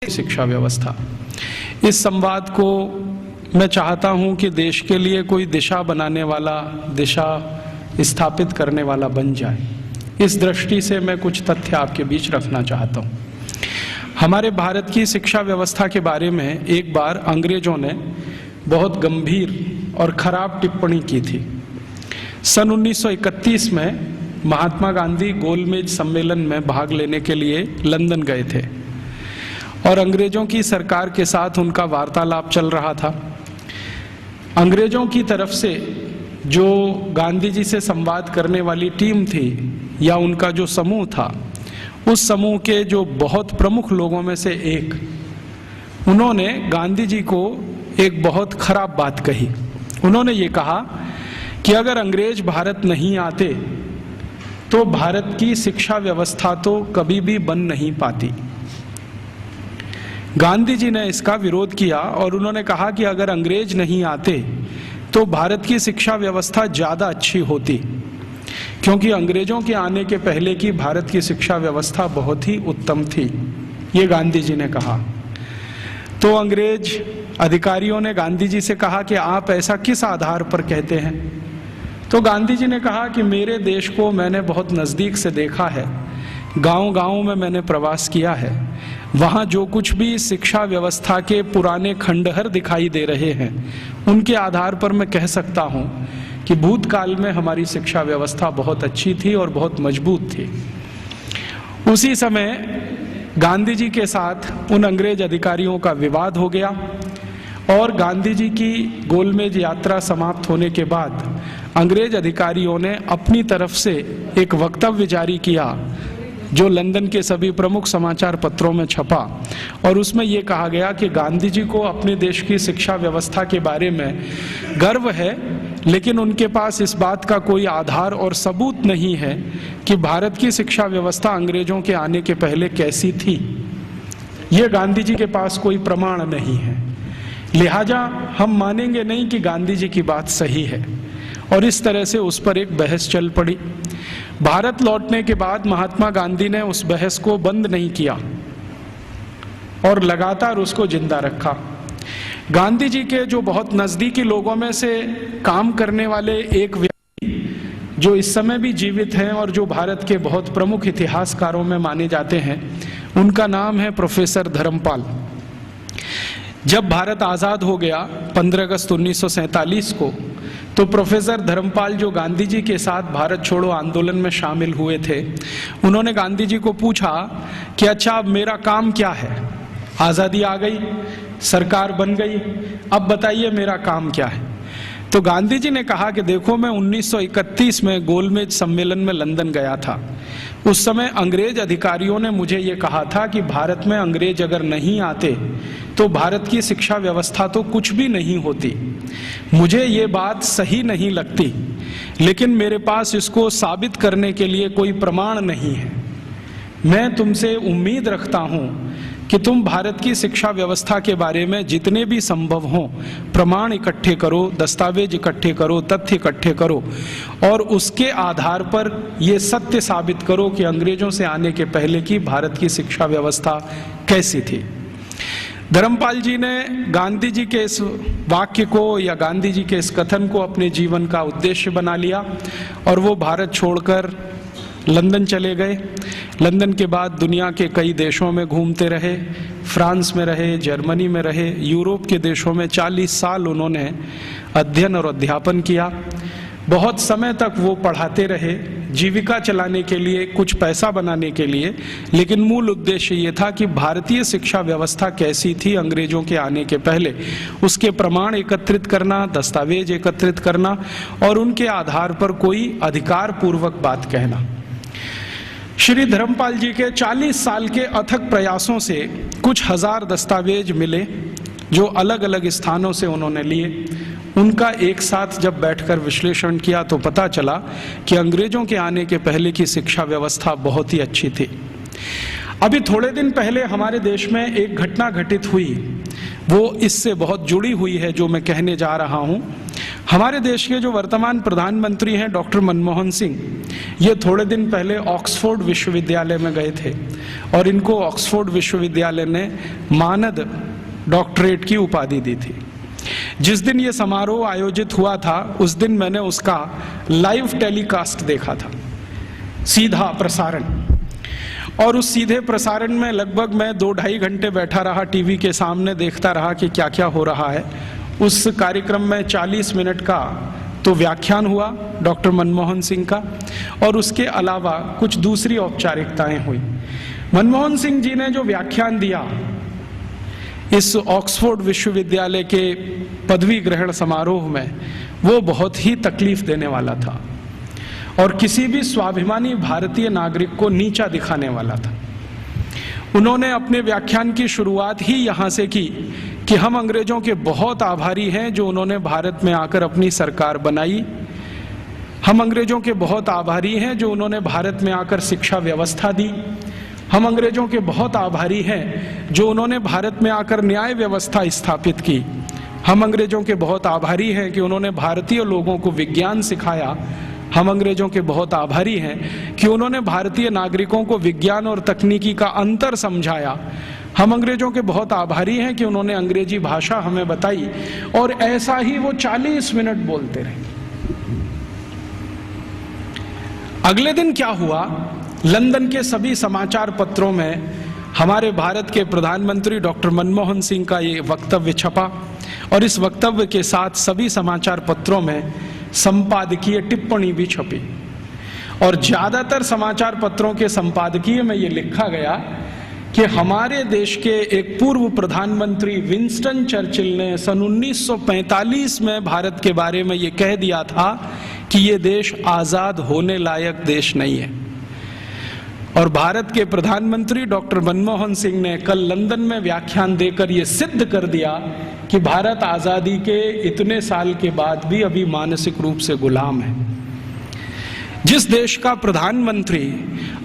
शिक्षा व्यवस्था। इस संवाद को मैं चाहता हूं कि देश के लिए कोई दिशा बनाने वाला, दिशा स्थापित करने वाला बन जाए। इस दृष्टि से मैं कुछ तथ्य आपके बीच रखना चाहता हूं। हमारे भारत की शिक्षा व्यवस्था के बारे में एक बार अंग्रेजों ने बहुत गंभीर और खराब टिप्पणी की थी। सन 1931 में महात्मा गांधी गोलमेज सम्मेलन में भाग लेने के लिए लंदन गए थे और अंग्रेजों की सरकार के साथ उनका वार्तालाप चल रहा था। अंग्रेजों की तरफ से जो गांधी जी से संवाद करने वाली टीम थी या उनका जो समूह था, उस समूह के जो बहुत प्रमुख लोगों में से एक, उन्होंने गांधी जी को एक बहुत खराब बात कही। उन्होंने ये कहा कि अगर अंग्रेज भारत नहीं आते तो भारत की शिक्षा व्यवस्था तो कभी भी बन नहीं पाती। गांधी जी ने इसका विरोध किया और उन्होंने कहा कि अगर अंग्रेज नहीं आते तो भारत की शिक्षा व्यवस्था ज़्यादा अच्छी होती, क्योंकि अंग्रेजों के आने के पहले की भारत की शिक्षा व्यवस्था बहुत ही उत्तम थी। ये गांधी जी ने कहा। तो अंग्रेज अधिकारियों ने गांधी जी से कहा कि आप ऐसा किस आधार पर कहते हैं? तो गांधी जी ने कहा कि मेरे देश को मैंने बहुत नज़दीक से देखा है, गांव-गांव में मैंने प्रवास किया है, वहाँ जो कुछ भी शिक्षा व्यवस्था के पुराने खंडहर दिखाई दे रहे हैं, उनके आधार पर मैं कह सकता हूँ कि भूतकाल में हमारी शिक्षा व्यवस्था बहुत अच्छी थी और बहुत मजबूत थी। उसी समय गांधी जी के साथ उन अंग्रेज अधिकारियों का विवाद हो गया और गांधी जी की गोलमेज यात्रा समाप्त होने के बाद अंग्रेज अधिकारियों ने अपनी तरफ से एक वक्तव्य जारी किया जो लंदन के सभी प्रमुख समाचार पत्रों में छपा, और उसमें यह कहा गया कि गांधी जी को अपने देश की शिक्षा व्यवस्था के बारे में गर्व है, लेकिन उनके पास इस बात का कोई आधार और सबूत नहीं है कि भारत की शिक्षा व्यवस्था अंग्रेजों के आने के पहले कैसी थी। ये गांधी जी के पास कोई प्रमाण नहीं है, लिहाजा हम मानेंगे नहीं कि गांधी जी की बात सही है। और इस तरह से उस पर एक बहस चल पड़ी। भारत लौटने के बाद महात्मा गांधी ने उस बहस को बंद नहीं किया और लगातार उसको जिंदा रखा। गांधी जी के जो बहुत नज़दीकी लोगों में से काम करने वाले एक व्यक्ति जो इस समय भी जीवित हैं और जो भारत के बहुत प्रमुख इतिहासकारों में माने जाते हैं, उनका नाम है प्रोफेसर धर्मपाल। जब भारत आज़ाद हो गया 15 अगस्त 1947 को, तो प्रोफेसर धर्मपाल जो गांधी जी के साथ भारत छोड़ो आंदोलन में शामिल हुए थे, उन्होंने गांधी जी को पूछा कि अच्छा अब मेरा काम क्या है? आज़ादी आ गई, सरकार बन गई, अब बताइए मेरा काम क्या है? तो गांधी जी ने कहा कि देखो, मैं 1931 में गोलमेज सम्मेलन में लंदन गया था। उस समय अंग्रेज अधिकारियों ने मुझे ये कहा था कि भारत में अंग्रेज अगर नहीं आते तो भारत की शिक्षा व्यवस्था तो कुछ भी नहीं होती। मुझे ये बात सही नहीं लगती, लेकिन मेरे पास इसको साबित करने के लिए कोई प्रमाण नहीं है। मैं तुमसे उम्मीद रखता हूँ कि तुम भारत की शिक्षा व्यवस्था के बारे में जितने भी संभव हों प्रमाण इकट्ठे करो, दस्तावेज इकट्ठे करो, तथ्य इकट्ठे करो और उसके आधार पर ये सत्य साबित करो कि अंग्रेजों से आने के पहले की भारत की शिक्षा व्यवस्था कैसी थी। धर्मपाल जी ने गांधी जी के इस वाक्य को या गांधी जी के इस कथन को अपने जीवन का उद्देश्य बना लिया और वो भारत छोड़कर लंदन चले गए। लंदन के बाद दुनिया के कई देशों में घूमते रहे, फ्रांस में रहे, जर्मनी में रहे, यूरोप के देशों में 40 साल उन्होंने अध्ययन और अध्यापन किया। बहुत समय तक वो पढ़ाते रहे, जीविका चलाने के लिए, कुछ पैसा बनाने के लिए, लेकिन मूल उद्देश्य ये था कि भारतीय शिक्षा व्यवस्था कैसी थी अंग्रेजों के आने के पहले, उसके प्रमाण एकत्रित करना, दस्तावेज एकत्रित करना और उनके आधार पर कोई अधिकार पूर्वक बात कहना। श्री धर्मपाल जी के 40 साल के अथक प्रयासों से कुछ हजार दस्तावेज मिले जो अलग अलग स्थानों से उन्होंने लिए। उनका एक साथ जब बैठकर विश्लेषण किया तो पता चला कि अंग्रेजों के आने के पहले की शिक्षा व्यवस्था बहुत ही अच्छी थी। अभी थोड़े दिन पहले हमारे देश में एक घटना घटित हुई, वो इससे बहुत जुड़ी हुई है जो मैं कहने जा रहा हूँ। हमारे देश के जो वर्तमान प्रधानमंत्री हैं डॉक्टर मनमोहन सिंह, ये थोड़े दिन पहले ऑक्सफोर्ड विश्वविद्यालय में गए थे और इनको ऑक्सफोर्ड विश्वविद्यालय ने मानद डॉक्टरेट की उपाधि दी थी। जिस दिन ये समारोह आयोजित हुआ था उस दिन मैंने उसका लाइव टेलीकास्ट देखा था, सीधा प्रसारण। और उस सीधे प्रसारण में लगभग मैं 2-2.5 घंटे बैठा रहा टीवी के सामने, देखता रहा कि क्या क्या हो रहा है। उस कार्यक्रम में 40 मिनट का तो व्याख्यान हुआ डॉक्टर मनमोहन सिंह का, और उसके अलावा कुछ दूसरी औपचारिकताएं हुई। मनमोहन सिंह जी ने जो व्याख्यान दिया इस ऑक्सफोर्ड विश्वविद्यालय के पदवी ग्रहण समारोह में, वो बहुत ही तकलीफ देने वाला था और किसी भी स्वाभिमानी भारतीय नागरिक को नीचा दिखाने वाला था। उन्होंने अपने व्याख्यान की शुरुआत ही यहाँ से की कि हम अंग्रेजों के बहुत आभारी हैं जो उन्होंने भारत में आकर अपनी सरकार बनाई। हम अंग्रेजों के बहुत आभारी हैं जो उन्होंने भारत में आकर शिक्षा व्यवस्था दी। हम अंग्रेजों के बहुत आभारी हैं जो उन्होंने भारत में आकर न्याय व्यवस्था स्थापित की। हम अंग्रेजों के बहुत आभारी हैं कि उन्होंने भारतीय लोगों को विज्ञान सिखाया। हम अंग्रेजों के बहुत आभारी हैं कि उन्होंने भारतीय नागरिकों को विज्ञान और तकनीकी का अंतर समझाया। हम अंग्रेजों के बहुत आभारी हैं कि उन्होंने अंग्रेजी भाषा हमें बताई। और ऐसा ही वो 40 मिनट बोलते रहे। अगले दिन क्या हुआ, लंदन के सभी समाचार पत्रों में हमारे भारत के प्रधानमंत्री डॉक्टर मनमोहन सिंह का ये वक्तव्य छपा और इस वक्तव्य के साथ सभी समाचार पत्रों में संपादकीय टिप्पणी भी छपी। और ज्यादातर समाचार पत्रों के संपादकीय में ये लिखा गया कि हमारे देश के एक पूर्व प्रधानमंत्री विंस्टन चर्चिल ने सन 1945 में भारत के बारे में ये कह दिया था कि ये देश आजाद होने लायक देश नहीं है। और भारत के प्रधानमंत्री डॉक्टर मनमोहन सिंह ने कल लंदन में व्याख्यान देकर यह सिद्ध कर दिया कि भारत आजादी के इतने साल के बाद भी अभी मानसिक रूप से गुलाम है। जिस देश का प्रधानमंत्री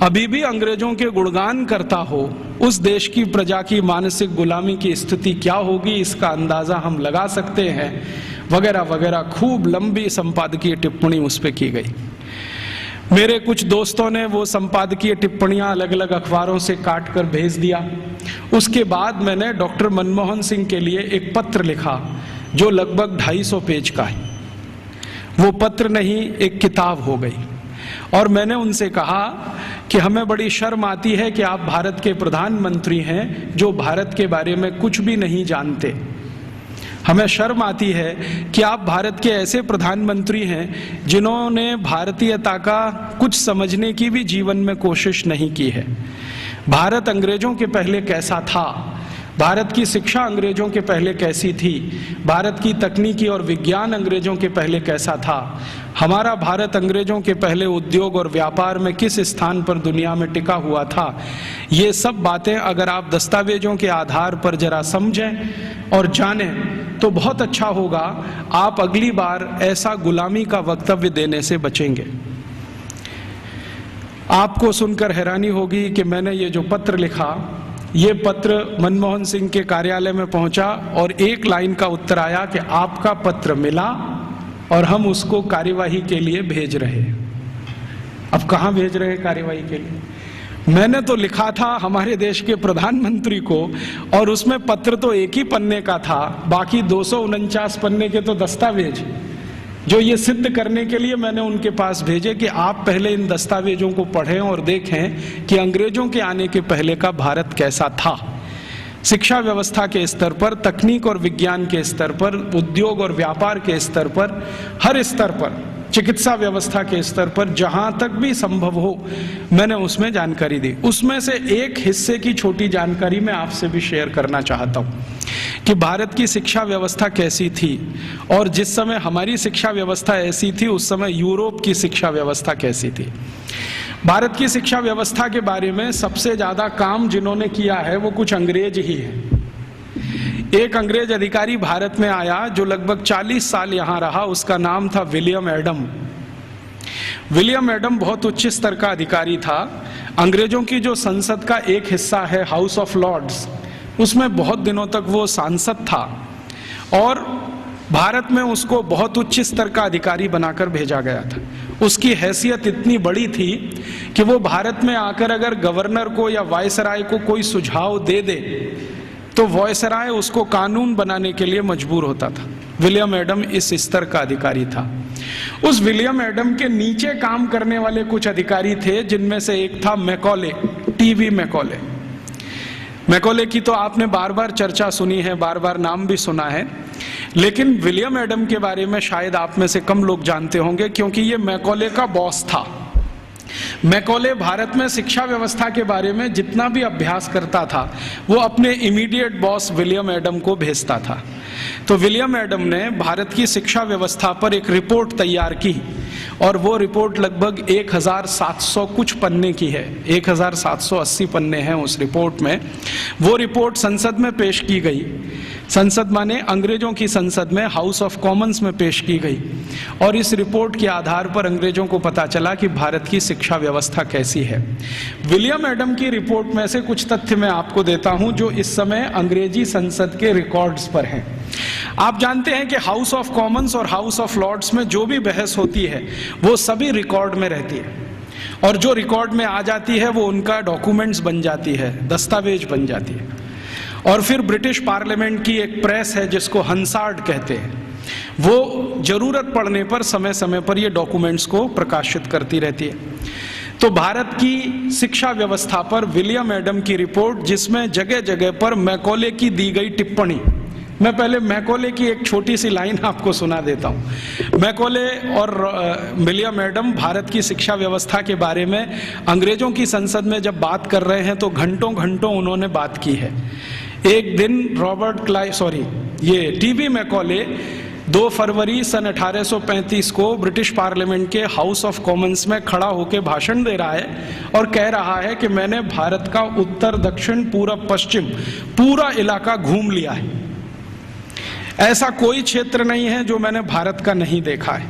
अभी भी अंग्रेजों के गुणगान करता हो, उस देश की प्रजा की मानसिक गुलामी की स्थिति क्या होगी इसका अंदाजा हम लगा सकते हैं। वगैरह वगैरह खूब लंबी संपादकीय टिप्पणी उस पर की गई। मेरे कुछ दोस्तों ने वो संपादकीय टिप्पणियां अलग अलग अखबारों से काट कर भेज दिया। उसके बाद मैंने डॉक्टर मनमोहन सिंह के लिए एक पत्र लिखा जो लगभग 250 पेज का है। वो पत्र नहीं, एक किताब हो गई। और मैंने उनसे कहा कि हमें बड़ी शर्म आती है कि आप भारत के प्रधानमंत्री हैं जो भारत के बारे में कुछ भी नहीं जानते। हमें शर्म आती है कि आप भारत के ऐसे प्रधानमंत्री हैं जिन्होंने भारतीयता का कुछ समझने की भी जीवन में कोशिश नहीं की है। भारत अंग्रेजों के पहले कैसा था, भारत की शिक्षा अंग्रेजों के पहले कैसी थी, भारत की तकनीकी और विज्ञान अंग्रेजों के पहले कैसा था, हमारा भारत अंग्रेजों के पहले उद्योग और व्यापार में किस स्थान पर दुनिया में टिका हुआ था, ये सब बातें अगर आप दस्तावेजों के आधार पर जरा समझें और जानें तो बहुत अच्छा होगा। आप अगली बार ऐसा गुलामी का वक्तव्य देने से बचेंगे। आपको सुनकर हैरानी होगी कि मैंने ये जो पत्र लिखा, ये पत्र मनमोहन सिंह के कार्यालय में पहुंचा और एक लाइन का उत्तर आया कि आपका पत्र मिला और हम उसको कार्यवाही के लिए भेज रहे हैं। अब कहां भेज रहे हैं कार्यवाही के लिए? मैंने तो लिखा था हमारे देश के प्रधानमंत्री को, और उसमें पत्र तो एक ही पन्ने का था, बाकी 249 पन्ने के तो दस्तावेज जो ये सिद्ध करने के लिए मैंने उनके पास भेजे कि आप पहले इन दस्तावेजों को पढ़ें और देखें कि अंग्रेजों के आने के पहले का भारत कैसा था। शिक्षा व्यवस्था के स्तर पर, तकनीक और विज्ञान के स्तर पर, उद्योग और व्यापार के स्तर पर, हर स्तर पर, चिकित्सा व्यवस्था के स्तर पर, जहां तक भी संभव हो मैंने उसमें जानकारी दी। उसमें से एक हिस्से की छोटी जानकारी मैं आपसे भी शेयर करना चाहता हूं कि भारत की शिक्षा व्यवस्था कैसी थी और जिस समय हमारी शिक्षा व्यवस्था ऐसी थी उस समय यूरोप की शिक्षा व्यवस्था कैसी थी। भारत की शिक्षा व्यवस्था के बारे में सबसे ज्यादा काम जिन्होंने किया है वो कुछ अंग्रेज ही है। एक अंग्रेज अधिकारी भारत में आया जो लगभग 40 साल यहां रहा, उसका नाम था विलियम एडम। विलियम एडम बहुत उच्च स्तर का अधिकारी था। अंग्रेजों की जो संसद का एक हिस्सा है हाउस ऑफ लॉर्ड्स, उसमें बहुत दिनों तक वो सांसद था और भारत में उसको बहुत उच्च स्तर का अधिकारी बनाकर भेजा गया था। उसकी हैसियत इतनी बड़ी थी कि वो भारत में आकर अगर गवर्नर को या वायसराय को कोई सुझाव दे दे तो वायसराय उसको कानून बनाने के लिए मजबूर होता था। विलियम एडम इस स्तर का अधिकारी था। उस विलियम एडम के नीचे काम करने वाले कुछ अधिकारी थे, जिनमें से एक था मैकॉले, टीवी मैकॉले। मैकॉले की तो आपने बार बार चर्चा सुनी है, बार बार नाम भी सुना है, लेकिन विलियम एडम के बारे में शायद आप में से कम लोग जानते होंगे, क्योंकि ये मैकॉले का बॉस था। मैकॉले भारत में शिक्षा व्यवस्था के बारे में जितना भी अभ्यास करता था वो अपने इमीडिएट बॉस विलियम एडम को भेजता था। तो विलियम एडम ने भारत की शिक्षा व्यवस्था पर एक रिपोर्ट तैयार की और वो रिपोर्ट लगभग 1700 कुछ पन्ने की है, 1780 पन्ने हैं उस रिपोर्ट में। वो रिपोर्ट संसद में पेश की गई। संसद माने अंग्रेजों की संसद में, हाउस ऑफ कॉमन्स में पेश की गई और इस रिपोर्ट के आधार पर अंग्रेजों को पता चला कि भारत की शिक्षा व्यवस्था कैसी है। विलियम एडम की रिपोर्ट में से कुछ तथ्य मैं आपको देता हूं जो इस समय अंग्रेजी संसद के रिकॉर्ड्स पर हैं। आप जानते हैं कि हाउस ऑफ कॉमन्स और हाउस ऑफ लॉर्ड्स में जो भी बहस होती है वो सभी रिकॉर्ड में रहती है और जो रिकॉर्ड में आ जाती है वो उनका डॉक्यूमेंट्स बन जाती है, दस्तावेज बन जाती है। और फिर ब्रिटिश पार्लियामेंट की एक प्रेस है जिसको हंसार्ड कहते हैं, वो जरूरत पड़ने पर समय समय पर ये डॉक्यूमेंट्स को प्रकाशित करती रहती है। तो भारत की शिक्षा व्यवस्था पर विलियम एडम की रिपोर्ट, जिसमें जगह जगह पर मैकॉले की दी गई टिप्पणी, मैं पहले मैकॉले की एक छोटी सी लाइन आपको सुना देता हूँ। मैकॉले और विलियम एडम भारत की शिक्षा व्यवस्था के बारे में अंग्रेजों की संसद में जब बात कर रहे हैं तो घंटों घंटों उन्होंने बात की है। एक दिन ये टीवी मैकॉले 2 फरवरी सन 1835 को ब्रिटिश पार्लियामेंट के हाउस ऑफ कॉमन्स में खड़ा होकर भाषण दे रहा है और कह रहा है कि मैंने भारत का उत्तर, दक्षिण, पूरब, पश्चिम पूरा इलाका घूम लिया है। ऐसा कोई क्षेत्र नहीं है जो मैंने भारत का नहीं देखा है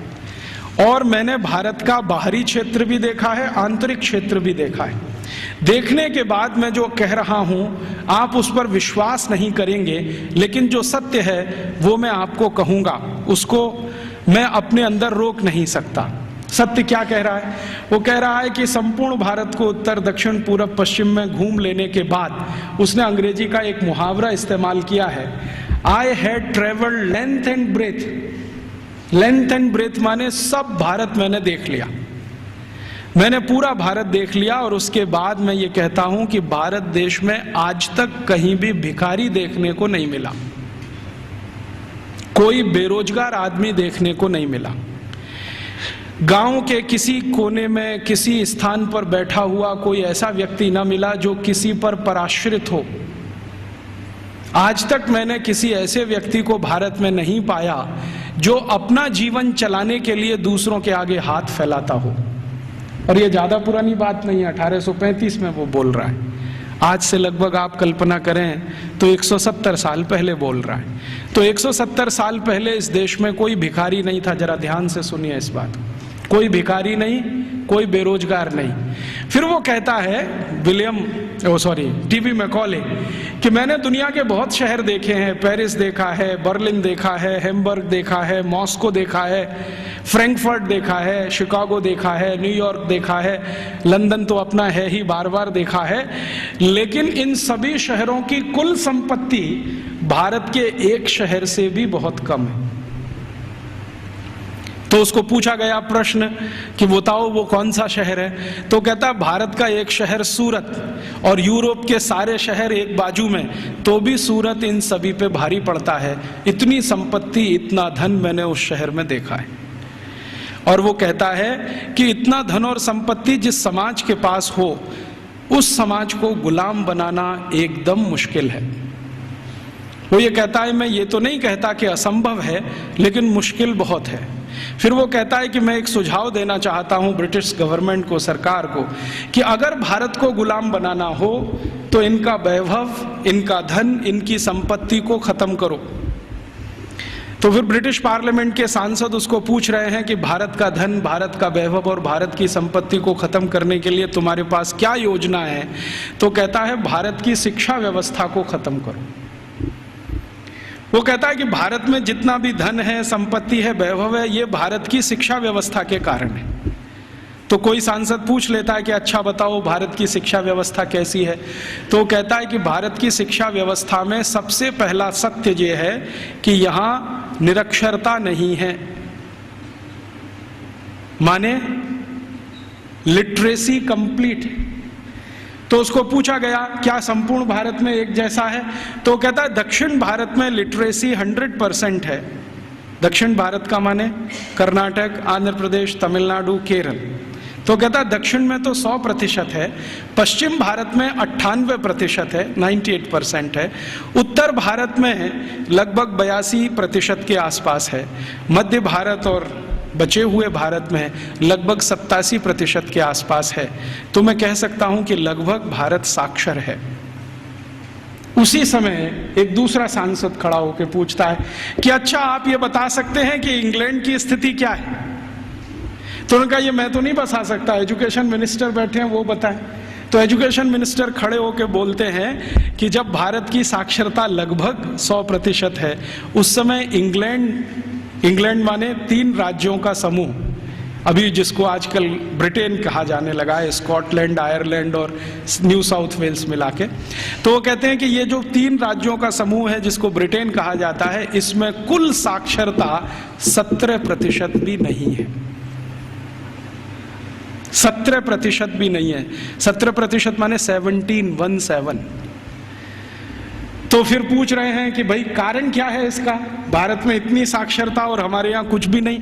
और मैंने भारत का बाहरी क्षेत्र भी देखा है, आंतरिक क्षेत्र भी देखा है। देखने के बाद मैं जो कह रहा हूं आप उस पर विश्वास नहीं करेंगे, लेकिन जो सत्य है वो मैं आपको कहूंगा, उसको मैं अपने अंदर रोक नहीं सकता। सत्य क्या कह रहा है? वो कह रहा है कि संपूर्ण भारत को उत्तर, दक्षिण, पूरब, पश्चिम में घूम लेने के बाद उसने अंग्रेजी का एक मुहावरा इस्तेमाल किया है, I had travelled length and breadth. Length and breadth माने सब भारत मैंने देख लिया, मैंने पूरा भारत देख लिया और उसके बाद मैं ये कहता हूं कि भारत देश में आज तक कहीं भी भिखारी देखने को नहीं मिला, कोई बेरोजगार आदमी देखने को नहीं मिला, गांव के किसी कोने में किसी स्थान पर बैठा हुआ कोई ऐसा व्यक्ति ना मिला जो किसी पर पराश्रित हो। आज तक मैंने किसी ऐसे व्यक्ति को भारत में नहीं पाया जो अपना जीवन चलाने के लिए दूसरों के आगे हाथ फैलाता हो। और ये ज्यादा पुरानी बात नहीं है, 1835 में वो बोल रहा है। आज से लगभग आप कल्पना करें तो 170 साल पहले बोल रहा है। तो 170 साल पहले इस देश में कोई भिखारी नहीं था। जरा ध्यान से सुनिए इस बात, कोई भिखारी नहीं, कोई बेरोजगार नहीं। फिर वो कहता है टीवी मैकॉले कि मैंने दुनिया के बहुत शहर देखे हैं, पेरिस देखा है, बर्लिन देखा है, हैम्बर्ग देखा है, मॉस्को देखा है, फ्रैंकफर्ट देखा है, शिकागो देखा है, न्यूयॉर्क देखा है, लंदन तो अपना है ही, बार बार देखा है, लेकिन इन सभी शहरों की कुल संपत्ति भारत के एक शहर से भी बहुत कम है। तो उसको पूछा गया प्रश्न कि बताओ वो कौन सा शहर है? तो कहता भारत का एक शहर सूरत और यूरोप के सारे शहर एक बाजू में, तो भी सूरत इन सभी पे भारी पड़ता है। इतनी संपत्ति, इतना धन मैंने उस शहर में देखा है। और वो कहता है कि इतना धन और संपत्ति जिस समाज के पास हो उस समाज को गुलाम बनाना एकदम मुश्किल है। वो ये कहता है मैं ये तो नहीं कहता कि असंभव है, लेकिन मुश्किल बहुत है। फिर वो कहता है कि मैं एक सुझाव देना चाहता हूं ब्रिटिश गवर्नमेंट को, सरकार को, कि अगर भारत को गुलाम बनाना हो तो इनका वैभव, इनका धन, इनकी संपत्ति को खत्म करो। तो फिर ब्रिटिश पार्लियामेंट के सांसद उसको पूछ रहे हैं कि भारत का धन, भारत का वैभव और भारत की संपत्ति को खत्म करने के लिए तुम्हारे पास क्या योजना है? तो कहता है भारत की शिक्षा व्यवस्था को खत्म करो। वो कहता है कि भारत में जितना भी धन है, संपत्ति है, वैभव है, ये भारत की शिक्षा व्यवस्था के कारण है। तो कोई सांसद पूछ लेता है कि अच्छा बताओ भारत की शिक्षा व्यवस्था कैसी है, तो वो कहता है कि भारत की शिक्षा व्यवस्था में सबसे पहला सत्य ये है कि यहाँ निरक्षरता नहीं है, माने लिटरेसी कंप्लीट है। तो उसको पूछा गया क्या संपूर्ण भारत में एक जैसा है, तो कहता है दक्षिण भारत में लिटरेसी 100% है। दक्षिण भारत का माने कर्नाटक, आंध्र प्रदेश, तमिलनाडु, केरल। तो कहता है दक्षिण में तो 100% है, पश्चिम भारत में 98% है, 98% है, उत्तर भारत में लगभग 82% के आसपास है, मध्य भारत और बचे हुए भारत में लगभग 87% के आसपास है। तो मैं कह सकता हूं कि लगभग भारत साक्षर है। उसी समय एक दूसरा सांसद खड़ा होकर पूछता है कि अच्छा आप ये बता सकते हैं कि इंग्लैंड की स्थिति क्या है। तो उन्होंने कहा ये मैं तो नहीं बता सकता, एजुकेशन मिनिस्टर बैठे हैं वो बताएं। तो एजुकेशन मिनिस्टर खड़े होकर बोलते हैं कि जब भारत की साक्षरता लगभग 100% है, उस समय इंग्लैंड माने 3 राज्यों का समूह, अभी जिसको आजकल ब्रिटेन कहा जाने लगा है, स्कॉटलैंड, आयरलैंड और न्यू साउथ वेल्स मिला के। तो वो कहते हैं कि ये जो 3 राज्यों का समूह है जिसको ब्रिटेन कहा जाता है, इसमें कुल साक्षरता 17% भी नहीं है। 17% भी नहीं है। 17% माने 17। तो फिर पूछ रहे हैं कि भाई कारण क्या है इसका, भारत में इतनी साक्षरता और हमारे यहाँ कुछ भी नहीं।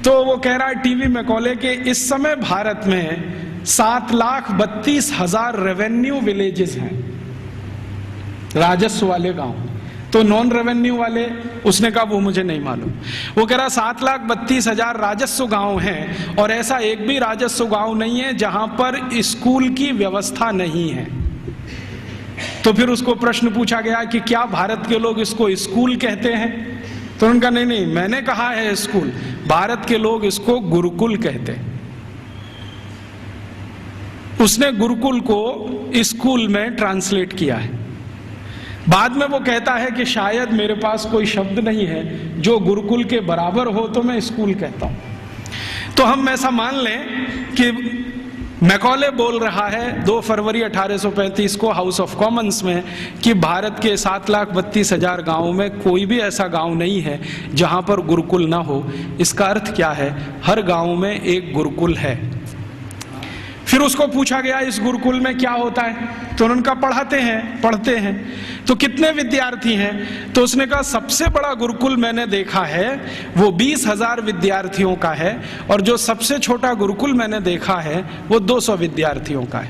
तो वो कह रहा है टीवी मैकॉले के इस समय भारत में 7,32,000 रेवेन्यू विलेजेस हैं, राजस्व वाले गांव। तो नॉन रेवेन्यू वाले, उसने कहा वो मुझे नहीं मालूम। वो कह रहा 7,32,000 राजस्व गांव हैं और ऐसा एक भी राजस्व गांव नहीं है जहां पर स्कूल की व्यवस्था नहीं है। तो फिर उसको प्रश्न पूछा गया कि क्या भारत के लोग इसको स्कूल कहते हैं, तो उनका नहीं, मैंने कहा है स्कूल, भारत के लोग इसको गुरुकुल कहते हैं। उसने गुरुकुल को स्कूल में ट्रांसलेट किया है। बाद में वो कहता है कि शायद मेरे पास कोई शब्द नहीं है जो गुरुकुल के बराबर हो, तो मैं स्कूल कहता हूं। तो हम ऐसा मान लें कि मैकॉले बोल रहा है 2 फरवरी 1835 को हाउस ऑफ कॉमन्स में कि भारत के 7,32,000 गांवों में कोई भी ऐसा गांव नहीं है जहां पर गुरुकुल ना हो। इसका अर्थ क्या है, हर गांव में एक गुरुकुल है। फिर उसको पूछा गया इस गुरुकुल में क्या होता है, तो उन्होंने कहा पढ़ते हैं। तो कितने विद्यार्थी हैं, तो उसने कहा सबसे बड़ा गुरुकुल मैंने देखा है वो 20,000 विद्यार्थियों का है, और जो सबसे छोटा गुरुकुल मैंने देखा है वो 200 विद्यार्थियों का है।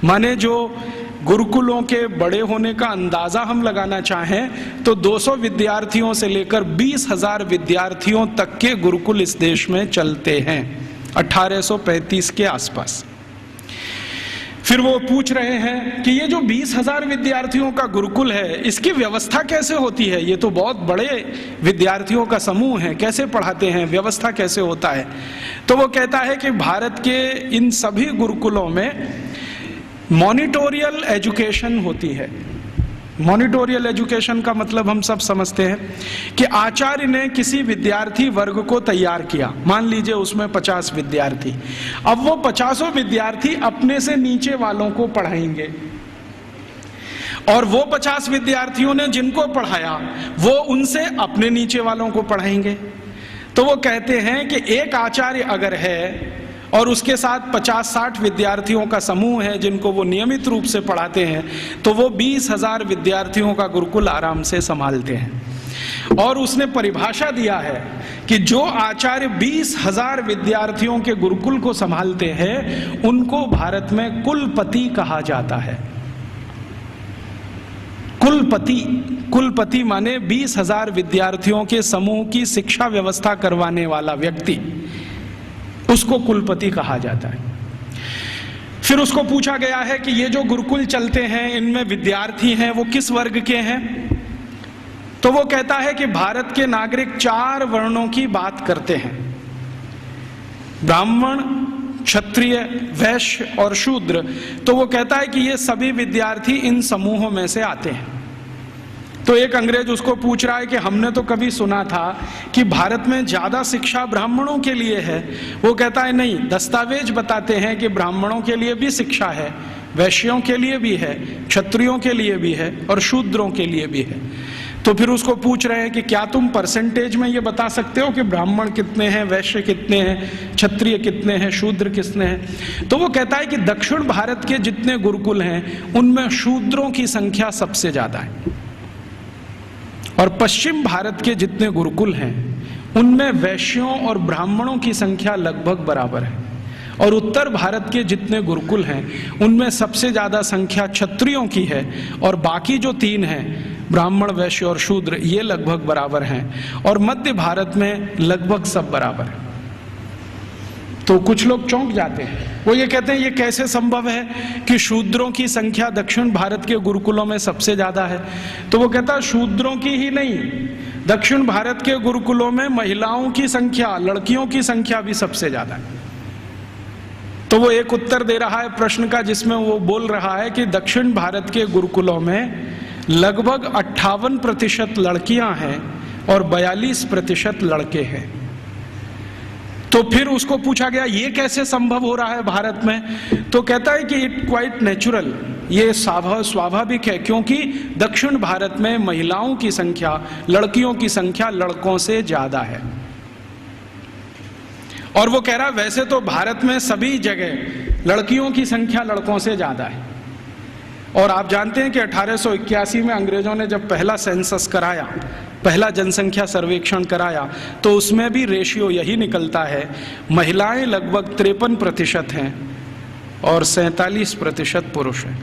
माने जो गुरुकुलों के बड़े होने का अंदाजा हम लगाना चाहें तो 200 विद्यार्थियों से लेकर 20,000 विद्यार्थियों तक के गुरुकुल इस देश में चलते हैं 1835 के आसपास। फिर वो पूछ रहे हैं कि ये जो 20,000 विद्यार्थियों का गुरुकुल है, इसकी व्यवस्था कैसे होती है, ये तो बहुत बड़े विद्यार्थियों का समूह है, कैसे पढ़ाते हैं, व्यवस्था कैसे होता है। तो वो कहता है कि भारत के इन सभी गुरुकुलों में मॉनिटोरियल एजुकेशन होती है। मॉनिटोरियल एजुकेशन का मतलब हम सब समझते हैं कि आचार्य ने किसी विद्यार्थी वर्ग को तैयार किया, मान लीजिए उसमें 50 विद्यार्थी। अब वो 50 विद्यार्थी अपने से नीचे वालों को पढ़ाएंगे, और वो 50 विद्यार्थियों ने जिनको पढ़ाया वो उनसे अपने नीचे वालों को पढ़ाएंगे। तो वो कहते हैं कि एक आचार्य अगर है और उसके साथ 50-60 विद्यार्थियों का समूह है जिनको वो नियमित रूप से पढ़ाते हैं, तो वो 20,000 विद्यार्थियों का गुरुकुल आराम से संभालते हैं। और उसने परिभाषा दिया है कि जो आचार्य 20,000 विद्यार्थियों के गुरुकुल को संभालते हैं उनको भारत में कुलपति कहा जाता है। कुलपति माने 20,000 विद्यार्थियों के समूह की शिक्षा व्यवस्था करवाने वाला व्यक्ति, उसको कुलपति कहा जाता है। फिर उसको पूछा गया है कि ये जो गुरुकुल चलते हैं इनमें विद्यार्थी हैं वो किस वर्ग के हैं, तो वो कहता है कि भारत के नागरिक 4 वर्णों की बात करते हैं, ब्राह्मण, क्षत्रिय, वैश्य और शूद्र। तो वो कहता है कि ये सभी विद्यार्थी इन समूहों में से आते हैं। तो एक अंग्रेज उसको पूछ रहा है कि हमने तो कभी सुना था कि भारत में ज्यादा शिक्षा ब्राह्मणों के लिए है। वो कहता है नहीं, दस्तावेज बताते हैं कि ब्राह्मणों के लिए भी शिक्षा है, वैश्यों के लिए भी है, क्षत्रियों के लिए भी है और शूद्रों के लिए भी है। तो फिर उसको पूछ रहे हैं कि क्या तुम परसेंटेज में ये बता सकते हो कि ब्राह्मण कितने हैं, वैश्य कितने हैं, क्षत्रिय कितने हैं, शूद्र कितने हैं। तो वो कहता है कि दक्षिण भारत के जितने गुरुकुल हैं उनमें शूद्रों की संख्या सबसे ज्यादा है, और पश्चिम भारत के जितने गुरुकुल हैं उनमें वैश्यों और ब्राह्मणों की संख्या लगभग बराबर है, और उत्तर भारत के जितने गुरुकुल हैं उनमें सबसे ज्यादा संख्या क्षत्रियों की है, और बाकी जो 3 हैं ब्राह्मण, वैश्य और शूद्र, ये लगभग बराबर हैं, और मध्य भारत में लगभग सब बराबर है। तो कुछ लोग चौंक जाते हैं, वो ये कहते हैं ये कैसे संभव है कि शूद्रों की संख्या दक्षिण भारत के गुरुकुलों में सबसे ज्यादा है। तो वो कहता है शूद्रों की ही नहीं, दक्षिण भारत के गुरुकुलों में महिलाओं की संख्या, लड़कियों की संख्या भी सबसे ज्यादा है। तो वो एक उत्तर दे रहा है प्रश्न का जिसमें वो बोल रहा है कि दक्षिण भारत के गुरुकुलों में लगभग 58% लड़कियां हैं और 42% लड़के हैं। तो फिर उसको पूछा गया ये कैसे संभव हो रहा है भारत में। तो कहता है कि इट क्वाइट नेचुरल, ये स्वाभाविक है, क्योंकि दक्षिण भारत में महिलाओं की संख्या, लड़कियों की संख्या लड़कों से ज्यादा है। और वो कह रहा है वैसे तो भारत में सभी जगह लड़कियों की संख्या लड़कों से ज्यादा है, और आप जानते हैं कि 1881 में अंग्रेजों ने जब पहला सेंसस कराया, पहला जनसंख्या सर्वेक्षण कराया, तो उसमें भी रेशियो यही निकलता है, महिलाएं लगभग 53% हैं और 47% पुरुष हैं।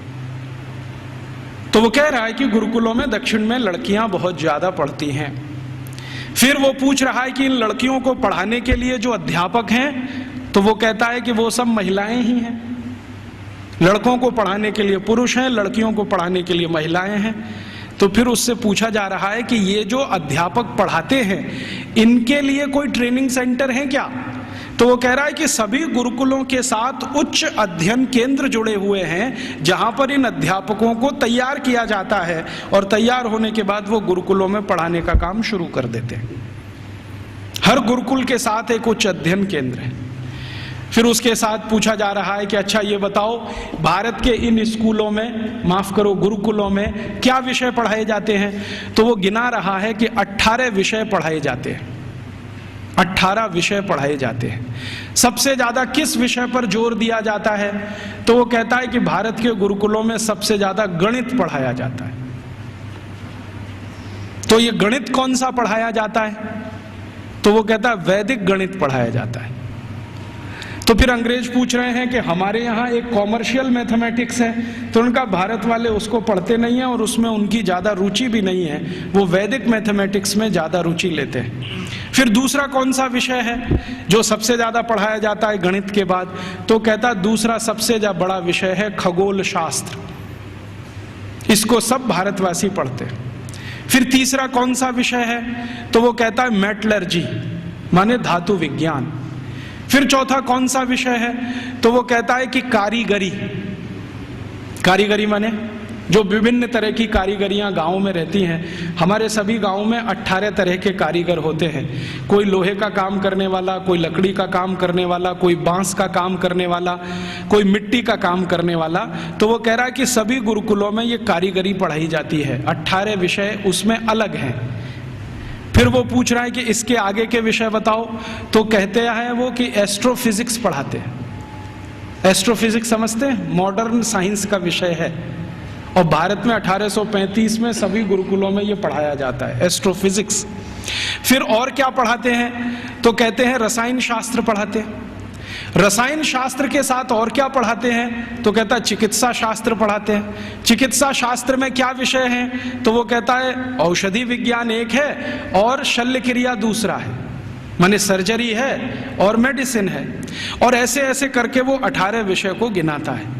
तो वो कह रहा है कि गुरुकुलों में दक्षिण में लड़कियां बहुत ज्यादा पढ़ती हैं। फिर वो पूछ रहा है कि इन लड़कियों को पढ़ाने के लिए जो अध्यापक हैं, तो वो कहता है कि वो सब महिलाएं ही हैं। लड़कों को पढ़ाने के लिए पुरुष हैं, लड़कियों को पढ़ाने के लिए महिलाएं हैं। तो फिर उससे पूछा जा रहा है कि ये जो अध्यापक पढ़ाते हैं इनके लिए कोई ट्रेनिंग सेंटर है क्या। तो वो कह रहा है कि सभी गुरुकुलों के साथ उच्च अध्ययन केंद्र जुड़े हुए हैं जहां पर इन अध्यापकों को तैयार किया जाता है, और तैयार होने के बाद वो गुरुकुलों में पढ़ाने का काम शुरू कर देते हैं। हर गुरुकुल के साथ एक उच्च अध्ययन केंद्र है। फिर उसके साथ पूछा जा रहा है कि अच्छा ये बताओ भारत के इन स्कूलों में, माफ करो गुरुकुलों में क्या विषय पढ़ाए जाते हैं। तो वो गिना रहा है कि 18 विषय पढ़ाए जाते हैं, 18 विषय पढ़ाए जाते हैं। सबसे ज्यादा किस विषय पर जोर दिया जाता है। तो वो कहता है कि भारत के गुरुकुलों में सबसे ज्यादा गणित पढ़ाया जाता है। तो ये गणित कौन सा पढ़ाया जाता है। तो वो कहता है वैदिक गणित पढ़ाया जाता है। तो फिर अंग्रेज पूछ रहे हैं कि हमारे यहाँ एक कॉमर्शियल मैथमेटिक्स है, तो उनका भारत वाले उसको पढ़ते नहीं हैं और उसमें उनकी ज़्यादा रुचि भी नहीं है, वो वैदिक मैथमेटिक्स में ज़्यादा रुचि लेते हैं। फिर दूसरा कौन सा विषय है जो सबसे ज़्यादा पढ़ाया जाता है गणित के बाद। तो कहता है दूसरा सबसे बड़ा विषय है खगोल शास्त्र, इसको सब भारतवासी पढ़ते हैं। फिर तीसरा कौन सा विषय है। तो वो कहता है मेटलर्जी, माने धातु विज्ञान। फिर चौथा कौन सा विषय है। तो वो कहता है कि कारीगरी, कारीगरी माने जो विभिन्न तरह की कारीगरियां गाँव में रहती हैं। हमारे सभी गाँव में 18 तरह के कारीगर होते हैं। कोई लोहे का काम करने वाला, कोई लकड़ी का काम करने वाला, कोई बांस का काम करने वाला, कोई मिट्टी का काम करने वाला। तो वो कह रहा है कि सभी गुरुकुलों में ये कारीगरी पढ़ाई जाती है, 18 विषय उसमें अलग हैं। फिर वो पूछ रहा है कि इसके आगे के विषय बताओ। तो कहते हैं वो कि एस्ट्रोफिजिक्स पढ़ाते हैं। एस्ट्रोफिजिक्स समझते हैं, मॉडर्न साइंस का विषय है, और भारत में 1835 में सभी गुरुकुलों में ये पढ़ाया जाता है एस्ट्रोफिजिक्स। फिर और क्या पढ़ाते हैं। तो कहते हैं रसायन शास्त्र पढ़ाते हैं। रसायन शास्त्र के साथ और क्या पढ़ाते हैं। तो कहता है चिकित्सा शास्त्र पढ़ाते हैं। चिकित्सा शास्त्र में क्या विषय हैं। तो वो कहता है औषधि विज्ञान एक है और शल्य क्रिया दूसरा है। माने सर्जरी है और मेडिसिन है, और ऐसे ऐसे करके वो 18 विषय को गिनाता है।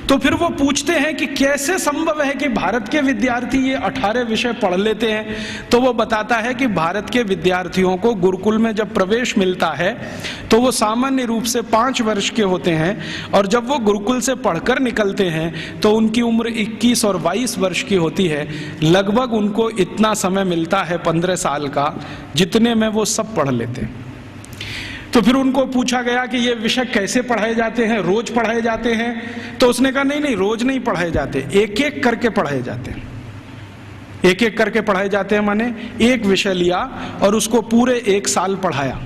तो फिर वो पूछते हैं कि कैसे संभव है कि भारत के विद्यार्थी ये 18 विषय पढ़ लेते हैं। तो वो बताता है कि भारत के विद्यार्थियों को गुरुकुल में जब प्रवेश मिलता है तो वो सामान्य रूप से 5 वर्ष के होते हैं, और जब वो गुरुकुल से पढ़कर निकलते हैं तो उनकी उम्र 21 और 22 वर्ष की होती है। लगभग उनको इतना समय मिलता है 15 साल का, जितने में वो सब पढ़ लेते हैं। तो फिर उनको पूछा गया कि ये विषय कैसे पढ़ाए जाते हैं, रोज पढ़ाए जाते हैं? तो उसने कहा नहीं, रोज नहीं पढ़ाए जाते, एक एक करके पढ़ाए जाते हैं। एक एक करके पढ़ाए जाते हैं माने एक विषय लिया और उसको पूरे 1 साल पढ़ाया,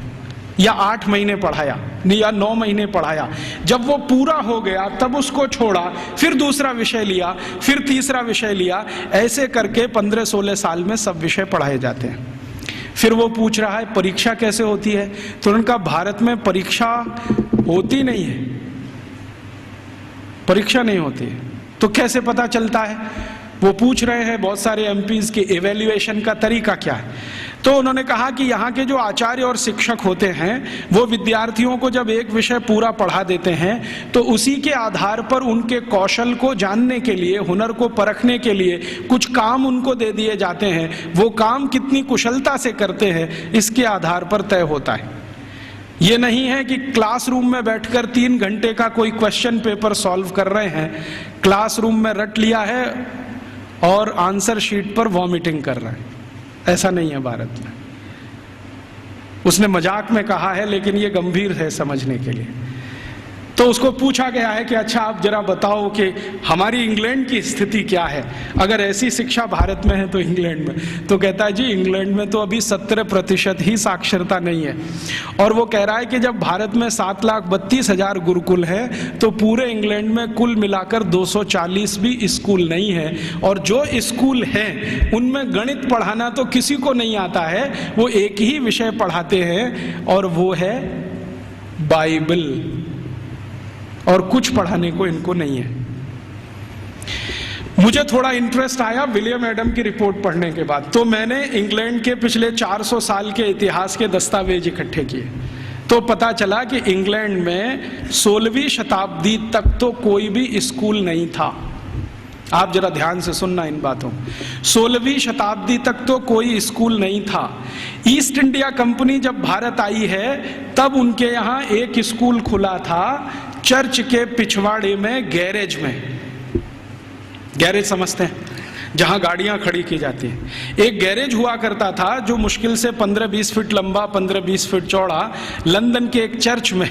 या 8 महीने पढ़ाया, या 9 महीने पढ़ाया। जब वो पूरा हो गया तब उसको छोड़ा, फिर दूसरा विषय लिया, फिर तीसरा विषय लिया। ऐसे करके 15-16 साल में सब विषय पढ़ाए जाते हैं। फिर वो पूछ रहा है परीक्षा कैसे होती है? तो उनका भारत में परीक्षा होती नहीं है, परीक्षा नहीं होती है। तो कैसे पता चलता है? वो पूछ रहे हैं बहुत सारे एमपीज के इवैल्यूएशन का तरीका क्या है। तो उन्होंने कहा कि यहाँ के जो आचार्य और शिक्षक होते हैं वो विद्यार्थियों को जब एक विषय पूरा पढ़ा देते हैं तो उसी के आधार पर उनके कौशल को जानने के लिए, हुनर को परखने के लिए कुछ काम उनको दे दिए जाते हैं। वो काम कितनी कुशलता से करते हैं इसके आधार पर तय होता है। ये नहीं है कि क्लासरूम में बैठकर 3 घंटे का कोई क्वेश्चन पेपर सॉल्व कर रहे हैं, क्लासरूम में रट लिया है और आंसर शीट पर वॉमिटिंग कर रहे हैं। ऐसा नहीं है भारत में। उसने मजाक में कहा है लेकिन ये गंभीर है समझने के लिए। तो उसको पूछा गया है कि अच्छा आप जरा बताओ कि हमारी इंग्लैंड की स्थिति क्या है, अगर ऐसी शिक्षा भारत में है तो इंग्लैंड में। तो कहता है जी इंग्लैंड में तो अभी 17% ही साक्षरता नहीं है। और वो कह रहा है कि जब भारत में 7,32,000 गुरुकुल है तो पूरे इंग्लैंड में कुल मिलाकर 240 भी स्कूल नहीं है, और जो स्कूल हैं उनमें गणित पढ़ाना तो किसी को नहीं आता है। वो एक ही विषय पढ़ाते हैं और वो है बाइबल, और कुछ पढ़ाने को इनको नहीं है। मुझे थोड़ा इंटरेस्ट आया विलियम एडम की रिपोर्ट पढ़ने के बाद, तो मैंने इंग्लैंड के पिछले 400 साल के इतिहास के दस्तावेज इकट्ठे किए। तो पता चला कि इंग्लैंड में 16वीं शताब्दी तक तो कोई भी स्कूल नहीं था। आप जरा ध्यान से सुनना इन बातों। 16वीं शताब्दी तक तो कोई स्कूल नहीं था। ईस्ट इंडिया कंपनी जब भारत आई है तब उनके यहाँ एक स्कूल खुला था, चर्च के पिछवाड़े में, गैरेज में। गैरेज समझते हैं, जहां गाड़ियां खड़ी की जाती हैं। एक गैरेज हुआ करता था जो मुश्किल से 15-20 फीट लंबा, 15-20 फीट चौड़ा, लंदन के एक चर्च में।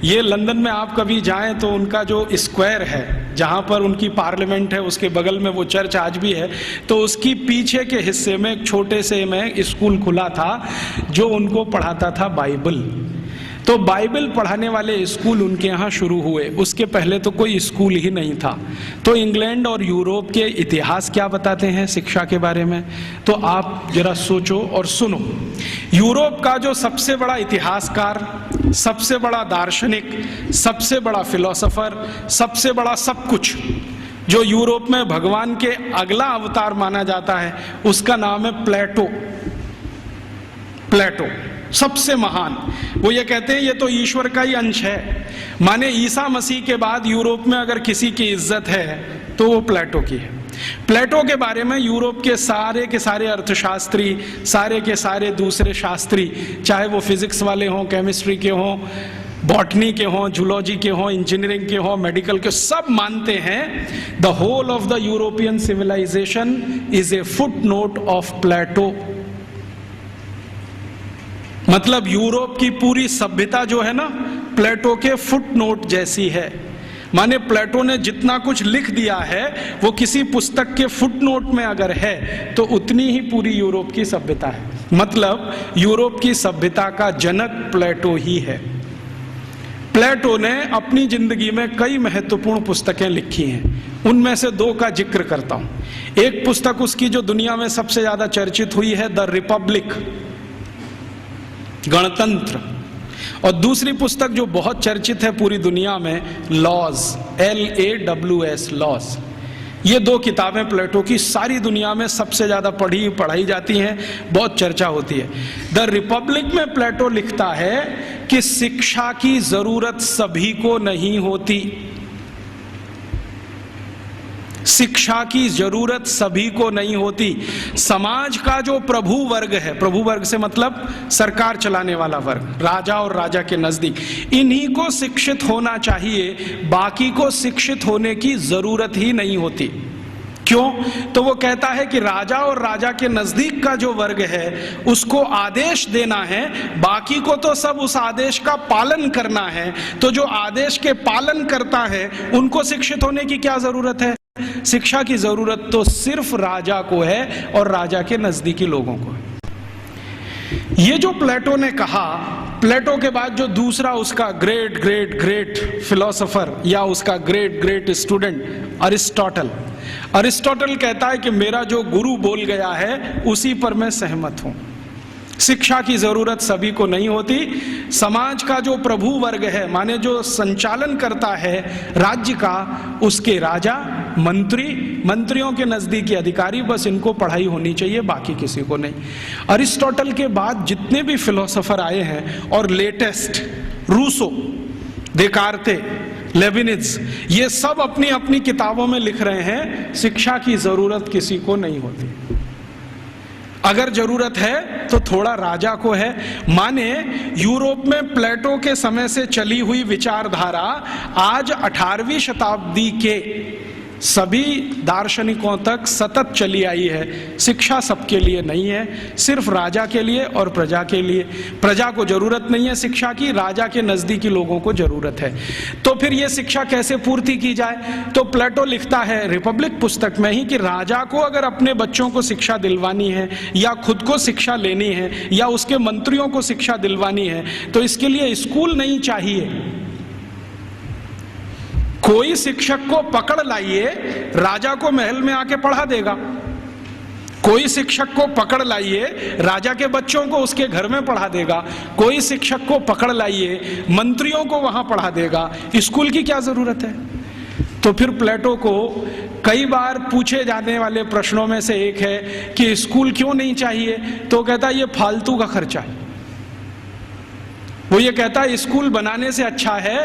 ये लंदन में आप कभी जाएं तो उनका जो स्क्वायर है जहां पर उनकी पार्लियामेंट है उसके बगल में वो चर्च आज भी है। तो उसकी पीछे के हिस्से में एक छोटे से में स्कूल खुला था जो उनको पढ़ाता था बाइबल। तो बाइबल पढ़ाने वाले स्कूल उनके यहाँ शुरू हुए, उसके पहले तो कोई स्कूल ही नहीं था। तो इंग्लैंड और यूरोप के इतिहास क्या बताते हैं शिक्षा के बारे में, तो आप जरा सोचो और सुनो। यूरोप का जो सबसे बड़ा इतिहासकार, सबसे बड़ा दार्शनिक, सबसे बड़ा फिलोसोफर, सबसे बड़ा सब कुछ, जो यूरोप में भगवान के अगला अवतार माना जाता है, उसका नाम है प्लेटो। प्लेटो सबसे महान। वो ये कहते हैं ये तो ईश्वर का ही अंश है। माने ईसा मसीह के बाद यूरोप में अगर किसी की इज्जत है तो वो प्लेटो की है। प्लेटो के बारे में यूरोप के सारे अर्थशास्त्री, सारे के सारे दूसरे शास्त्री, चाहे वो फिजिक्स वाले हों, केमिस्ट्री के हों, बॉटनी के हों, जूलॉजी के हों, इंजीनियरिंग के हों, मेडिकल के, सब मानते हैं the whole of the European civilisation is a footnote of Plato. मतलब यूरोप की पूरी सभ्यता जो है ना प्लेटो के फुटनोट जैसी है। माने प्लेटो ने जितना कुछ लिख दिया है वो किसी पुस्तक के फुटनोट में अगर है तो उतनी ही पूरी यूरोप की सभ्यता है। मतलब यूरोप की सभ्यता का जनक प्लेटो ही है। प्लेटो ने अपनी जिंदगी में कई महत्वपूर्ण पुस्तकें लिखी हैं, उनमें से 2 का जिक्र करता हूं। एक पुस्तक उसकी जो दुनिया में सबसे ज्यादा चर्चित हुई है, द रिपब्लिक, गणतंत्र, और दूसरी पुस्तक जो बहुत चर्चित है पूरी दुनिया में, लॉज, LAWS, लॉज। ये दो किताबें प्लेटो की सारी दुनिया में सबसे ज्यादा पढ़ाई जाती हैं, बहुत चर्चा होती है। द रिपब्लिक में प्लेटो लिखता है कि शिक्षा की जरूरत सभी को नहीं होती, शिक्षा की जरूरत सभी को नहीं होती। समाज का जो प्रभु वर्ग है, प्रभु वर्ग से मतलब सरकार चलाने वाला वर्ग, राजा और राजा के नजदीक, इन्हीं को शिक्षित होना चाहिए, बाकी को शिक्षित होने की जरूरत ही नहीं होती। क्यों? तो वो कहता है कि राजा और राजा के नजदीक का जो वर्ग है उसको आदेश देना है, बाकी को तो सब उस आदेश का पालन करना है। तो जो आदेश के पालन करता है उनको शिक्षित होने की क्या जरूरत है? शिक्षा की जरूरत तो सिर्फ राजा को है और राजा के नजदीकी लोगों को है। ये जो प्लेटो ने कहा, प्लेटो के बाद जो दूसरा उसका ग्रेट ग्रेट ग्रेट फिलोसोफर या उसका ग्रेट ग्रेट स्टूडेंट अरिस्टोटल कहता है कि मेरा जो गुरु बोल गया है उसी पर मैं सहमत हूं। शिक्षा की जरूरत सभी को नहीं होती। समाज का जो प्रभु वर्ग है, माने जो संचालन करता है राज्य का, उसके राजा, मंत्रियों के नजदीकी अधिकारी, बस इनको पढ़ाई होनी चाहिए, बाकी किसी को नहीं। अरिस्टोटल के बाद जितने भी फिलोसोफर आए हैं और लेटेस्ट रूसो, देकार्ते, लेविनिज, ये सब अपनी अपनी किताबों में लिख रहे हैं शिक्षा की जरूरत किसी को नहीं होती। अगर जरूरत है तो थोड़ा राजा को है। माने यूरोप में प्लेटो के समय से चली हुई विचारधारा आज 18वीं शताब्दी के सभी दार्शनिकों तक सतत चली आई है। शिक्षा सबके लिए नहीं है, सिर्फ राजा के लिए और प्रजा के लिए। प्रजा को जरूरत नहीं है शिक्षा की, राजा के नजदीकी लोगों को जरूरत है। तो फिर ये शिक्षा कैसे पूर्ति की जाए? तो प्लेटो लिखता है रिपब्लिक पुस्तक में ही कि राजा को अगर अपने बच्चों को शिक्षा दिलवानी है या खुद को शिक्षा लेनी है या उसके मंत्रियों को शिक्षा दिलवानी है तो इसके लिए स्कूल नहीं चाहिए। कोई शिक्षक को पकड़ लाइए, राजा को महल में आके पढ़ा देगा। कोई शिक्षक को पकड़ लाइए, राजा के बच्चों को उसके घर में पढ़ा देगा। कोई शिक्षक को पकड़ लाइए, मंत्रियों को वहां पढ़ा देगा। स्कूल की क्या जरूरत है? तो फिर प्लेटो को कई बार पूछे जाने वाले प्रश्नों में से एक है कि स्कूल क्यों नहीं चाहिए? तो कहता है ये फालतू का खर्चा है। वो ये कहता है स्कूल बनाने से अच्छा है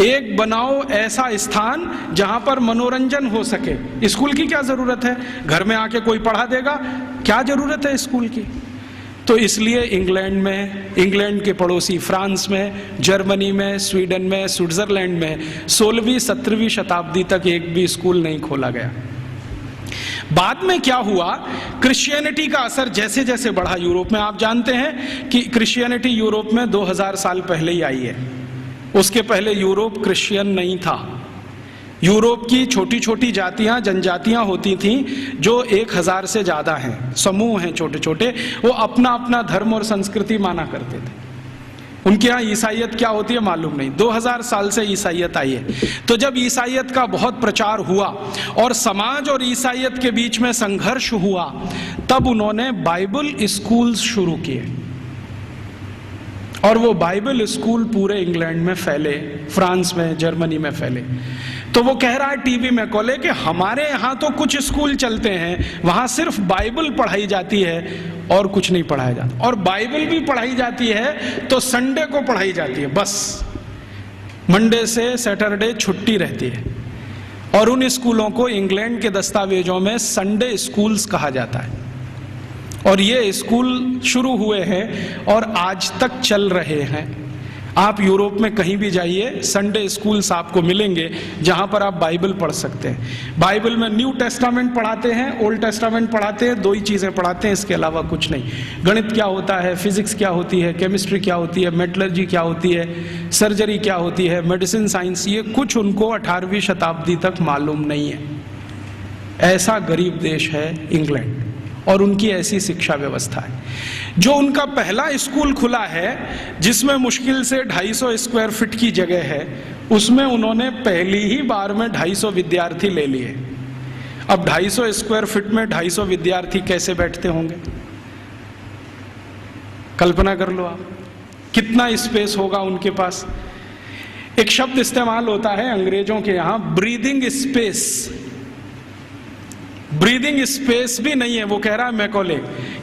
एक बनाओ ऐसा स्थान जहां पर मनोरंजन हो सके। स्कूल की क्या जरूरत है? घर में आके कोई पढ़ा देगा, क्या जरूरत है स्कूल की? तो इसलिए इंग्लैंड में, इंग्लैंड के पड़ोसी फ्रांस में, जर्मनी में, स्वीडन में, स्विट्जरलैंड में 16वीं 17वीं शताब्दी तक एक भी स्कूल नहीं खोला गया। बाद में क्या हुआ, क्रिश्चियनिटी का असर जैसे जैसे बढ़ा यूरोप में, आप जानते हैं कि क्रिश्चियनिटी यूरोप में 2000 साल पहले ही आई है। उसके पहले यूरोप क्रिश्चियन नहीं था। यूरोप की छोटी छोटी जातियां, जनजातियां होती थीं जो 1000 से ज्यादा हैं, समूह हैं छोटे छोटे, वो अपना अपना धर्म और संस्कृति माना करते थे। उनके यहाँ ईसाइयत क्या होती है मालूम नहीं। 2000 साल से ईसाइयत आई है। तो जब ईसाइयत का बहुत प्रचार हुआ और समाज और ईसाइयत के बीच में संघर्ष हुआ, तब उन्होंने बाइबल स्कूल्स शुरू किए और वो बाइबल स्कूल पूरे इंग्लैंड में फैले, फ्रांस में, जर्मनी में फैले। तो वो कह रहा है टीवी में कोले कि हमारे यहाँ तो कुछ स्कूल चलते हैं, वहां सिर्फ बाइबल पढ़ाई जाती है और कुछ नहीं पढ़ाया जाता, और बाइबल भी पढ़ाई जाती है तो संडे को पढ़ाई जाती है, बस मंडे से सैटरडे छुट्टी रहती है। और उन स्कूलों को इंग्लैंड के दस्तावेजों में संडे स्कूल्स कहा जाता है। और ये स्कूल शुरू हुए हैं और आज तक चल रहे हैं। आप यूरोप में कहीं भी जाइए, संडे स्कूल्स आपको मिलेंगे जहां पर आप बाइबल पढ़ सकते हैं। बाइबल में न्यू टेस्टामेंट पढ़ाते हैं, ओल्ड टेस्टामेंट पढ़ाते हैं, 2 ही चीजें पढ़ाते हैं, इसके अलावा कुछ नहीं। गणित क्या होता है, फिजिक्स क्या होती है, केमिस्ट्री क्या होती है, मेटलर्जी क्या होती है, सर्जरी क्या होती है, मेडिसिन साइंस, ये कुछ उनको 18वीं शताब्दी तक मालूम नहीं है। ऐसा गरीब देश है इंग्लैंड और उनकी ऐसी शिक्षा व्यवस्था है। जो उनका पहला स्कूल खुला है जिसमें मुश्किल से 250 स्क्वायर फीट की जगह है, उसमें उन्होंने पहली ही बार में 250 विद्यार्थी ले लिए। अब 250 स्क्वायर फीट में 250 विद्यार्थी कैसे बैठते होंगे, कल्पना कर लो आप, कितना स्पेस होगा उनके पास। एक शब्द इस्तेमाल होता है अंग्रेजों के यहाँ, ब्रीदिंग स्पेस। ब्रीदिंग स्पेस भी नहीं है। वो कह रहा है मैकॉले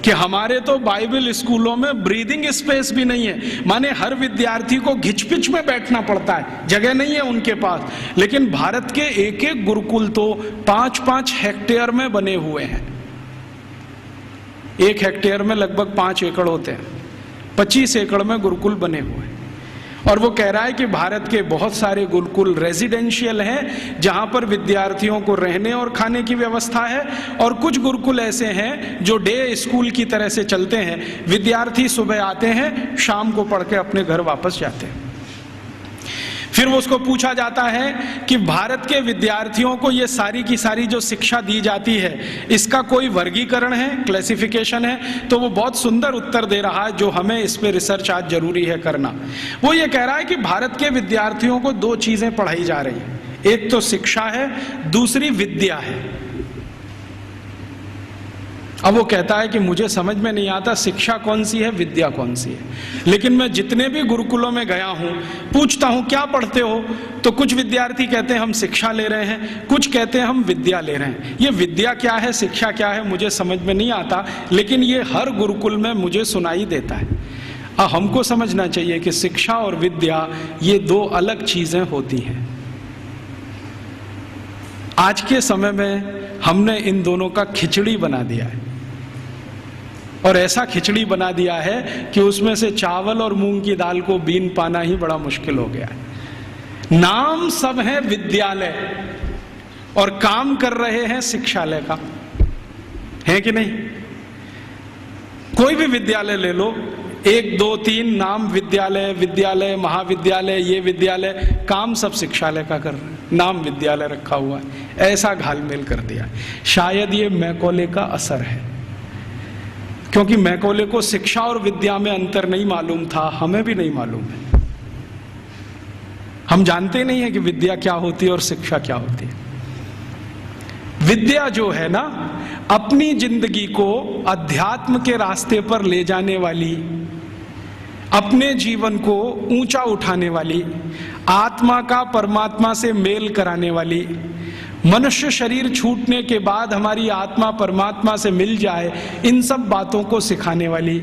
कि हमारे तो बाइबल स्कूलों में ब्रीदिंग स्पेस भी नहीं है, माने हर विद्यार्थी को घिचपिच में बैठना पड़ता है, जगह नहीं है उनके पास। लेकिन भारत के एक एक गुरुकुल तो 5-5 हेक्टेयर में बने हुए हैं। 1 हेक्टेयर में लगभग 5 एकड़ होते हैं, 25 एकड़ में गुरुकुल बने हुए हैं। और वो कह रहा है कि भारत के बहुत सारे गुरुकुल रेजिडेंशियल हैं, जहां पर विद्यार्थियों को रहने और खाने की व्यवस्था है, और कुछ गुरुकुल ऐसे हैं जो डे स्कूल की तरह से चलते हैं। विद्यार्थी सुबह आते हैं, शाम को पढ़ के अपने घर वापस जाते हैं। फिर वो उसको पूछा जाता है कि भारत के विद्यार्थियों को ये सारी की सारी जो शिक्षा दी जाती है, इसका कोई वर्गीकरण है, क्लासिफिकेशन है? तो वो बहुत सुंदर उत्तर दे रहा है, जो हमें इस पे रिसर्च आज जरूरी है करना। वो ये कह रहा है कि भारत के विद्यार्थियों को 2 चीजें पढ़ाई जा रही हैं, एक तो शिक्षा है, दूसरी विद्या है। अब वो कहता है कि मुझे समझ में नहीं आता शिक्षा कौन सी है, विद्या कौन सी है। लेकिन मैं जितने भी गुरुकुलों में गया हूं, पूछता हूं क्या पढ़ते हो, तो कुछ विद्यार्थी कहते हैं हम शिक्षा ले रहे हैं, कुछ कहते हैं हम विद्या ले रहे हैं। ये विद्या क्या है, शिक्षा क्या है, मुझे समझ में नहीं आता, लेकिन ये हर गुरुकुल में मुझे सुनाई देता है। अब हमको समझना चाहिए कि शिक्षा और विद्या ये 2 अलग चीजें होती हैं। आज के समय में हमने इन दोनों का खिचड़ी बना दिया है, और ऐसा खिचड़ी बना दिया है कि उसमें से चावल और मूंग की दाल को बीन पाना ही बड़ा मुश्किल हो गया है। नाम सब है विद्यालय और काम कर रहे हैं शिक्षालय का, है कि नहीं? कोई भी विद्यालय ले लो, 1 2 3 नाम विद्यालय, विद्यालय, महाविद्यालय, ये विद्यालय, काम सब शिक्षालय का कर रहे हैं, नाम विद्यालय रखा हुआ है। ऐसा घालमेल कर दिया। शायद ये मैकॉले का असर है, क्योंकि मैकॉले को शिक्षा और विद्या में अंतर नहीं मालूम था, हमें भी नहीं मालूम है। हम जानते नहीं है कि विद्या क्या होती है और शिक्षा क्या होती है। विद्या जो है ना, अपनी जिंदगी को अध्यात्म के रास्ते पर ले जाने वाली, अपने जीवन को ऊंचा उठाने वाली, आत्मा का परमात्मा से मेल कराने वाली, मनुष्य शरीर छूटने के बाद हमारी आत्मा परमात्मा से मिल जाए, इन सब बातों को सिखाने वाली,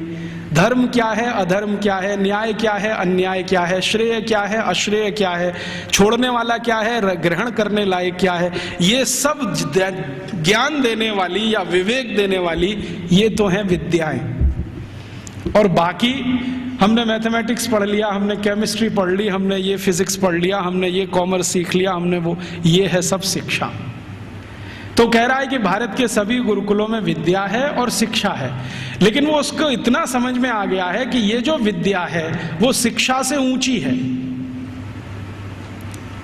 धर्म क्या है, अधर्म क्या है, न्याय क्या है, अन्याय क्या है, श्रेय क्या है, अश्रेय क्या है, छोड़ने वाला क्या है, ग्रहण करने लायक क्या है, ये सब ज्ञान देने वाली या विवेक देने वाली ये तो हैं विद्याएं। और बाकी हमने मैथमेटिक्स पढ़ लिया, हमने केमिस्ट्री पढ़ ली, हमने ये फिजिक्स पढ़ लिया, हमने ये कॉमर्स सीख लिया, हमने वो, ये है सब शिक्षा। तो कह रहा है कि भारत के सभी गुरुकुलों में विद्या है और शिक्षा है, लेकिन वो उसको इतना समझ में आ गया है कि ये जो विद्या है वो शिक्षा से ऊंची है।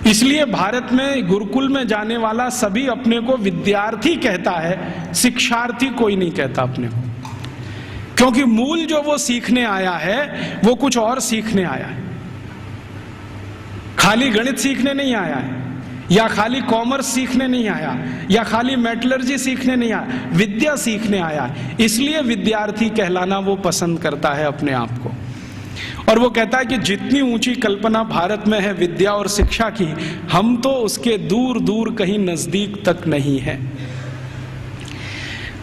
इसलिए भारत में गुरुकुल में जाने वाला सभी अपने को विद्यार्थी कहता है, शिक्षार्थी कोई नहीं कहता अपने को, क्योंकि मूल जो वो सीखने आया है वो कुछ और सीखने आया है। खाली गणित सीखने नहीं आया है, या खाली कॉमर्स सीखने नहीं आया, या खाली मेटलर्जी सीखने नहीं आया, विद्या सीखने आया है। इसलिए विद्यार्थी कहलाना वो पसंद करता है अपने आप को। और वो कहता है कि जितनी ऊंची कल्पना भारत में है विद्या और शिक्षा की, हम तो उसके दूर दूर कहीं नजदीक तक नहीं है।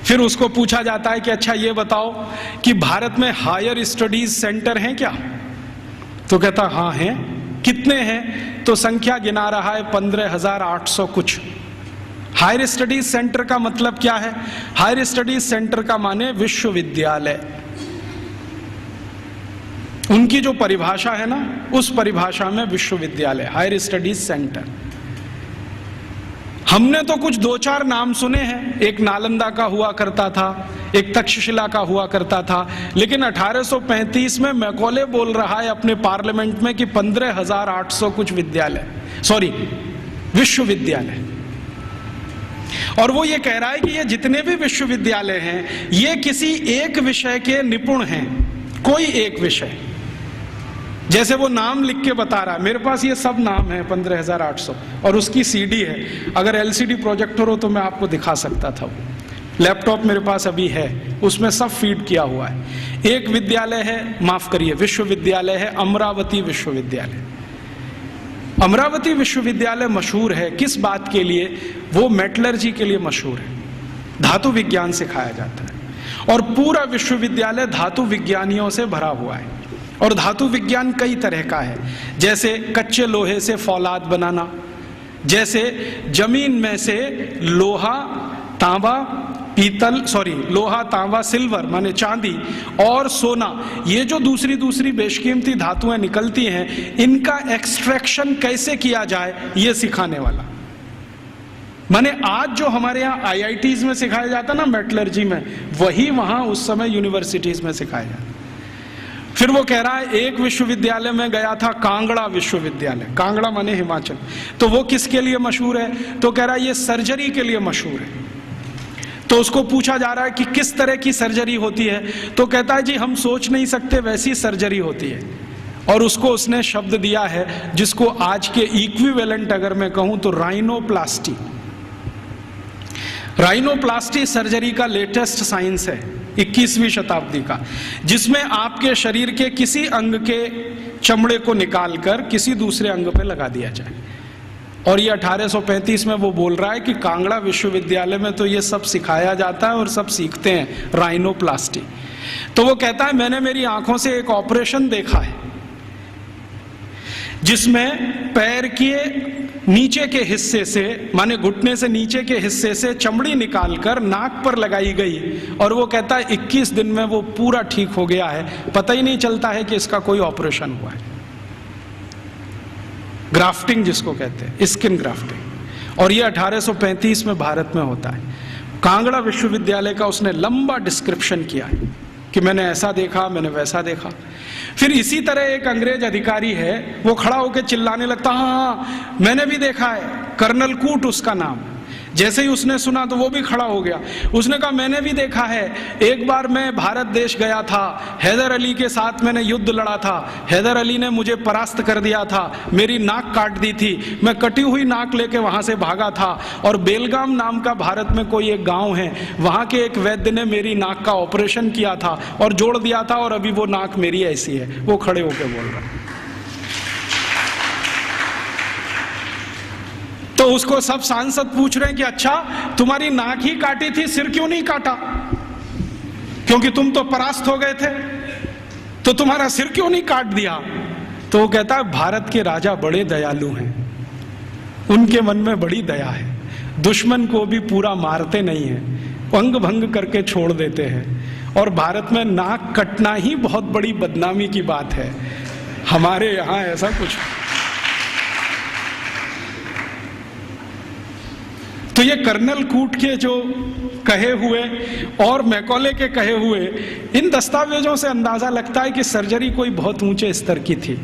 फिर उसको पूछा जाता है कि अच्छा ये बताओ कि भारत में हायर स्टडीज सेंटर हैं क्या? तो कहता हाँ हैं। कितने हैं? तो संख्या गिना रहा है 15,800 कुछ। हायर स्टडीज सेंटर का मतलब क्या है? हायर स्टडीज सेंटर का माने विश्वविद्यालय। उनकी जो परिभाषा है ना, उस परिभाषा में विश्वविद्यालय, हायर स्टडीज सेंटर। हमने तो कुछ 2-4 नाम सुने हैं, एक नालंदा का हुआ करता था, एक तक्षशिला का हुआ करता था, लेकिन 1835 में मैकॉले बोल रहा है अपने पार्लियामेंट में कि 15,800 कुछ विद्यालय, सॉरी विश्वविद्यालय। और वो ये कह रहा है कि ये जितने भी विश्वविद्यालय हैं ये किसी एक विषय के निपुण हैं, कोई एक विषय। जैसे वो नाम लिख के बता रहा है, मेरे पास ये सब नाम है 15,800 और उसकी सीडी है। अगर एलसीडी प्रोजेक्टर हो तो मैं आपको दिखा सकता था। लैपटॉप मेरे पास अभी है, उसमें सब फीड किया हुआ है। एक विद्यालय है, माफ करिए विश्वविद्यालय है, अमरावती विश्वविद्यालय। अमरावती विश्वविद्यालय मशहूर है किस बात के लिए? वो मेटलर्जी के लिए मशहूर है। धातु विज्ञान सिखाया जाता है और पूरा विश्वविद्यालय धातु विज्ञानियों से भरा हुआ है। और धातु विज्ञान कई तरह का है, जैसे कच्चे लोहे से फौलाद बनाना, जैसे जमीन में से लोहा तांबा लोहा तांबा सिल्वर माने चांदी और सोना, ये जो दूसरी दूसरी बेशकीमती धातुएं निकलती हैं, इनका एक्सट्रैक्शन कैसे किया जाए ये सिखाने वाला। माने आज जो हमारे यहाँ आईआईटीज में सिखाया जाता ना मेटलर्जी में, वही वहां उस समय यूनिवर्सिटीज में सिखाया जाता। फिर वो कह रहा है एक विश्वविद्यालय में गया था, कांगड़ा विश्वविद्यालय, कांगड़ा माने हिमाचल, तो वो किसके लिए मशहूर है? तो कह रहा है ये सर्जरी के लिए मशहूर है। तो उसको पूछा जा रहा है कि किस तरह की सर्जरी होती है, तो कहता है जी हम सोच नहीं सकते वैसी सर्जरी होती है। और उसको उसने शब्द दिया है जिसको आज के इक्विवेलेंट अगर मैं कहूं तो राइनोप्लास्टी। राइनोप्लास्टी सर्जरी का लेटेस्ट साइंस है 21वीं शताब्दी का, जिसमें आपके शरीर के किसी अंग के चमड़े को निकालकर किसी दूसरे अंग पे लगा दिया जाए। और ये 1835 में वो बोल रहा है कि कांगड़ा विश्वविद्यालय में तो ये सब सिखाया जाता है और सब सीखते हैं राइनोप्लास्टी। तो वो कहता है मैंने मेरी आंखों से एक ऑपरेशन देखा है जिसमें पैर के नीचे के हिस्से से माने घुटने से नीचे के हिस्से से चमड़ी निकालकर नाक पर लगाई गई, और वो कहता है 21 दिन में वो पूरा ठीक हो गया है, पता ही नहीं चलता है कि इसका कोई ऑपरेशन हुआ है। ग्राफ्टिंग जिसको कहते हैं, स्किन ग्राफ्टिंग। और ये 1835 में भारत में होता है। कांगड़ा विश्वविद्यालय का उसने लंबा डिस्क्रिप्शन किया है कि मैंने ऐसा देखा, मैंने वैसा देखा। फिर इसी तरह एक अंग्रेज अधिकारी है, वो खड़ा होकर चिल्लाने लगता, हाँ मैंने भी देखा है, कर्नल कूट उसका नाम। जैसे ही उसने सुना तो वो भी खड़ा हो गया, उसने कहा मैंने भी देखा है, एक बार मैं भारत देश गया था, हैदर अली के साथ मैंने युद्ध लड़ा था, हैदर अली ने मुझे परास्त कर दिया था, मेरी नाक काट दी थी, मैं कटी हुई नाक लेके वहां से भागा था, और बेलगाम नाम का भारत में कोई एक गांव है, वहां के एक वैद्य ने मेरी नाक का ऑपरेशन किया था और जोड़ दिया था, और अभी वो नाक मेरी ऐसी है। वो खड़े होकर बोल रहा है। तो उसको सब सांसद पूछ रहे हैं कि अच्छा तुम्हारी नाक ही काटी थी, सिर क्यों नहीं काटा? क्योंकि तुम तो परास्त हो गए थे, तो तुम्हारा सिर क्यों नहीं काट दिया? तो वो कहता है भारत के राजा बड़े दयालु हैं, उनके मन में बड़ी दया है, दुश्मन को भी पूरा मारते नहीं है, अंग भंग करके छोड़ देते हैं। और भारत में नाक कटना ही बहुत बड़ी बदनामी की बात है, हमारे यहाँ ऐसा कुछ। तो ये कर्नल कूट के जो कहे हुए और मैकॉले के कहे हुए इन दस्तावेजों से अंदाजा लगता है कि सर्जरी कोई बहुत ऊंचे स्तर की थी।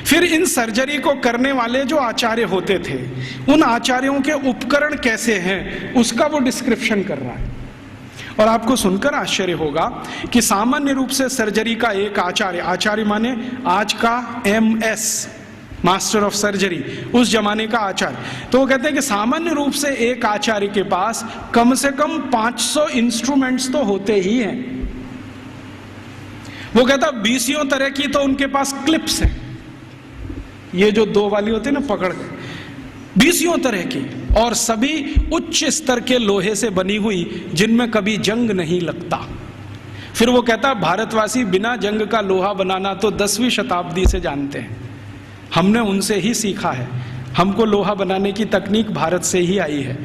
फिर इन सर्जरी को करने वाले जो आचार्य होते थे, उन आचार्यों के उपकरण कैसे हैं उसका वो डिस्क्रिप्शन कर रहा है। और आपको सुनकर आश्चर्य होगा कि सामान्य रूप से सर्जरी का एक आचार्य माने आज का MS मास्टर ऑफ सर्जरी, उस जमाने का आचार्य, तो वो कहते हैं कि सामान्य रूप से एक आचार्य के पास कम से कम 500 इंस्ट्रूमेंट्स तो होते ही हैं। वो कहता है 20 तरह की तो उनके पास क्लिप्स हैं, ये जो 2 वाली होती है ना पकड़ के, 20 तरह की, और सभी उच्च स्तर के लोहे से बनी हुई, जिनमें कभी जंग नहीं लगता। फिर वो कहता है भारतवासी बिना जंग का लोहा बनाना तो 10वीं शताब्दी से जानते हैं, हमने उनसे ही सीखा है, हमको लोहा बनाने की तकनीक भारत से ही आई है,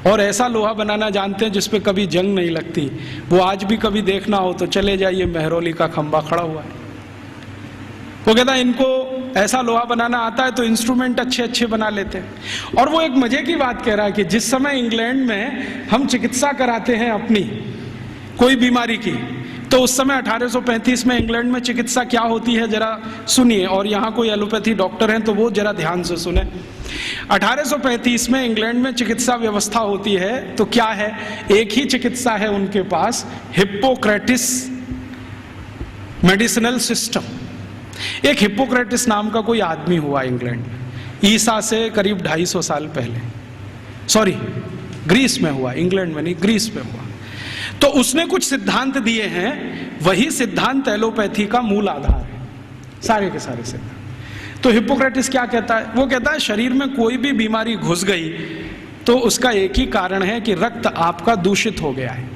और ऐसा लोहा बनाना जानते हैं जिसपे कभी जंग नहीं लगती। वो आज भी कभी देखना हो तो चले जाइए, मेहरौली का खंबा खड़ा हुआ है। वो कहता है इनको ऐसा लोहा बनाना आता है तो इंस्ट्रूमेंट अच्छे अच्छे बना लेते हैं। और वो एक मजे की बात कह रहा है कि जिस समय इंग्लैंड में हम चिकित्सा कराते हैं अपनी कोई बीमारी की, तो उस समय 1835 में इंग्लैंड में चिकित्सा क्या होती है जरा सुनिए, और यहाँ कोई एलोपैथी डॉक्टर हैं तो वो जरा ध्यान से सुने। 1835 में इंग्लैंड में चिकित्सा व्यवस्था होती है तो क्या है, एक ही चिकित्सा है उनके पास, हिप्पोक्रेटिस मेडिसिनल सिस्टम। एक हिप्पोक्रेटिस नाम का कोई आदमी हुआ इंग्लैंड में, ईसा से करीब 250 साल पहले, सॉरी ग्रीस में हुआ, इंग्लैंड में नहीं ग्रीस में हुआ। तो उसने कुछ सिद्धांत दिए हैं, वही सिद्धांत एलोपैथी का मूल आधार है, सारे के सारे सिद्धांत। तो हिप्पोक्रेटिस क्या कहता है, वो कहता है शरीर में कोई भी बीमारी घुस गई तो उसका एक ही कारण है कि रक्त आपका दूषित हो गया है।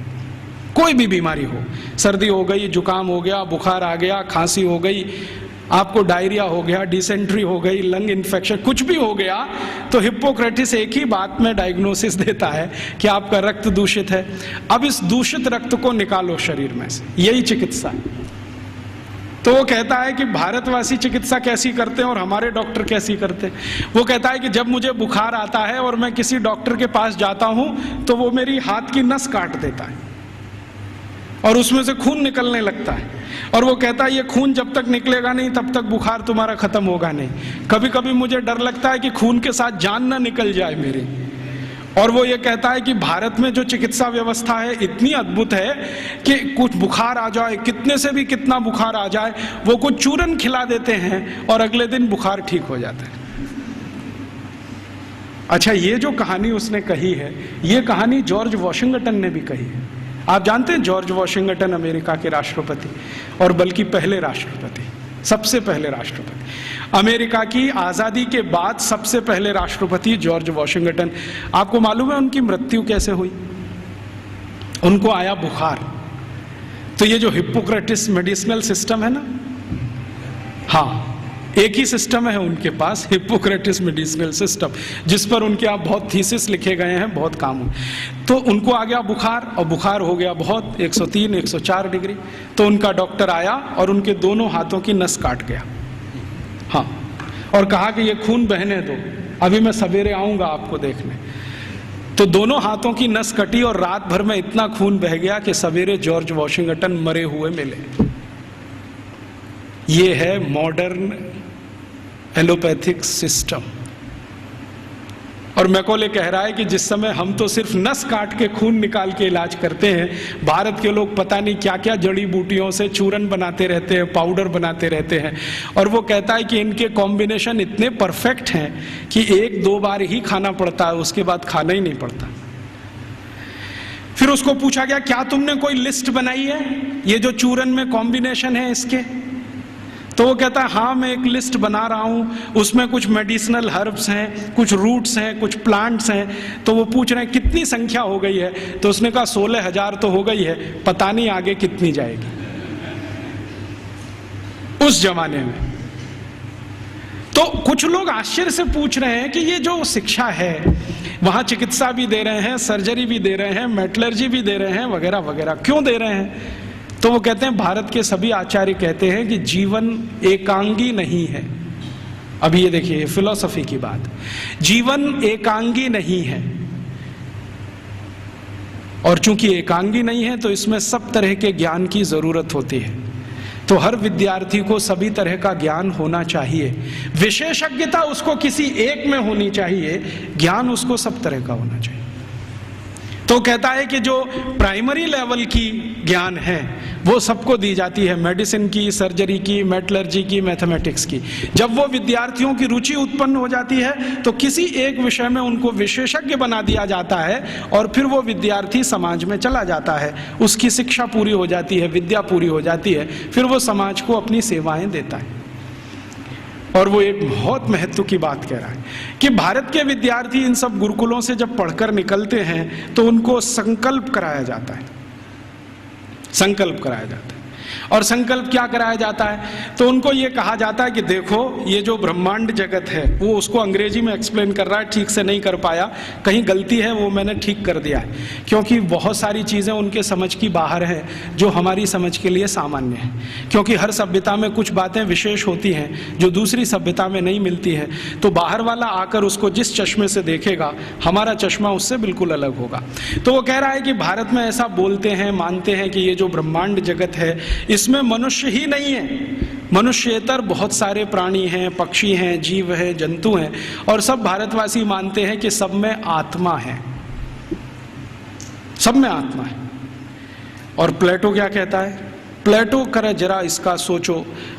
कोई भी बीमारी हो, सर्दी हो गई, जुकाम हो गया, बुखार आ गया, खांसी हो गई, आपको डायरिया हो गया, डिसेंट्री हो गई, लंग इन्फेक्शन, कुछ भी हो गया, तो हिप्पोक्रेटिस एक ही बात में डायग्नोसिस देता है कि आपका रक्त दूषित है। अब इस दूषित रक्त को निकालो शरीर में से, यही चिकित्सा है। तो वो कहता है कि भारतवासी चिकित्सा कैसी करते हैं और हमारे डॉक्टर कैसी करते हैं। वो कहता है कि जब मुझे बुखार आता है और मैं किसी डॉक्टर के पास जाता हूं तो वो मेरी हाथ की नस काट देता है और उसमें से खून निकलने लगता है, और वो कहता है ये खून जब तक निकलेगा नहीं तब तक बुखार तुम्हारा खत्म होगा नहीं। कभी कभी मुझे डर लगता है कि खून के साथ जान ना निकल जाए मेरी। और वो ये कहता है कि भारत में जो चिकित्सा व्यवस्था है इतनी अद्भुत है कि कुछ बुखार आ जाए, कितने से भी कितना बुखार आ जाए, वो कुछ चूरन खिला देते हैं और अगले दिन बुखार ठीक हो जाता है। अच्छा, ये जो कहानी उसने कही है, ये कहानी जॉर्ज वॉशिंगटन ने भी कही है। आप जानते हैं जॉर्ज वॉशिंगटन अमेरिका के राष्ट्रपति, और बल्कि पहले राष्ट्रपति, सबसे पहले राष्ट्रपति, अमेरिका की आजादी के बाद सबसे पहले राष्ट्रपति जॉर्ज वॉशिंगटन। आपको मालूम है उनकी मृत्यु कैसे हुई? उनको आया बुखार। तो ये जो हिप्पोक्रेटिस मेडिसिनल सिस्टम है ना, हाँ, एक ही सिस्टम है उनके पास, हिप्पोक्रेटिस मेडिसिनल सिस्टम, जिस पर उनके आप बहुत थीसिस लिखे गए हैं, बहुत काम हुए। तो उनको आ गया बुखार, और बुखार हो गया बहुत 103 104 डिग्री। तो उनका डॉक्टर आया और उनके दोनों हाथों की नस काट गया, हाँ, और कहा कि ये खून बहने दो, अभी मैं सवेरे आऊंगा आपको देखने। तो दोनों हाथों की नस कटी और रात भर में इतना खून बह गया कि सवेरे जॉर्ज वॉशिंगटन मरे हुए मिले। ये है मॉडर्न एलोपैथिक सिस्टम। और मैकॉले कह रहा है कि जिस समय हम तो सिर्फ नस काट के खून निकाल के इलाज करते हैं, भारत के लोग पता नहीं क्या क्या जड़ी बूटियों से चूरन बनाते रहते हैं, पाउडर बनाते रहते हैं। और वो कहता है कि इनके कॉम्बिनेशन इतने परफेक्ट हैं कि 1-2 बार ही खाना पड़ता है, उसके बाद खाना ही नहीं पड़ता। फिर उसको पूछा गया, क्या तुमने कोई लिस्ट बनाई है ये जो चूरन में कॉम्बिनेशन है इसके? तो वो कहता है हाँ, मैं एक लिस्ट बना रहा हूं, उसमें कुछ मेडिसिनल हर्ब्स हैं, कुछ रूट्स हैं, कुछ प्लांट्स हैं। तो वो पूछ रहे हैं कितनी संख्या हो गई है? तो उसने कहा 16,000 तो हो गई है, पता नहीं आगे कितनी जाएगी। उस जमाने में तो कुछ लोग आश्चर्य से पूछ रहे हैं कि ये जो शिक्षा है, वहां चिकित्सा भी दे रहे हैं, सर्जरी भी दे रहे हैं, मेटलर्जी भी दे रहे हैं, वगैरह वगैरह, क्यों दे रहे हैं? तो वो कहते हैं, भारत के सभी आचार्य कहते हैं कि जीवन एकांगी नहीं है। अब ये देखिए फिलॉसफी की बात, जीवन एकांगी नहीं है, और चूंकि एकांगी नहीं है तो इसमें सब तरह के ज्ञान की जरूरत होती है। तो हर विद्यार्थी को सभी तरह का ज्ञान होना चाहिए, विशेषज्ञता उसको किसी एक में होनी चाहिए, ज्ञान उसको सब तरह का होना चाहिए। तो कहता है कि जो प्राइमरी लेवल की ज्ञान है वो सबको दी जाती है, मेडिसिन की, सर्जरी की, मेटलर्जी की, मैथमेटिक्स की। जब वो विद्यार्थियों की रुचि उत्पन्न हो जाती है तो किसी एक विषय में उनको विशेषज्ञ बना दिया जाता है, और फिर वो विद्यार्थी समाज में चला जाता है, उसकी शिक्षा पूरी हो जाती है, विद्या पूरी हो जाती है, फिर वो समाज को अपनी सेवाएं देता है। और वो एक बहुत महत्व की बात कह रहा है कि भारत के विद्यार्थी इन सब गुरुकुलों से जब पढ़कर निकलते हैं तो उनको संकल्प कराया जाता है, संकल्प कराया जाता है। और संकल्प क्या कराया जाता है? तो उनको ये कहा जाता है कि देखो ये जो ब्रह्मांड जगत है, वो उसको अंग्रेजी में एक्सप्लेन कर रहा है, ठीक से नहीं कर पाया, कहीं गलती है वो मैंने ठीक कर दिया है, क्योंकि बहुत सारी चीज़ें उनके समझ की बाहर हैं जो हमारी समझ के लिए सामान्य है। क्योंकि हर सभ्यता में कुछ बातें विशेष होती हैं जो दूसरी सभ्यता में नहीं मिलती है, तो बाहर वाला आकर उसको जिस चश्मे से देखेगा, हमारा चश्मा उससे बिल्कुल अलग होगा। तो वो कह रहा है कि भारत में ऐसा बोलते हैं, मानते हैं कि ये जो ब्रह्मांड जगत है इसमें मनुष्य ही नहीं है, मनुष्येतर बहुत सारे प्राणी हैं, पक्षी हैं, जीव हैं, जंतु हैं, और सब भारतवासी मानते हैं कि सब में आत्मा है, सब में आत्मा है। और प्लेटो क्या कहता है? प्लेटो करे जरा इसका सोचो,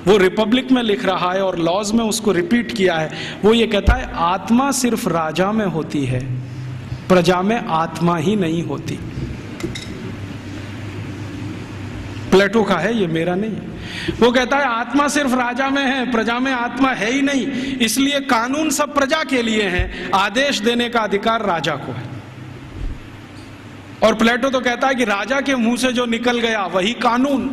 वो रिपब्लिक में लिख रहा है और लॉज में उसको रिपीट किया है। वो ये कहता है आत्मा सिर्फ राजा में होती है, प्रजा में आत्मा ही नहीं होती। प्लेटो का है, ये मेरा नहीं है। वो कहता है आत्मा सिर्फ राजा में है, प्रजा में आत्मा है ही नहीं, इसलिए कानून सब प्रजा के लिए हैं, आदेश देने का अधिकार राजा को है। और प्लेटो तो कहता है कि राजा के मुंह से जो निकल गया वही कानून,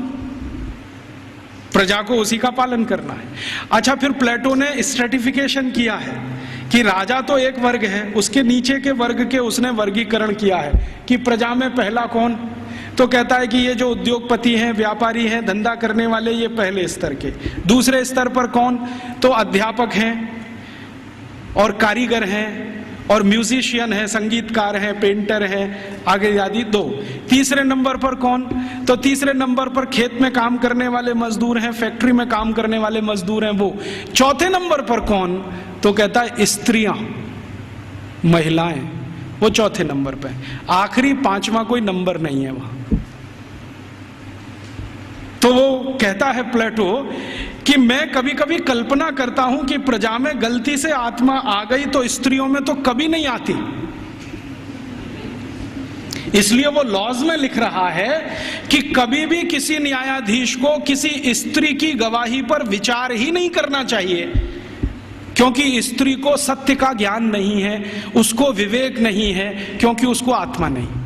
प्रजा को उसी का पालन करना है। अच्छा, फिर प्लेटो ने स्ट्रेटिफिकेशन किया है कि राजा तो एक वर्ग है, उसके नीचे के वर्ग के उसने वर्गीकरण किया है कि प्रजा में पहला कौन, तो कहता है कि ये जो उद्योगपति हैं, व्यापारी हैं, धंधा करने वाले, ये पहले स्तर के। दूसरे स्तर पर कौन, तो अध्यापक हैं और कारीगर हैं और म्यूजिशियन है, संगीतकार है, पेंटर है, आगे आदि 2। तीसरे नंबर पर कौन, तो तीसरे नंबर पर खेत में काम करने वाले मजदूर हैं, फैक्ट्री में काम करने वाले मजदूर हैं वो। चौथे नंबर पर कौन, तो कहता है स्त्रियां, महिलाएं, वो चौथे नंबर पे। आखिरी 5वां कोई नंबर नहीं है वहां। तो वो कहता है प्लेटो कि मैं कभी कभी कल्पना करता हूं कि प्रजा में गलती से आत्मा आ गई तो स्त्रियों में तो कभी नहीं आती, इसलिए वो लॉज में लिख रहा है कि कभी भी किसी न्यायाधीश को किसी स्त्री की गवाही पर विचार ही नहीं करना चाहिए, क्योंकि स्त्री को सत्य का ज्ञान नहीं है, उसको विवेक नहीं है, क्योंकि उसको आत्मा नहीं।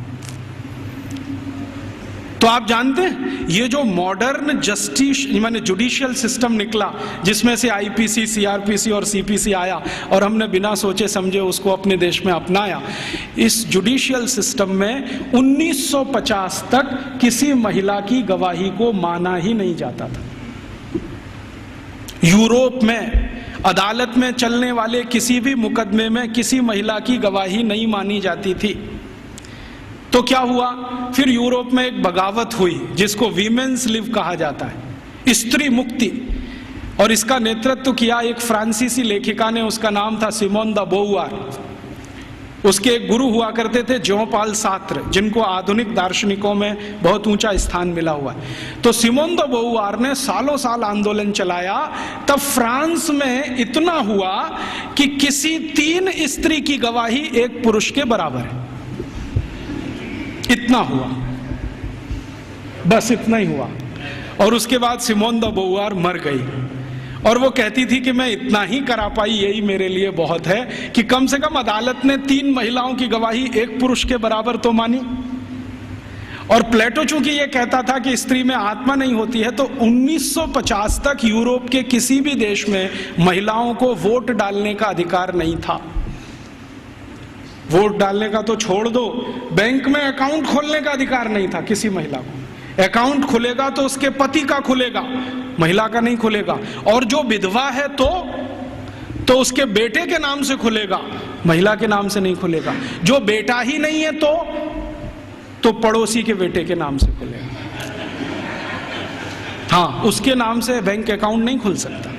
तो आप जानते हैं ये जो मॉडर्न जस्टिस माने जुडिशियल सिस्टम निकला, जिसमें से आईपीसी, सीआरपीसी और सीपीसी आया और हमने बिना सोचे समझे उसको अपने देश में अपनाया, इस जुडिशियल सिस्टम में 1950 तक किसी महिला की गवाही को माना ही नहीं जाता था। यूरोप में अदालत में चलने वाले किसी भी मुकदमे में किसी महिला की गवाही नहीं मानी जाती थी। तो क्या हुआ, फिर यूरोप में एक बगावत हुई जिसको वीमेन्स लिव कहा जाता है, स्त्री मुक्ति, और इसका नेतृत्व किया एक फ्रांसीसी लेखिका ने, उसका नाम था सिमोन द बोउआर। उसके एक गुरु हुआ करते थे जॉन पॉल सार्त्र, जिनको आधुनिक दार्शनिकों में बहुत ऊंचा स्थान मिला हुआ है। तो सिमोन द बोउआर ने सालों साल आंदोलन चलाया, तब फ्रांस में इतना हुआ कि किसी 3 स्त्री की गवाही एक पुरुष के बराबर है। इतना हुआ, बस इतना ही हुआ। और उसके बाद सिमोन द बोउआर मर गई और वो कहती थी कि मैं इतना ही करा पाई, यही मेरे लिए बहुत है कि कम से कम अदालत ने 3 महिलाओं की गवाही एक पुरुष के बराबर तो मानी। और प्लेटो चूंकि ये कहता था कि स्त्री में आत्मा नहीं होती है, तो 1950 तक यूरोप के किसी भी देश में महिलाओं को वोट डालने का अधिकार नहीं था। वोट डालने का तो छोड़ दो, बैंक में अकाउंट खोलने का अधिकार नहीं था किसी महिला को। अकाउंट खुलेगा तो उसके पति का खुलेगा, महिला का नहीं खुलेगा। और जो विधवा है तो उसके बेटे के नाम से खुलेगा, महिला के नाम से नहीं खुलेगा। जो बेटा ही नहीं है तो पड़ोसी के बेटे के नाम से खुलेगा। हाँ, उसके नाम से बैंक अकाउंट नहीं खुल सकता।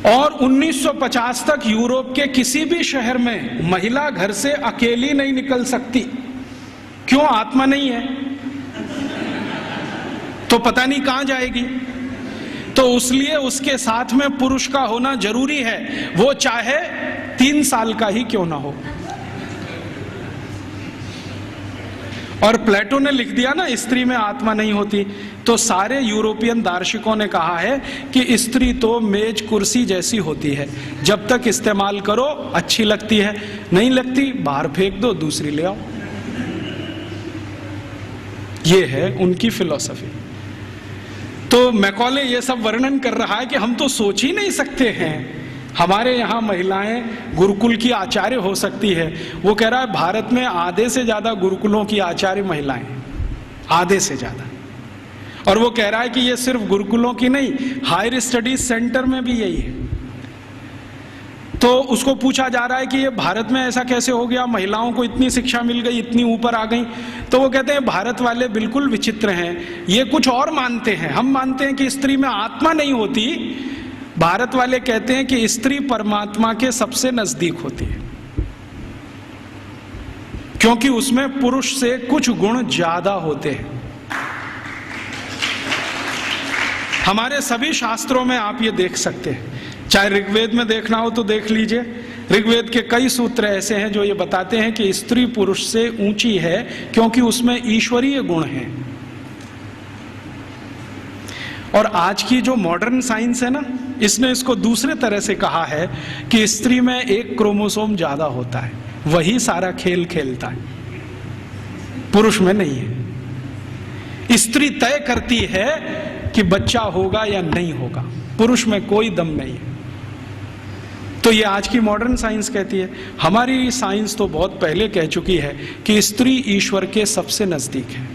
और 1950 तक यूरोप के किसी भी शहर में महिला घर से अकेली नहीं निकल सकती। क्यों? आत्मा नहीं है तो पता नहीं कहां जाएगी। तो उसलिए उसके साथ में पुरुष का होना जरूरी है, वो चाहे 3 साल का ही क्यों ना हो। और प्लेटो ने लिख दिया ना स्त्री में आत्मा नहीं होती, तो सारे यूरोपियन दार्शनिकों ने कहा है कि स्त्री तो मेज कुर्सी जैसी होती है, जब तक इस्तेमाल करो अच्छी लगती है, नहीं लगती बाहर फेंक दो, दूसरी ले आओ। ये है उनकी फिलॉसफी। तो मैकॉले ये सब वर्णन कर रहा है कि हम तो सोच ही नहीं सकते हैं हमारे यहाँ महिलाएं गुरुकुल की आचार्य हो सकती है। वो कह रहा है भारत में आधे से ज्यादा गुरुकुलों की आचार्य महिलाएं, आधे से ज्यादा। और वो कह रहा है कि ये सिर्फ गुरुकुलों की नहीं, हायर स्टडीज सेंटर में भी यही है। तो उसको पूछा जा रहा है कि ये भारत में ऐसा कैसे हो गया, महिलाओं को इतनी शिक्षा मिल गई, इतनी ऊपर आ गई। तो वो कहते हैं भारत वाले बिल्कुल विचित्र हैं, ये कुछ और मानते हैं। हम मानते हैं कि स्त्री में आत्मा नहीं होती, भारत वाले कहते हैं कि स्त्री परमात्मा के सबसे नजदीक होती है, क्योंकि उसमें पुरुष से कुछ गुण ज्यादा होते हैं। हमारे सभी शास्त्रों में आप ये देख सकते हैं, चाहे ऋग्वेद में देखना हो तो देख लीजिए। ऋग्वेद के कई सूत्र ऐसे हैं जो ये बताते हैं कि स्त्री पुरुष से ऊंची है, क्योंकि उसमें ईश्वरीय गुण हैं। और आज की जो मॉडर्न साइंस है ना, इसने इसको दूसरे तरह से कहा है कि स्त्री में एक क्रोमोसोम ज्यादा होता है, वही सारा खेल खेलता है, पुरुष में नहीं है। स्त्री तय करती है कि बच्चा होगा या नहीं होगा, पुरुष में कोई दम नहीं है। तो ये आज की मॉडर्न साइंस कहती है। हमारी साइंस तो बहुत पहले कह चुकी है कि स्त्री ईश्वर के सबसे नजदीक है।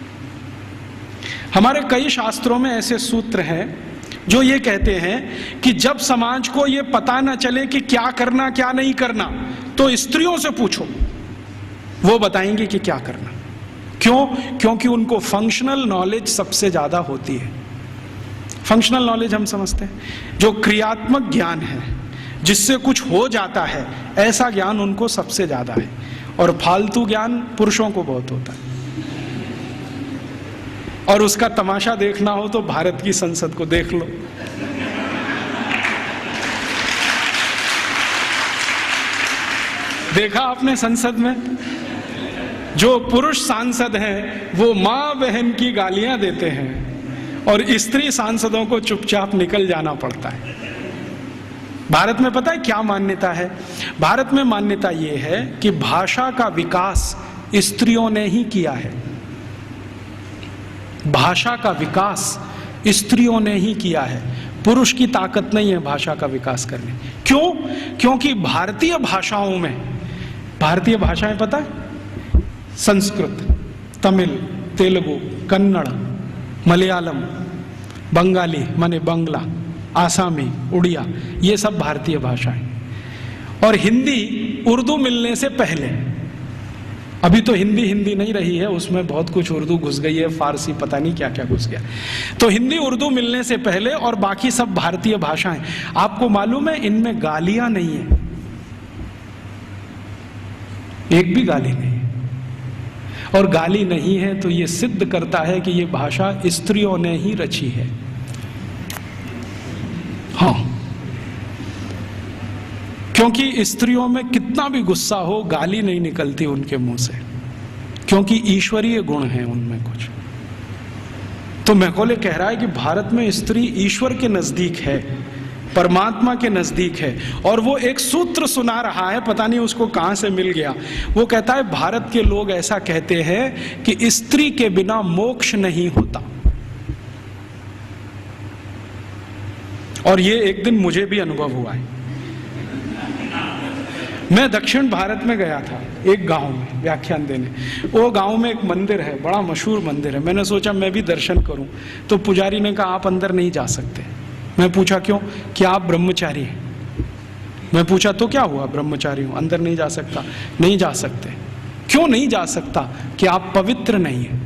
हमारे कई शास्त्रों में ऐसे सूत्र हैं जो ये कहते हैं कि जब समाज को ये पता न चले कि क्या करना क्या नहीं करना, तो स्त्रियों से पूछो, वो बताएंगे कि क्या करना। क्यों? क्योंकि उनको फंक्शनल नॉलेज सबसे ज्यादा होती है। फंक्शनल नॉलेज हम समझते हैं, जो क्रियात्मक ज्ञान है, जिससे कुछ हो जाता है, ऐसा ज्ञान उनको सबसे ज्यादा है। और फालतू ज्ञान पुरुषों को बहुत होता है। और उसका तमाशा देखना हो तो भारत की संसद को देख लो। देखा आपने संसद में जो पुरुष सांसद हैं वो मां बहन की गालियां देते हैं और स्त्री सांसदों को चुपचाप निकल जाना पड़ता है। भारत में पता है क्या मान्यता है? भारत में मान्यता ये है कि भाषा का विकास स्त्रियों ने ही किया है। भाषा का विकास स्त्रियों ने ही किया है, पुरुष की ताकत नहीं है भाषा का विकास करने। क्यों? क्योंकि भारतीय भाषाओं में, भारतीय भाषाएं पता है, संस्कृत, तमिल, तेलुगु, कन्नड़, मलयालम, बंगाली माने बंगला, आसामी, उड़िया, ये सब भारतीय भाषाएं। और हिंदी उर्दू मिलने से पहले, अभी तो हिंदी नहीं रही है, उसमें बहुत कुछ उर्दू घुस गई है, फारसी, पता नहीं क्या क्या घुस गया। तो हिंदी उर्दू मिलने से पहले और बाकी सब भारतीय भाषाएं, आपको मालूम है इनमें गालियां नहीं है, एक भी गाली नहीं है। और गाली नहीं है तो ये सिद्ध करता है कि ये भाषा स्त्रियों ने ही रची है। हाँ, क्योंकि स्त्रियों में कितना भी गुस्सा हो, गाली नहीं निकलती उनके मुंह से, क्योंकि ईश्वरीय गुण है उनमें कुछ। तो मैकॉले कह रहा है कि भारत में स्त्री ईश्वर के नजदीक है, परमात्मा के नजदीक है। और वो एक सूत्र सुना रहा है, पता नहीं उसको कहां से मिल गया। वो कहता है भारत के लोग ऐसा कहते हैं कि स्त्री के बिना मोक्ष नहीं होता। और ये एक दिन मुझे भी अनुभव हुआ है। मैं दक्षिण भारत में गया था, एक गांव में व्याख्यान देने। वो गांव में एक मंदिर है, बड़ा मशहूर मंदिर है। मैंने सोचा मैं भी दर्शन करूं, तो पुजारी ने कहा आप अंदर नहीं जा सकते। मैं पूछा क्यों? कि आप ब्रह्मचारी हैं। मैं पूछा तो क्या हुआ? ब्रह्मचारी हूं, अंदर नहीं जा सकता। नहीं जा सकते। क्यों नहीं जा सकता? कि आप पवित्र नहीं है।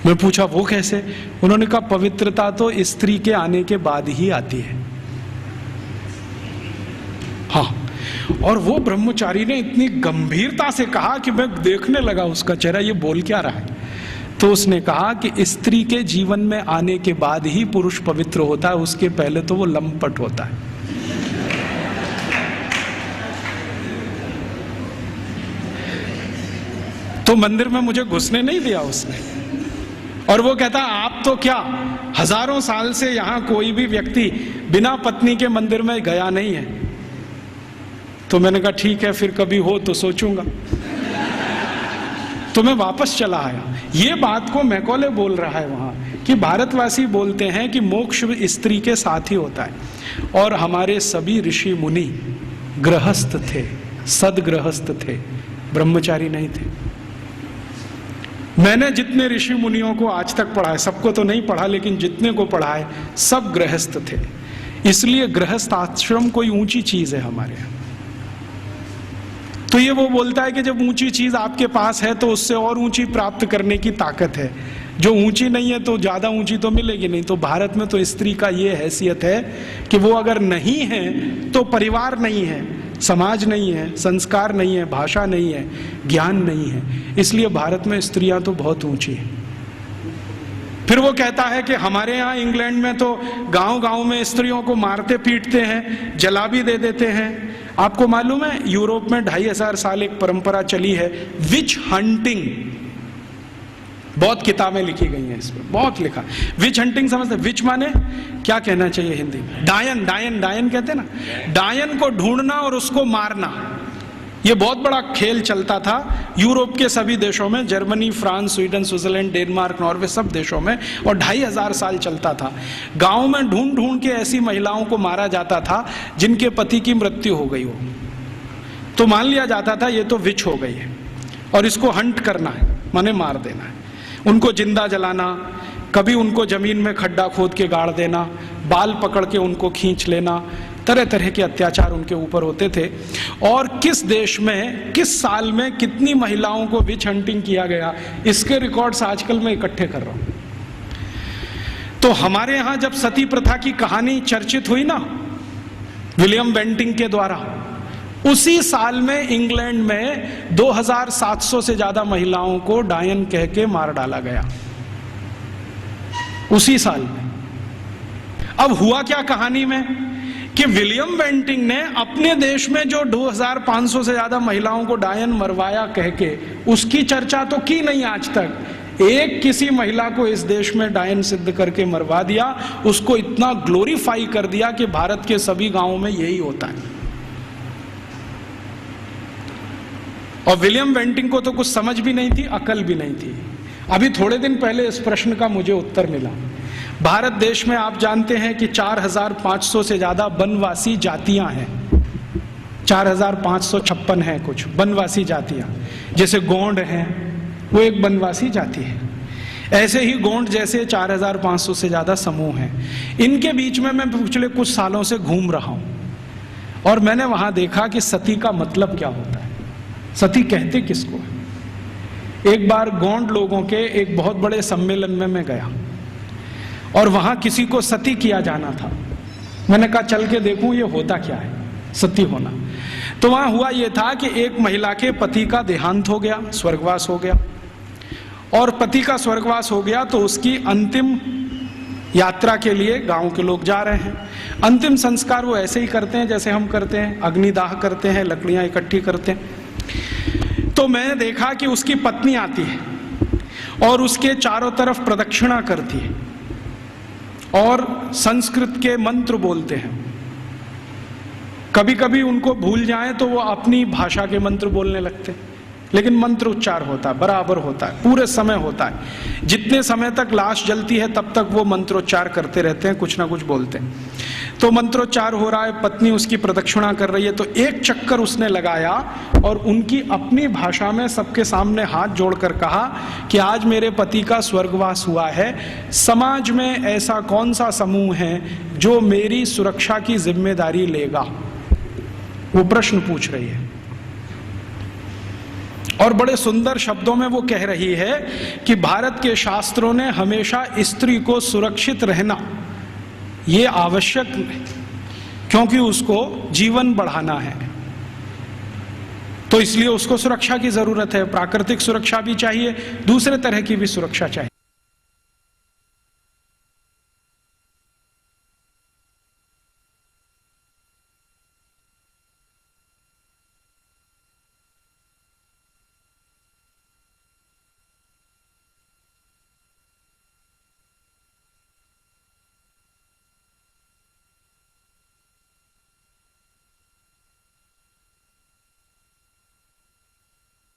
मैं पूछा वो कैसे? उन्होंने कहा पवित्रता तो स्त्री के आने के बाद ही आती है। हाँ, और वो ब्रह्मचारी ने इतनी गंभीरता से कहा कि मैं देखने लगा उसका चेहरा, ये बोल क्या रहा है। तो उसने कहा कि स्त्री के जीवन में आने के बाद ही पुरुष पवित्र होता है, उसके पहले तो वो लंपट होता है। तो मंदिर में मुझे घुसने नहीं दिया उसने। और वो कहता आप तो क्या, हजारों साल से यहां कोई भी व्यक्ति बिना पत्नी के मंदिर में गया नहीं है। तो मैंने कहा ठीक है, फिर कभी हो तो सोचूंगा। तो मैं वापस चला आया। ये बात को मैकॉले बोल रहा है वहां कि भारतवासी बोलते हैं कि मोक्ष स्त्री के साथ ही होता है। और हमारे सभी ऋषि मुनि गृहस्थ थे, सदगृहस्थ थे, ब्रह्मचारी नहीं थे। मैंने जितने ऋषि मुनियों को आज तक पढ़ा है, सबको तो नहीं पढ़ा लेकिन जितने को पढ़ा है, सब गृहस्थ थे। इसलिए गृहस्थ आश्रम कोई ऊंची चीज है हमारे यहाँ। तो ये वो बोलता है कि जब ऊंची चीज आपके पास है तो उससे और ऊंची प्राप्त करने की ताकत है। जो ऊंची नहीं है तो ज्यादा ऊंची तो मिलेगी नहीं। तो भारत में तो स्त्री का ये हैसियत है कि वो अगर नहीं है तो परिवार नहीं है, समाज नहीं है, संस्कार नहीं है, भाषा नहीं है, ज्ञान नहीं है। इसलिए भारत में स्त्रियां तो बहुत ऊंची हैं। फिर वो कहता है कि हमारे यहाँ इंग्लैंड में तो गांव-गांव में स्त्रियों को मारते पीटते हैं, जला भी दे देते हैं। आपको मालूम है यूरोप में 2500 साल एक परंपरा चली है विच हंटिंग। बहुत किताबें लिखी गई हैं इस पर, बहुत लिखा। विच हंटिंग समझते? विच माने क्या कहना चाहिए हिंदी में? डायन, डायन, डायन कहते हैं ना, डायन को ढूंढना और उसको मारना, ये बहुत बड़ा खेल चलता था यूरोप के सभी देशों में, Germany, France, Sweden, Switzerland, Denmark, Norway, सब देशों में, और 2500 साल चलता था। गांव में ढूंढ ढूंढ के ऐसी महिलाओं को मारा जाता था जिनके पति की मृत्यु हो गई हो, तो मान लिया जाता था ये तो विच हो गई है और इसको हंट करना है, माने मार देना है। उनको जिंदा जलाना, कभी उनको जमीन में खड्डा खोद के गाड़ देना, बाल पकड़ के उनको खींच लेना, तरह तरह के अत्याचार उनके ऊपर होते थे। और किस देश में किस साल में कितनी महिलाओं को विच हंटिंग किया गया, इसके रिकॉर्ड्स आजकल मैं इकट्ठे कर रहा हूं। तो हमारे यहां जब सती प्रथा की कहानी चर्चित हुई ना विलियम बेंटिंक के द्वारा, उसी साल में इंग्लैंड में 2700 से ज्यादा महिलाओं को डायन कह के मार डाला गया, उसी साल में। अब हुआ क्या कहानी में कि विलियम बेंटिंक ने अपने देश में जो 2500 से ज्यादा महिलाओं को डायन मरवाया कह के, उसकी चर्चा तो की नहीं आज तक। एक किसी महिला को इस देश में डायन सिद्ध करके मरवा दिया, उसको इतना ग्लोरीफाई कर दिया कि भारत के सभी गांवों में यही होता है। और विलियम बेंटिंक को तो कुछ समझ भी नहीं थी, अकल भी नहीं थी। अभी थोड़े दिन पहले इस प्रश्न का मुझे उत्तर मिला। भारत देश में आप जानते हैं कि 4500 से ज्यादा वनवासी जातियां हैं, 4556 हैं कुछ वनवासी जातियां। जैसे गोंड हैं, वो एक वनवासी जाति है। ऐसे ही गोंड जैसे 4500 से ज्यादा समूह हैं। इनके बीच में मैं पिछले कुछ सालों से घूम रहा हूं और मैंने वहां देखा कि सती का मतलब क्या होता है, सती कहते किसको है। एक बार गोंड लोगों के एक बहुत बड़े सम्मेलन में मैं गया और वहां किसी को सती किया जाना था। मैंने कहा चल के देखूं ये होता क्या है सती होना। तो वहां हुआ ये था कि एक महिला के पति का देहांत हो गया, स्वर्गवास हो गया, और पति का स्वर्गवास हो गया तो उसकी अंतिम यात्रा के लिए गांव के लोग जा रहे हैं। अंतिम संस्कार वो ऐसे ही करते हैं जैसे हम करते हैं, अग्निदाह करते हैं, लकड़ियां इकट्ठी करते हैं। तो मैंने देखा कि उसकी पत्नी आती है और उसके चारों तरफ प्रदक्षिणा करती है और संस्कृत के मंत्र बोलते हैं। कभी कभी उनको भूल जाएं तो वो अपनी भाषा के मंत्र बोलने लगते हैं, लेकिन मंत्र उच्चार होता है, बराबर होता है, पूरे समय होता है। जितने समय तक लाश जलती है तब तक वो मंत्रोच्चार करते रहते हैं, कुछ ना कुछ बोलते हैं। तो मंत्रोच्चार हो रहा है, पत्नी उसकी प्रदक्षिणा कर रही है, तो एक चक्कर उसने लगाया और उनकी अपनी भाषा में सबके सामने हाथ जोड़कर कहा कि आज मेरे पति का स्वर्गवास हुआ है, समाज में ऐसा कौन सा समूह है जो मेरी सुरक्षा की जिम्मेदारी लेगा। वो प्रश्न पूछ रही है और बड़े सुंदर शब्दों में वो कह रही है कि भारत के शास्त्रों ने हमेशा स्त्री को सुरक्षित रहना ये आवश्यक है, क्योंकि उसको जीवन बढ़ाना है, तो इसलिए उसको सुरक्षा की जरूरत है। प्राकृतिक सुरक्षा भी चाहिए, दूसरे तरह की भी सुरक्षा चाहिए।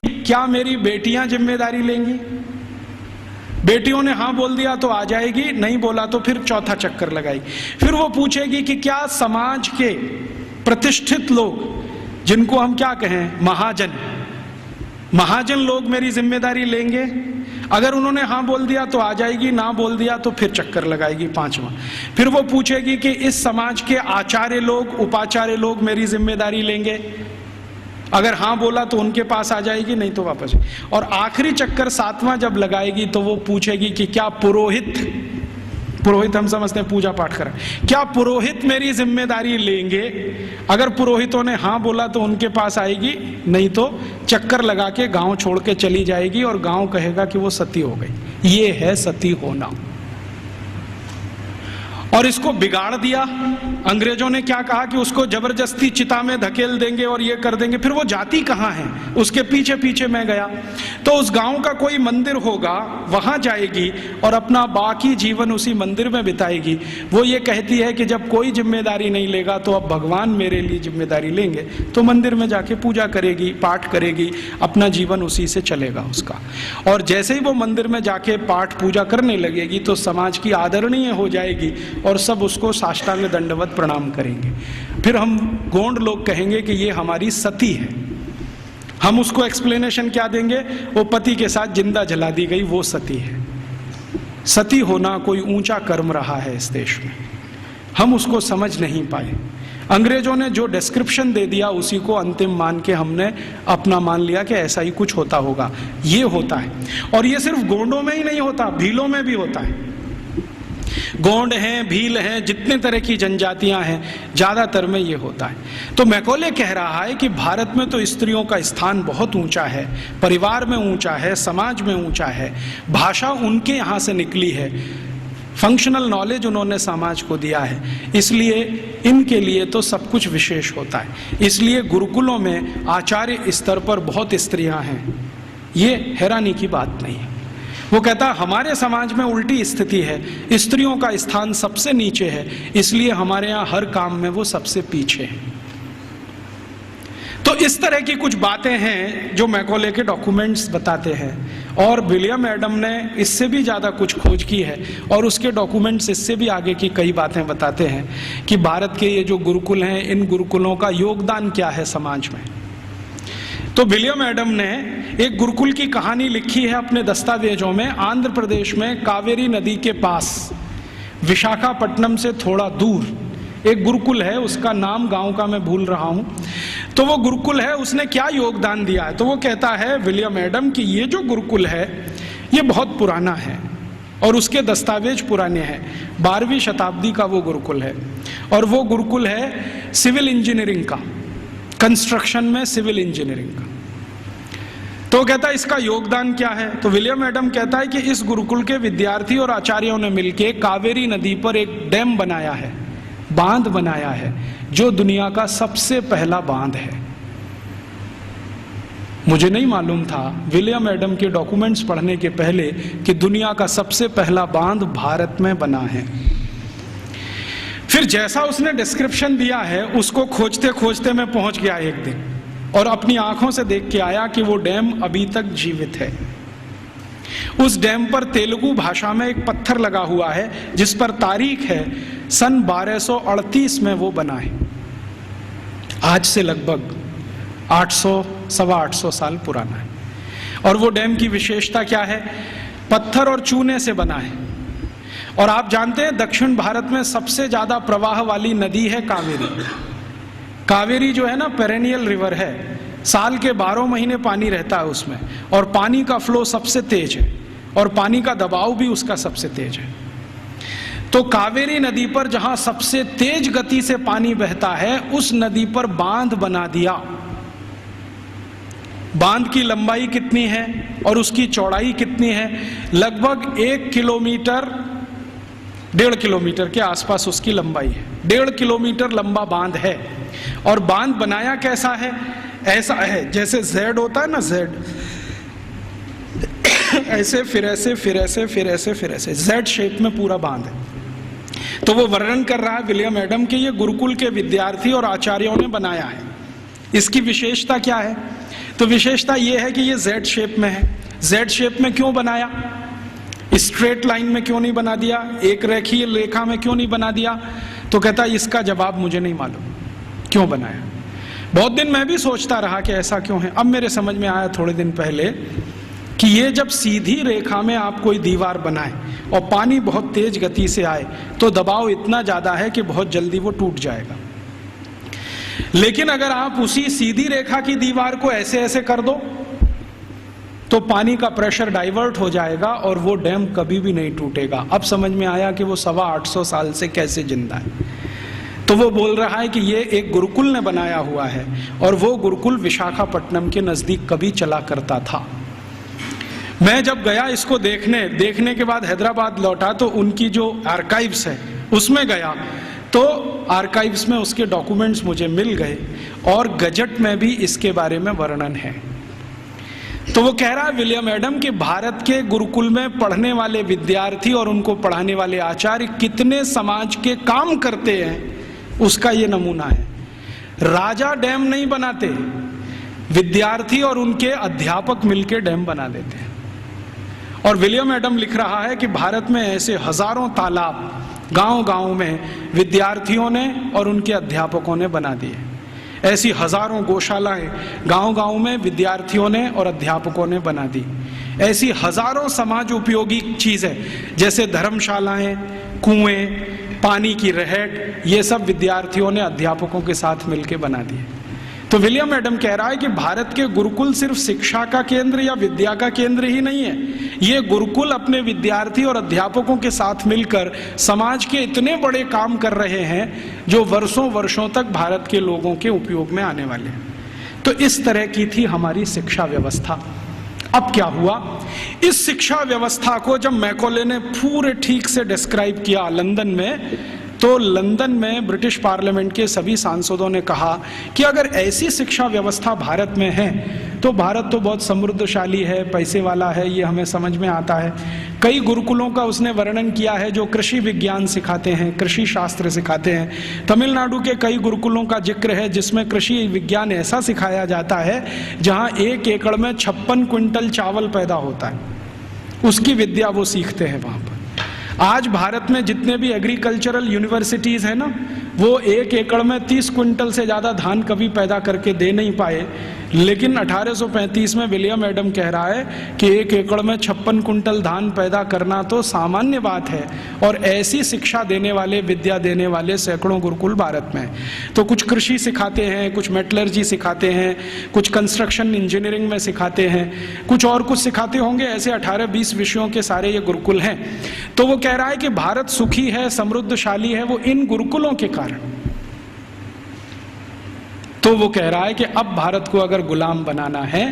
क्या मेरी बेटियां जिम्मेदारी लेंगी? बेटियों ने हाँ बोल दिया तो आ जाएगी, नहीं बोला तो फिर चौथा चक्कर लगाएगी। फिर वो पूछेगी कि क्या समाज के प्रतिष्ठित लोग, जिनको हम क्या कहें महाजन लोग मेरी जिम्मेदारी लेंगे? अगर उन्होंने हाँ बोल दिया तो आ जाएगी, ना बोल दिया तो फिर चक्कर लगाएगी पांचवा। फिर वो पूछेगी कि इस समाज के आचार्य लोग, उपाचार्य लोग मेरी जिम्मेदारी लेंगे? अगर हाँ बोला तो उनके पास आ जाएगी, नहीं तो वापस। और आखिरी चक्कर सातवां जब लगाएगी तो वो पूछेगी कि क्या पुरोहित हम समझते हैं पूजा पाठ करें, क्या पुरोहित मेरी जिम्मेदारी लेंगे? अगर पुरोहितों ने हाँ बोला तो उनके पास आएगी, नहीं तो चक्कर लगा के गांव छोड़ के चली जाएगी और गांव कहेगा कि वो सती हो गई। ये है सती होना। और इसको बिगाड़ दिया। अंग्रेजों ने क्या कहा कि उसको जबरदस्ती चिता में धकेल देंगे और ये कर देंगे। फिर वो जाती कहाँ है, उसके पीछे पीछे मैं गया तो उस गांव का कोई मंदिर होगा, वहां जाएगी और अपना बाकी जीवन उसी मंदिर में बिताएगी। वो ये कहती है कि जब कोई जिम्मेदारी नहीं लेगा तो अब भगवान मेरे लिए जिम्मेदारी लेंगे, तो मंदिर में जाके पूजा करेगी, पाठ करेगी, अपना जीवन उसी से चलेगा उसका। और जैसे ही वो मंदिर में जाके पाठ पूजा करने लगेगी तो समाज की आदरणीय हो जाएगी और सब उसको साष्टांग दंडवत प्रणाम करेंगे। फिर हम गोंड लोग कहेंगे कि ये हमारी सती है। हम उसको एक्सप्लेनेशन क्या देंगे, वो पति के साथ जिंदा जला दी गई, वो सती है। सती होना कोई ऊंचा कर्म रहा है इस देश में, हम उसको समझ नहीं पाए। अंग्रेजों ने जो डिस्क्रिप्शन दे दिया उसी को अंतिम मान के हमने अपना मान लिया कि ऐसा ही कुछ होता होगा। ये होता है, और ये सिर्फ गोंडों में ही नहीं होता, भीलों में भी होता है। गोंड हैं, भील हैं, जितने तरह की जनजातियां हैं, ज्यादातर में ये होता है। तो मैकॉले कह रहा है कि भारत में तो स्त्रियों का स्थान बहुत ऊंचा है, परिवार में ऊंचा है, समाज में ऊंचा है, भाषा उनके यहाँ से निकली है, फंक्शनल नॉलेज उन्होंने समाज को दिया है, इसलिए इनके लिए तो सब कुछ विशेष होता है। इसलिए गुरुकुलों में आचार्य स्तर पर बहुत स्त्रियां हैं, ये हैरानी की बात नहीं है। वो कहता हमारे समाज में उल्टी स्थिति है, स्त्रियों का स्थान सबसे नीचे है, इसलिए हमारे यहाँ हर काम में वो सबसे पीछे है। तो इस तरह की कुछ बातें हैं जो मैकॉले के डॉक्यूमेंट्स बताते हैं, और विलियम एडम ने इससे भी ज़्यादा कुछ खोज की है और उसके डॉक्यूमेंट्स इससे भी आगे की कई बातें बताते हैं कि भारत के ये जो गुरुकुल हैं, इन गुरुकुलों का योगदान क्या है समाज में। तो विलियम एडम ने एक गुरुकुल की कहानी लिखी है अपने दस्तावेजों में। आंध्र प्रदेश में कावेरी नदी के पास विशाखापट्टनम से थोड़ा दूर एक गुरुकुल है, उसका नाम गांव का मैं भूल रहा हूं। तो वो गुरुकुल है, उसने क्या योगदान दिया है, तो वो कहता है विलियम एडम कि ये जो गुरुकुल है ये बहुत पुराना है और उसके दस्तावेज पुराने हैं। 12वीं शताब्दी का वो गुरुकुल है, और वो गुरुकुल है सिविल इंजीनियरिंग का, कंस्ट्रक्शन में सिविल इंजीनियरिंग का। तो कहता है इसका योगदान क्या है, तो विलियम एडम कहता है कि इस गुरुकुल के विद्यार्थी और आचार्यों ने मिलकर कावेरी नदी पर एक डैम बनाया है, बांध बनाया है, जो दुनिया का सबसे पहला बांध है। मुझे नहीं मालूम था विलियम एडम के डॉक्यूमेंट्स पढ़ने के पहले कि दुनिया का सबसे पहला बांध भारत में बना है। फिर जैसा उसने डिस्क्रिप्शन दिया है उसको खोजते खोजते मैं पहुंच गया एक दिन, और अपनी आंखों से देख के आया कि वो डैम अभी तक जीवित है। उस डैम पर तेलुगु भाषा में एक पत्थर लगा हुआ है जिस पर तारीख है सन 1238 में वो बना है। आज से लगभग 800-825 साल पुराना है। और वो डैम की विशेषता क्या है, पत्थर और चूने से बना है। और आप जानते हैं दक्षिण भारत में सबसे ज्यादा प्रवाह वाली नदी है कावेरी। कावेरी जो है ना पेरेनियल रिवर है, साल के 12 महीने पानी रहता है उसमें, और पानी का फ्लो सबसे तेज है और पानी का दबाव भी उसका सबसे तेज है। तो कावेरी नदी पर जहां सबसे तेज गति से पानी बहता है उस नदी पर बांध बना दिया। बांध की लंबाई कितनी है और उसकी चौड़ाई कितनी है, लगभग 1 किलोमीटर 1.5 किलोमीटर के आसपास उसकी लंबाई है। 1.5 किलोमीटर लंबा बांध है। और बांध बनाया कैसा है, ऐसा है जैसे जेड होता है ना, जेड ऐसे फिर ऐसे फिर ऐसे फिर ऐसे फिर ऐसे जेड शेप में पूरा बांध है। तो वो वर्णन कर रहा है विलियम एडम कि ये गुरुकुल के विद्यार्थी और आचार्यों ने बनाया है। इसकी विशेषता क्या है, तो विशेषता ये है कि ये जेड शेप में है। जेड शेप में क्यों बनाया, स्ट्रेट लाइन में क्यों नहीं बना दिया, एक रेखीय रेखा में क्यों नहीं बना दिया, तो कहता है इसका जवाब मुझे नहीं मालूम क्यों बनाया। बहुत दिन मैं भी सोचता रहा कि ऐसा क्यों है। अब मेरे समझ में आया थोड़े दिन पहले कि ये जब सीधी रेखा में आप कोई दीवार बनाए और पानी बहुत तेज गति से आए तो दबाव इतना ज्यादा है कि बहुत जल्दी वो टूट जाएगा। लेकिन अगर आप उसी सीधी रेखा की दीवार को ऐसे ऐसे कर दो तो पानी का प्रेशर डाइवर्ट हो जाएगा और वो डैम कभी भी नहीं टूटेगा। अब समझ में आया कि वो 825 साल से कैसे जिंदा है। तो वो बोल रहा है कि ये एक गुरुकुल ने बनाया हुआ है, और वो गुरुकुल विशाखापट्टनम के नजदीक कभी चला करता था। मैं जब गया इसको देखने के बाद हैदराबाद लौटा तो उनकी जो आर्काइव्स है उसमें गया तो आर्काइव्स में उसके डॉक्यूमेंट्स मुझे मिल गए और गजट में भी इसके बारे में वर्णन है। तो वो कह रहा है विलियम एडम कि भारत के गुरुकुल में पढ़ने वाले विद्यार्थी और उनको पढ़ाने वाले आचार्य कितने समाज के काम करते हैं, उसका ये नमूना है। राजा डैम नहीं बनाते, विद्यार्थी और उनके अध्यापक मिलकर डैम बना देते हैं। और विलियम एडम लिख रहा है कि भारत में ऐसे हजारों तालाब गांव-गांव में विद्यार्थियों ने और उनके अध्यापकों ने बना दिए। ऐसी हजारों गौशालाएं गांव-गांव में विद्यार्थियों ने और अध्यापकों ने बना दी। ऐसी हजारों समाज उपयोगी चीजें जैसे धर्मशालाएं, कुएं, पानी की रहट, ये सब विद्यार्थियों ने अध्यापकों के साथ मिलकर बना दिए। तो विलियम एडम कह रहा है कि भारत के गुरुकुल सिर्फ शिक्षा का केंद्र या विद्या का केंद्र ही नहीं है, ये गुरुकुल अपने विद्यार्थी और अध्यापकों के साथ मिलकर समाज के इतने बड़े काम कर रहे हैं जो वर्षों वर्षों तक भारत के लोगों के उपयोग में आने वाले हैं। तो इस तरह की थी हमारी शिक्षा व्यवस्था। अब क्या हुआ, इस शिक्षा व्यवस्था को जब मैकॉले ने पूरे ठीक से डिस्क्राइब किया लंदन में, तो लंदन में ब्रिटिश पार्लियामेंट के सभी सांसदों ने कहा कि अगर ऐसी शिक्षा व्यवस्था भारत में है तो भारत तो बहुत समृद्धशाली है, पैसे वाला है, ये हमें समझ में आता है। कई गुरुकुलों का उसने वर्णन किया है जो कृषि विज्ञान सिखाते हैं, कृषि शास्त्र सिखाते हैं। तमिलनाडु के कई गुरुकुलों का जिक्र है जिसमें कृषि विज्ञान ऐसा सिखाया जाता है जहां 1 एकड़ में 56 क्विंटल चावल पैदा होता है, उसकी विद्या वो सीखते हैं वहां पर। आज भारत में जितने भी एग्रीकल्चरल यूनिवर्सिटीज हैं ना, वो 1 एकड़ में 30 क्विंटल से ज्यादा धान कभी पैदा करके दे नहीं पाए, लेकिन 1835 में विलियम एडम कह रहा है कि 1 एकड़ में 56 क्विंटल धान पैदा करना तो सामान्य बात है। और ऐसी शिक्षा देने वाले, विद्या देने वाले सैकड़ों गुरुकुल भारत में। तो कुछ कृषि सिखाते हैं, कुछ मेटलर्जी सिखाते हैं, कुछ कंस्ट्रक्शन इंजीनियरिंग में सिखाते हैं, कुछ और कुछ सिखाते होंगे। ऐसे 18-20 विषयों के सारे ये गुरुकुल हैं। तो वो कह रहा है कि भारत सुखी है, समृद्धशाली है, वो इन गुरुकुलों के कारण। तो वो कह रहा है कि अब भारत को अगर गुलाम बनाना है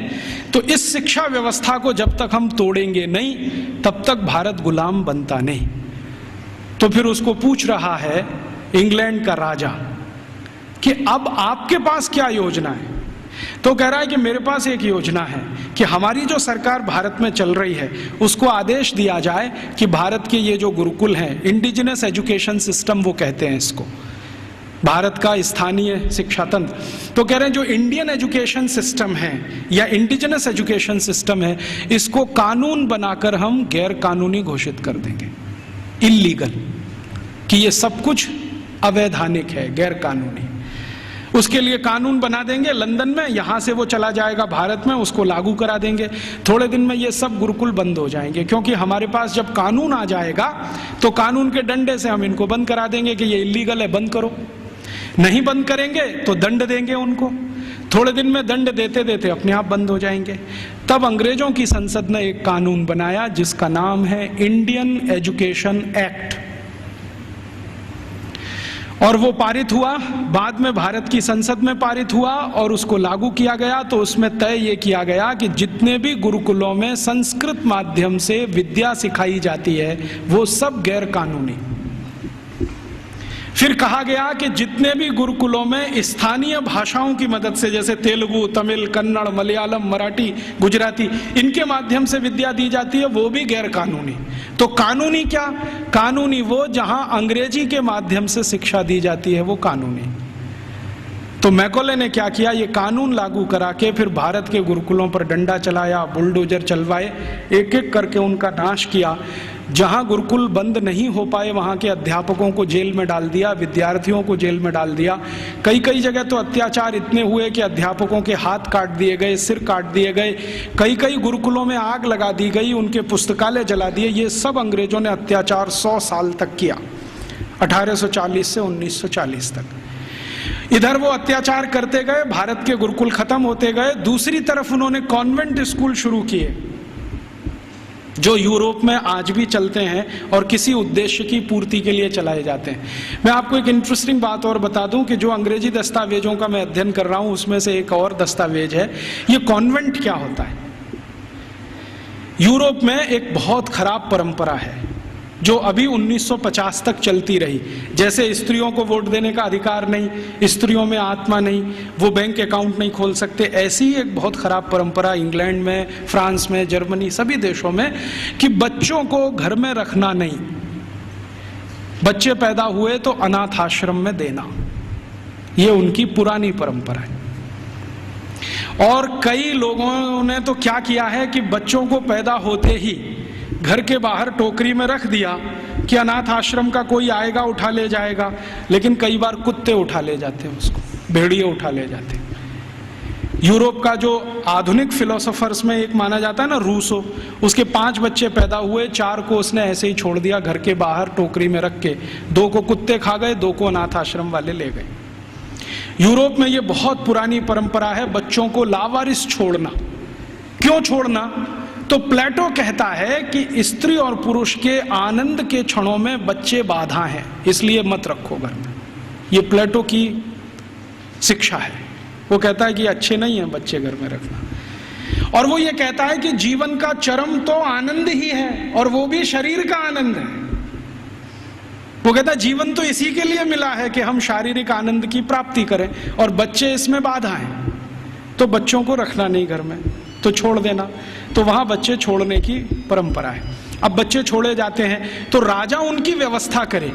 तो इस शिक्षा व्यवस्था को जब तक हम तोड़ेंगे नहीं तब तक भारत गुलाम बनता नहीं। तो फिर उसको पूछ रहा है इंग्लैंड का राजा कि अब आपके पास क्या योजना है। तो कह रहा है कि मेरे पास एक योजना है कि हमारी जो सरकार भारत में चल रही है उसको आदेश दिया जाए कि भारत के ये जो गुरुकुल हैं, इंडिजिनस एजुकेशन सिस्टम वो कहते हैं इसको, भारत का स्थानीय शिक्षा तंत्र। तो कह रहे हैं जो इंडियन एजुकेशन सिस्टम है या इंडिजिनस एजुकेशन सिस्टम है, इसको कानून बनाकर हम गैर कानूनी घोषित कर देंगे, इल्लीगल, कि ये सब कुछ अवैधानिक है, गैर कानूनी। उसके लिए कानून बना देंगे लंदन में, यहां से वो चला जाएगा भारत में, उसको लागू करा देंगे। थोड़े दिन में ये सब गुरुकुल बंद हो जाएंगे, क्योंकि हमारे पास जब कानून आ जाएगा तो कानून के डंडे से हम इनको बंद करा देंगे कि ये इल्लीगल है, बंद करो। नहीं बंद करेंगे तो दंड देंगे उनको। थोड़े दिन में दंड देते देते अपने आप बंद हो जाएंगे। तब अंग्रेजों की संसद ने एक कानून बनाया जिसका नाम है इंडियन एजुकेशन एक्ट, और वो पारित हुआ, बाद में भारत की संसद में पारित हुआ और उसको लागू किया गया। तो उसमें तय ये किया गया कि जितने भी गुरुकुलों में संस्कृत माध्यम से विद्या सिखाई जाती है वो सब गैर कानूनी। फिर कहा गया कि जितने भी गुरुकुलों में स्थानीय भाषाओं की मदद से, जैसे तेलुगु, तमिल, कन्नड़, मलयालम, मराठी, गुजराती, इनके माध्यम से विद्या दी जाती है, वो भी गैर कानूनी। तो कानूनी क्या? कानूनी वो जहां अंग्रेजी के माध्यम से शिक्षा दी जाती है, वो कानूनी। तो मैकॉले ने क्या किया, ये कानून लागू करा के फिर भारत के गुरुकुलों पर डंडा चलाया, बुलडोजर चलवाए, एक एक करके उनका नाश किया। जहां गुरुकुल बंद नहीं हो पाए वहां के अध्यापकों को जेल में डाल दिया, विद्यार्थियों को जेल में डाल दिया। कई कई जगह तो अत्याचार इतने हुए कि अध्यापकों के हाथ काट दिए गए, सिर काट दिए गए। कई कई गुरुकुलों में आग लगा दी गई, उनके पुस्तकालय जला दिए। ये सब अंग्रेजों ने अत्याचार 100 साल तक किया, 1840 से 1940 तक। इधर वो अत्याचार करते गए, भारत के गुरुकुल खत्म होते गए। दूसरी तरफ उन्होंने कॉन्वेंट स्कूल शुरू किए जो यूरोप में आज भी चलते हैं और किसी उद्देश्य की पूर्ति के लिए चलाए जाते हैं। मैं आपको एक इंटरेस्टिंग बात और बता दूं कि जो अंग्रेजी दस्तावेजों का मैं अध्ययन कर रहा हूं उसमें से एक और दस्तावेज है। ये कॉन्वेंट क्या होता है? यूरोप में एक बहुत खराब परंपरा है जो अभी 1950 तक चलती रही। जैसे स्त्रियों को वोट देने का अधिकार नहीं, स्त्रियों में आत्मा नहीं, वो बैंक अकाउंट नहीं खोल सकते, ऐसी ही एक बहुत खराब परंपरा इंग्लैंड में, फ्रांस में, जर्मनी, सभी देशों में, कि बच्चों को घर में रखना नहीं, बच्चे पैदा हुए तो अनाथ आश्रम में देना, ये उनकी पुरानी परंपरा है। और कई लोगों ने तो क्या किया है कि बच्चों को पैदा होते ही घर के बाहर टोकरी में रख दिया कि अनाथ आश्रम का कोई आएगा उठा ले जाएगा, लेकिन कई बार कुत्ते उठा ले जाते हैं उसको, भेड़िए उठा ले जाते हैं। यूरोप का जो आधुनिक फिलोसोफर्स में एक माना जाता है ना, रूसो, उसके 5 बच्चे पैदा हुए, 4 को उसने ऐसे ही छोड़ दिया घर के बाहर टोकरी में रख के, 2 को कुत्ते खा गए, 2 को अनाथ आश्रम वाले ले गए। यूरोप में ये बहुत पुरानी परंपरा है बच्चों को लावारिस छोड़ना। क्यों छोड़ना? तो प्लेटो कहता है कि स्त्री और पुरुष के आनंद के क्षणों में बच्चे बाधा हैं, इसलिए मत रखो घर में। ये प्लेटो की शिक्षा है। वो कहता है कि अच्छे नहीं है बच्चे घर में रखना। और वो ये कहता है कि जीवन का चरम तो आनंद ही है, और वो भी शरीर का आनंद है। वो कहता है जीवन तो इसी के लिए मिला है कि हम शारीरिक आनंद की प्राप्ति करें, और बच्चे इसमें बाधा हैं, तो बच्चों को रखना नहीं घर में, तो छोड़ देना। तो वहां बच्चे छोड़ने की परंपरा है। अब बच्चे छोड़े जाते हैं तो राजा उनकी व्यवस्था करे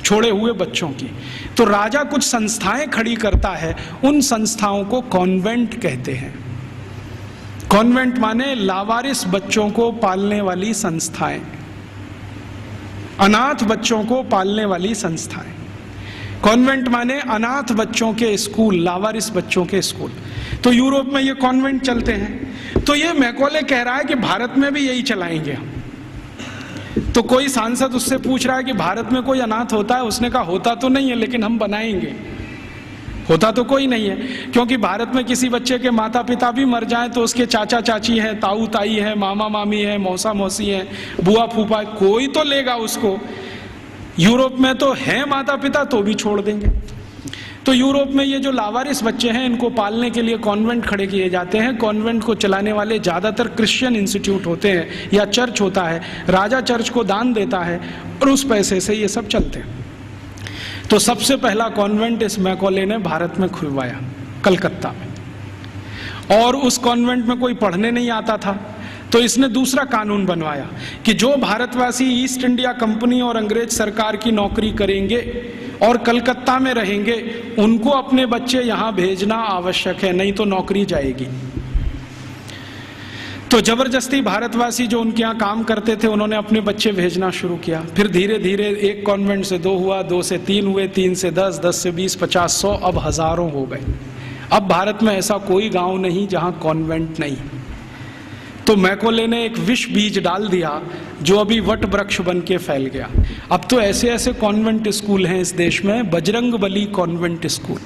छोड़े हुए बच्चों की। तो राजा कुछ संस्थाएं खड़ी करता है, उन संस्थाओं को कॉन्वेंट कहते हैं। कॉन्वेंट माने लावारिस बच्चों को पालने वाली संस्थाएं, अनाथ बच्चों को पालने वाली संस्थाएं। कॉन्वेंट माने अनाथ बच्चों के स्कूल, लावारिस बच्चों के स्कूल। तो यूरोप में ये कॉन्वेंट चलते हैं। तो ये मैकॉले कह रहा है कि भारत में भी यही चलाएंगे हम। तो कोई सांसद उससे पूछ रहा है कि भारत में कोई अनाथ होता है? उसने कहा होता तो नहीं है, लेकिन हम बनाएंगे। होता तो कोई नहीं है, क्योंकि भारत में किसी बच्चे के माता पिता भी मर जाएं तो उसके चाचा चाची हैं, ताऊ ताई हैं, मामा मामी हैं, मौसा मौसी हैं, बुआ फूफा, कोई तो लेगा उसको। यूरोप में तो हैं माता पिता, तो भी छोड़ देंगे। तो यूरोप में ये जो लावारिस बच्चे हैं, इनको पालने के लिए कॉन्वेंट खड़े किए जाते हैं। कॉन्वेंट को चलाने वाले ज़्यादातर क्रिश्चियन इंस्टीट्यूट होते हैं या चर्च होता है। राजा चर्च को दान देता है और उस पैसे से ये सब चलते हैं। तो सबसे पहला कॉन्वेंट इस मैकॉले ने भारत में खुलवाया, कलकत्ता में। और उस कॉन्वेंट में कोई पढ़ने नहीं आता था, तो इसने दूसरा कानून बनवाया कि जो भारतवासी ईस्ट इंडिया कंपनी और अंग्रेज सरकार की नौकरी करेंगे और कलकत्ता में रहेंगे, उनको अपने बच्चे यहां भेजना आवश्यक है, नहीं तो नौकरी जाएगी। तो जबरदस्ती भारतवासी जो उनके यहाँ काम करते थे, उन्होंने अपने बच्चे भेजना शुरू किया। फिर धीरे धीरे एक कॉन्वेंट से 2 हुआ, 2 से 3 हुए, 3 से 10, 10 से 20, 50, 100, अब हजारों हो गए। अब भारत में ऐसा कोई गांव नहीं जहां कॉन्वेंट नहीं। तो मैकॉले ने एक विष बीज डाल दिया जो अभी वट वृक्ष बन के फैल गया। अब तो ऐसे ऐसे कॉन्वेंट स्कूल हैं इस देश में, बजरंगबली कॉन्वेंट स्कूल।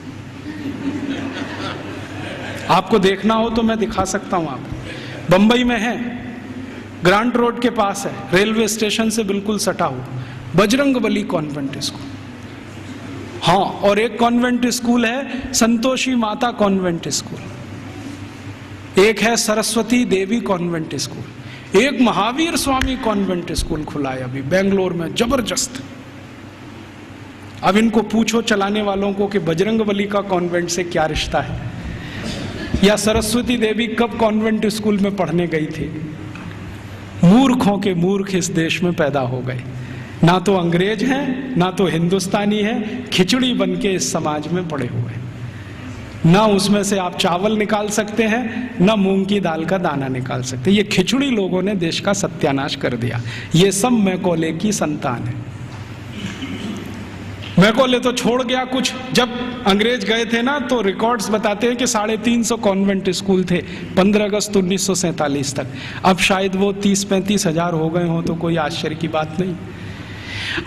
आपको देखना हो तो मैं दिखा सकता हूं आपको। बंबई में है, ग्रांट रोड के पास है, रेलवे स्टेशन से बिल्कुल सटा हुआ, बजरंगबली कॉन्वेंट स्कूल। हाँ, और एक कॉन्वेंट स्कूल है संतोषी माता कॉन्वेंट स्कूल, एक है सरस्वती देवी कॉन्वेंट स्कूल, एक महावीर स्वामी कॉन्वेंट स्कूल खुला है अभी बेंगलोर में, जबरदस्त। अब इनको पूछो चलाने वालों को कि बजरंगबली का कॉन्वेंट से क्या रिश्ता है, या सरस्वती देवी कब कॉन्वेंट स्कूल में पढ़ने गई थी। मूर्खों के मूर्ख इस देश में पैदा हो गए, ना तो अंग्रेज हैं ना तो हिंदुस्तानी हैं, खिचड़ी बन के इस समाज में पड़े हुए। ना उसमें से आप चावल निकाल सकते हैं, ना मूंग की दाल का दाना निकाल सकते। ये खिचड़ी लोगों ने देश का सत्यानाश कर दिया। ये सब मैकॉले की संतान है। मैकॉले तो छोड़ गया कुछ। जब अंग्रेज गए थे ना, तो रिकॉर्ड्स बताते हैं कि 350 कॉन्वेंट स्कूल थे 15 अगस्त 1947 तक। अब शायद वो 30-35 हजार हो गए हों, तो कोई आश्चर्य की बात नहीं।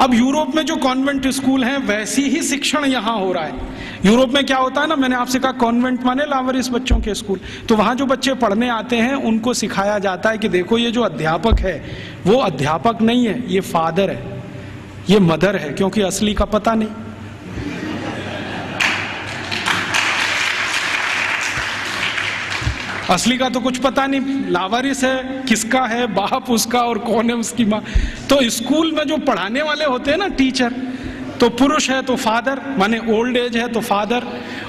अब यूरोप में जो कॉन्वेंट स्कूल हैं, वैसी ही शिक्षण यहां हो रहा है। यूरोप में क्या होता है ना, मैंने आपसे कहा कॉन्वेंट माने लावारिस बच्चों के स्कूल। तो वहां जो बच्चे पढ़ने आते हैं, उनको सिखाया जाता है कि देखो ये जो अध्यापक है वो अध्यापक नहीं है, ये फादर है, ये मदर है, क्योंकि असली का पता नहीं। असली का तो कुछ पता नहीं, लावारिस है, किसका है बाप उसका और कौन है उसकी माँ। तो स्कूल में जो पढ़ाने वाले होते हैं ना टीचर, तो पुरुष है तो फादर, माने ओल्ड एज है तो फादर,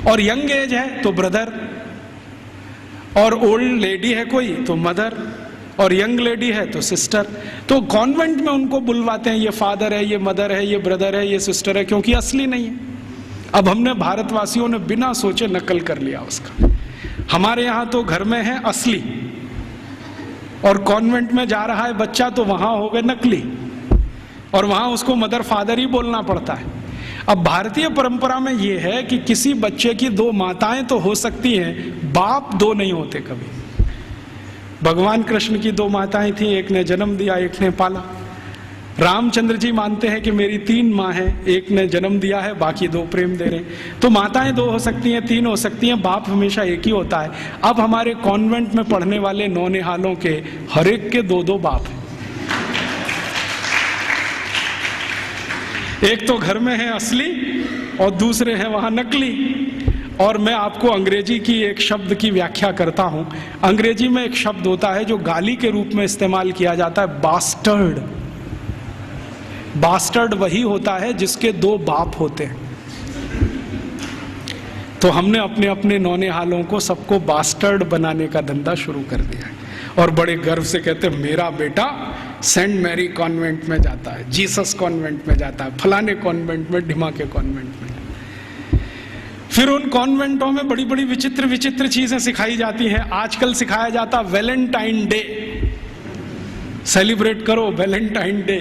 और यंग एज है तो ब्रदर, और ओल्ड लेडी है कोई तो मदर, और यंग लेडी है तो सिस्टर। तो कॉन्वेंट में उनको बुलवाते हैं, ये फादर है, ये मदर है, ये ब्रदर है, ये सिस्टर है, क्योंकि असली नहीं है। अब हमने भारतवासियों ने बिना सोचे नकल कर लिया उसका। हमारे यहाँ तो घर में है असली, और कॉन्वेंट में जा रहा है बच्चा तो वहां हो गए नकली, और वहां उसको मदर फादर ही बोलना पड़ता है। अब भारतीय परंपरा में यह है कि किसी बच्चे की दो माताएं तो हो सकती हैं, बाप दो नहीं होते कभी। भगवान कृष्ण की दो माताएं थी, एक ने जन्म दिया, एक ने पाला। रामचंद्र जी मानते हैं कि मेरी तीन माँ हैं, एक ने जन्म दिया है, बाकी दो प्रेम दे रहे हैं। तो माताएं दो हो सकती हैं, तीन हो सकती हैं, बाप हमेशा एक ही होता है। अब हमारे कॉन्वेंट में पढ़ने वाले नौनिहालों के हर एक के दो दो बाप हैं। एक तो घर में है असली और दूसरे हैं वहां नकली। और मैं आपको अंग्रेजी की एक शब्द की व्याख्या करता हूं। अंग्रेजी में एक शब्द होता है जो गाली के रूप में इस्तेमाल किया जाता है, बास्टर्ड। बास्टर्ड वही होता है जिसके दो बाप होते हैं। तो हमने अपने अपने नौनिहालों को सबको बास्टर्ड बनाने का धंधा शुरू कर दिया है, और बड़े गर्व से कहते हैं मेरा बेटा सेंट मैरी कॉन्वेंट में जाता है, जीसस कॉन्वेंट में जाता है, फलाने कॉन्वेंट में, ढिमा के कॉन्वेंट में। फिर उन कॉन्वेंटों में बड़ी बड़ी विचित्र विचित्र चीजें सिखाई जाती हैं। आजकल सिखाया जाता वैलेंटाइन डे, सेलिब्रेट करो वैलेंटाइन डे।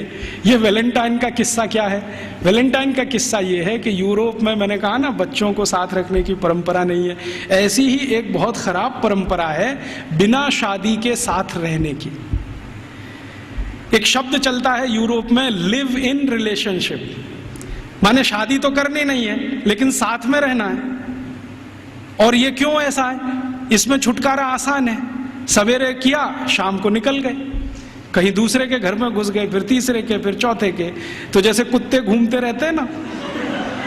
ये वैलेंटाइन का किस्सा क्या है? वैलेंटाइन का किस्सा ये है कि यूरोप में, मैंने कहा ना बच्चों को साथ रखने की परंपरा नहीं है, ऐसी ही एक बहुत खराब परंपरा है बिना शादी के साथ रहने की। एक शब्द चलता है यूरोप में, लिव इन रिलेशनशिप, माने शादी तो करनी नहीं है लेकिन साथ में रहना है। और ये क्यों ऐसा है? इसमें छुटकारा आसान है, सवेरे किया शाम को निकल गए, कहीं दूसरे के घर में घुस गए, फिर तीसरे के, फिर चौथे के। तो जैसे कुत्ते घूमते रहते हैं ना,